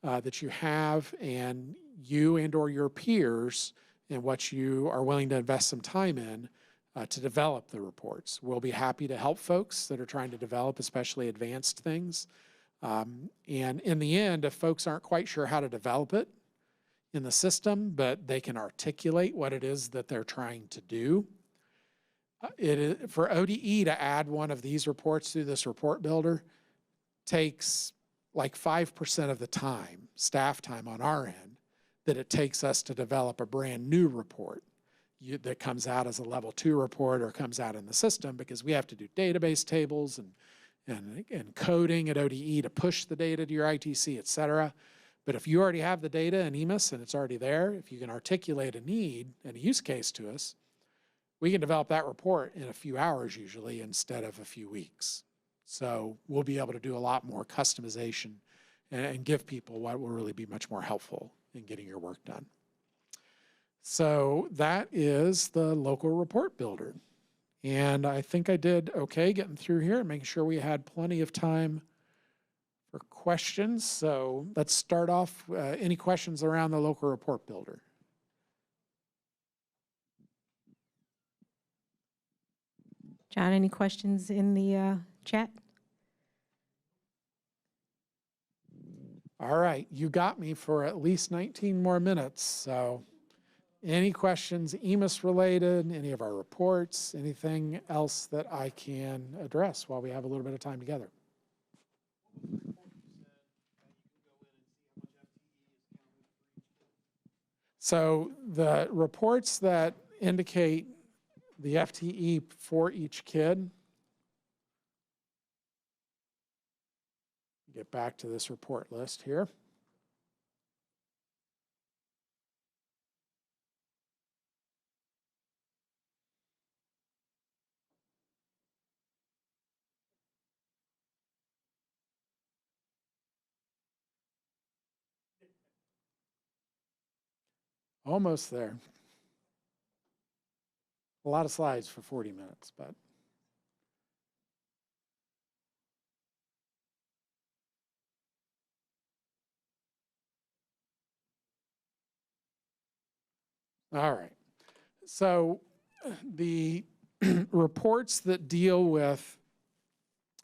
that you have and you and or your peers and what you are willing to invest some time in to develop the reports. We'll be happy to help folks that are trying to develop especially advanced things. And in the end, if folks aren't quite sure how to develop it in the system, but they can articulate what it is that they're trying to do, for ODE to add one of these reports through this report builder takes like 5% of the time, staff time on our end, that it takes us to develop a brand new report that comes out as a level 2 report or comes out in the system, because we have to do database tables and coding at ODE to push the data to your ITC, et cetera. But if you already have the data in EMIS and it's already there, if you can articulate a need and a use case to us, we can develop that report in a few hours usually instead of a few weeks. So we'll be able to do a lot more customization and give people what will really be much more helpful in getting your work done. So that is the local report builder. And I think I did okay getting through here and making sure we had plenty of time for questions. So let's start off. Any questions around the local report builder? John, any questions in the chat? All right, you got me for at least 19 more minutes. So any questions, EMIS related, any of our reports, anything else that I can address while we have a little bit of time together? So the reports that indicate the FTE for each kid, get back to this report list here. Almost there. A lot of slides for 40 minutes, but. All right. So the reports that deal with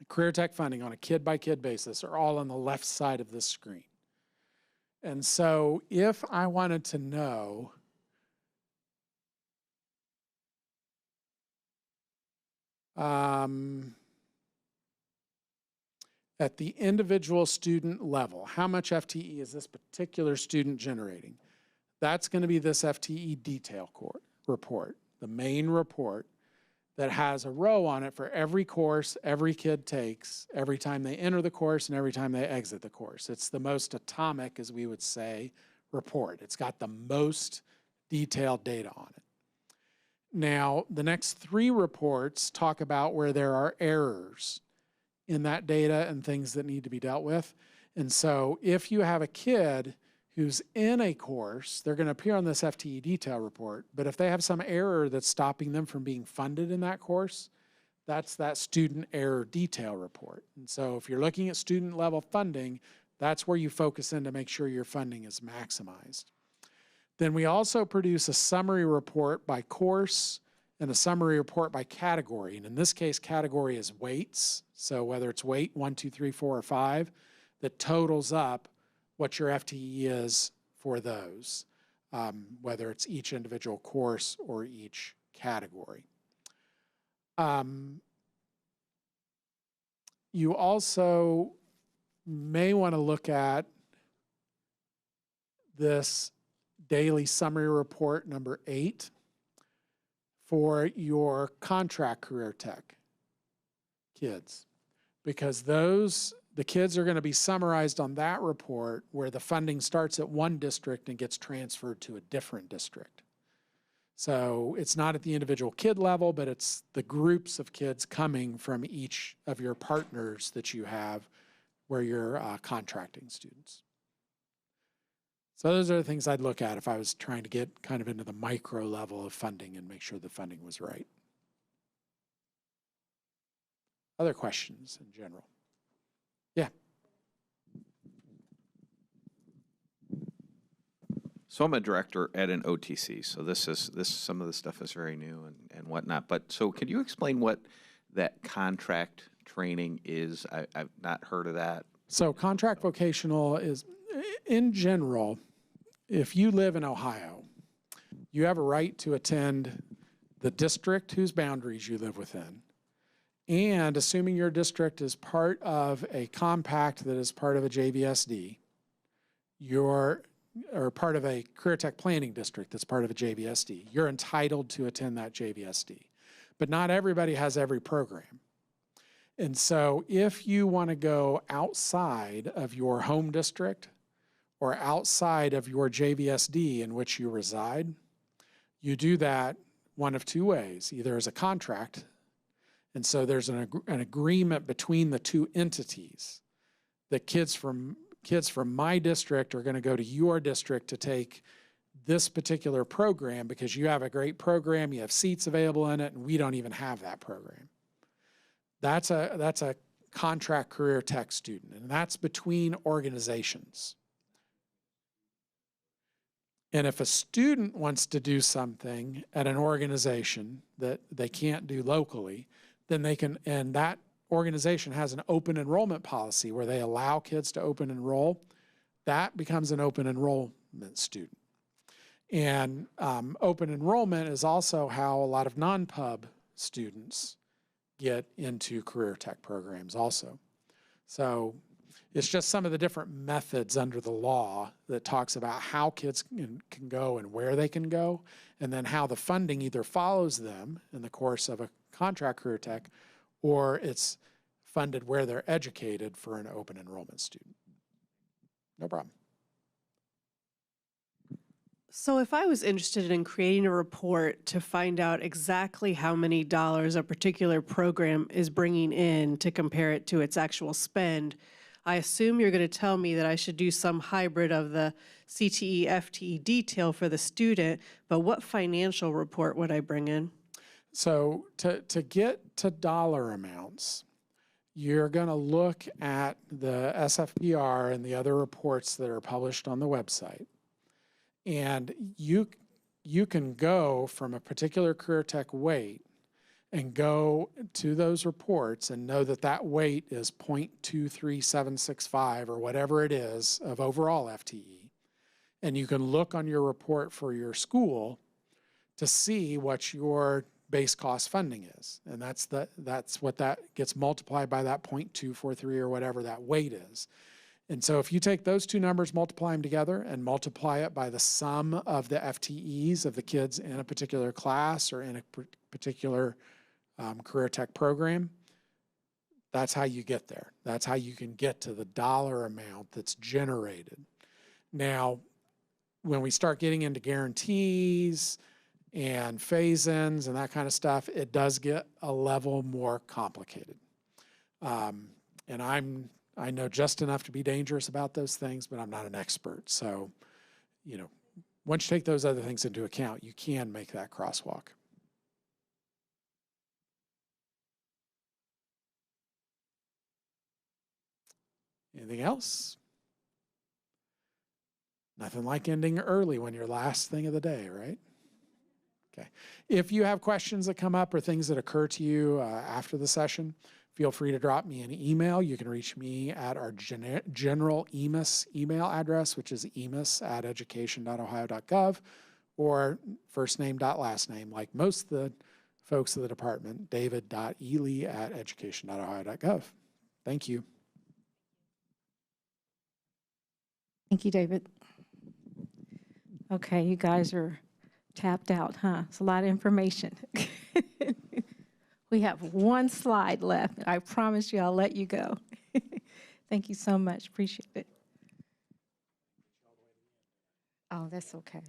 career tech funding on a kid-by-kid basis are all on the left side of this screen. And so if I wanted to know at the individual student level, how much FTE is this particular student generating? That's going to be this FTE detail report, the main report that has a row on it for every course every kid takes, every time they enter the course and every time they exit the course. It's the most atomic, as we would say, report. It's got the most detailed data on it. Now, the next 3 reports talk about where there are errors in that data and things that need to be dealt with. And so if you have a kid who's in a course, they're going to appear on this FTE detail report, but if they have some error that's stopping them from being funded in that course, that's that student error detail report. And so if you're looking at student level funding, that's where you focus in to make sure your funding is maximized. Then we also produce a summary report by course and a summary report by category. And in this case, category is weights. So whether it's weight 1, 2, 3, 4, or 5, that totals up what your FTE is for those, whether it's each individual course or each category. You also may want to look at this daily summary report number 8 for your contract career tech kids, because the kids are going to be summarized on that report where the funding starts at one district and gets transferred to a different district. So it's not at the individual kid level, but it's the groups of kids coming from each of your partners that you have where you're contracting students. So those are the things I'd look at if I was trying to get kind of into the micro level of funding and make sure the funding was right. Other questions in general? Yeah. So I'm a director at an OTC, so this some of the stuff is very new and whatnot. But so could you explain what that contract training is? I've not heard of that. So contract vocational is, in general, if you live in Ohio, you have a right to attend the district whose boundaries you live within. And assuming your district is part of a compact that is part of a JVSD, or part of a career tech planning district that's part of a JVSD, you're entitled to attend that JVSD. But not everybody has every program. And so if you want to go outside of your home district or outside of your JVSD in which you reside, you do that one of two ways, either as a contract, and so there's an agreement between the two entities that kids from my district are going to go to your district to take this particular program because you have a great program, you have seats available in it, and we don't even have that program. That's a contract career tech student, and that's between organizations. And if a student wants to do something at an organization that they can't do locally, then they can, and that organization has an open enrollment policy where they allow kids to open enroll, that becomes an open enrollment student. And open enrollment is also how a lot of non-pub students get into career tech programs also. So it's just some of the different methods under the law that talks about how kids can go and where they can go, and then how the funding either follows them in the course of a contract career tech, or it's funded where they're educated for an open enrollment student. No problem. So if I was interested in creating a report to find out exactly how many dollars a particular program is bringing in to compare it to its actual spend, I assume you're going to tell me that I should do some hybrid of the CTE, FTE detail for the student, but what financial report would I bring in? So to get to dollar amounts, you're going to look at the SFPR and the other reports that are published on the website. And you can go from a particular career tech weight and go to those reports and know that that weight is 0.23765 or whatever it is of overall FTE. And you can look on your report for your school to see what your base cost funding is. And that's what that gets multiplied by, that 0.243 or whatever that weight is. And so if you take those two numbers, multiply them together, and multiply it by the sum of the FTEs of the kids in a particular class or in a particular career tech program, that's how you get there. That's how you can get to the dollar amount that's generated. Now, when we start getting into guarantees and phase-ins and that kind of stuff, it does get a level more complicated. And I know just enough to be dangerous about those things, but I'm not an expert. So, once you take those other things into account, you can make that crosswalk. Anything else? Nothing like ending early when you're last thing of the day, right? Okay. If you have questions that come up or things that occur to you after the session, feel free to drop me an email. You can reach me at our general EMIS email address, which is emis@education.ohio.gov, or first name dot last name, like most of the folks of the department, david.ely@education.ohio.gov. Thank you. Thank you, David. Okay, you guys are Tapped out, huh? It's a lot of information. We have one slide left. I promise you I'll let you go. Thank you so much. Appreciate it. Oh, that's okay.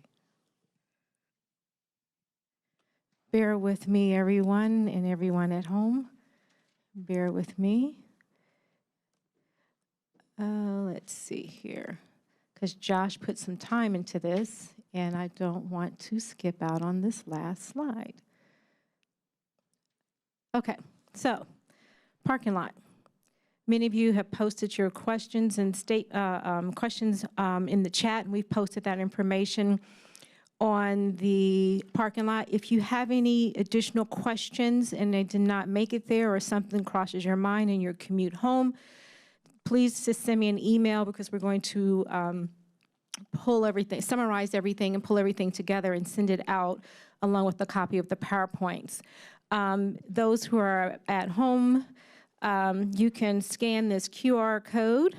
Bear with me, everyone, and everyone at home. Bear with me. Let's see here, because Josh put some time into this, and I don't want to skip out on this last slide. Okay, so parking lot. Many of you have posted your questions and questions in the chat, and we've posted that information on the parking lot. If you have any additional questions and they did not make it there, or something crosses your mind in your commute home, please just send me an email, because we're going to pull everything, summarize everything, and pull everything together and send it out along with a copy of the PowerPoints. Those who are at home, you can scan this QR code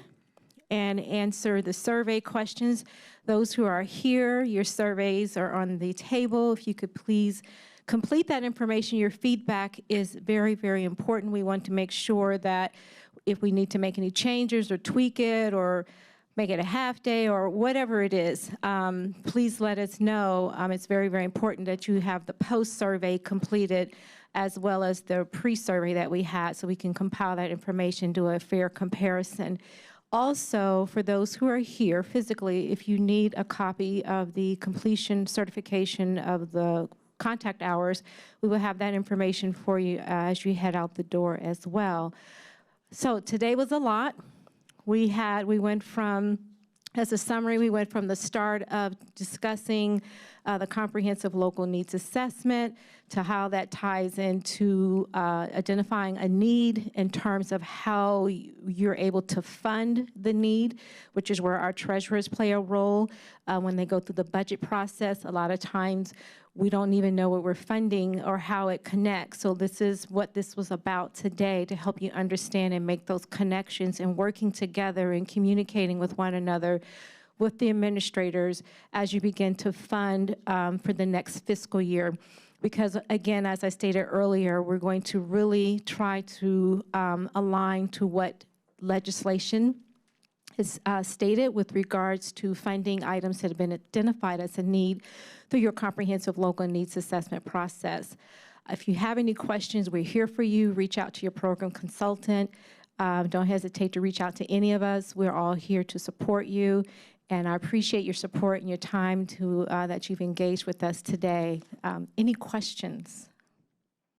and answer the survey questions. Those who are here, your surveys are on the table. If you could please complete that information. Your feedback is very, very important. We want to make sure that if we need to make any changes or tweak it or make it a half day or whatever it is, please let us know. It's very, very important that you have the post-survey completed as well as the pre-survey that we had, so we can compile that information, do a fair comparison. Also, for those who are here physically, if you need a copy of the completion certification of the contact hours, we will have that information for you as you head out the door as well. So today was a lot. We went from, as a summary, we went from the start of discussing the comprehensive local needs assessment to how that ties into identifying a need in terms of how you're able to fund the need, which is where our treasurers play a role. When they go through the budget process, a lot of times we don't even know what we're funding or how it connects. So this is what this was about today, to help you understand and make those connections and working together and communicating with one another, with the administrators as you begin to fund for the next fiscal year. Because again, as I stated earlier, we're going to really try to align to what legislation is stated with regards to funding items that have been identified as a need through your comprehensive local needs assessment process. If you have any questions, we're here for you. Reach out to your program consultant. Don't hesitate to reach out to any of us. We're all here to support you. And I appreciate your support and your time that you've engaged with us today. Any questions?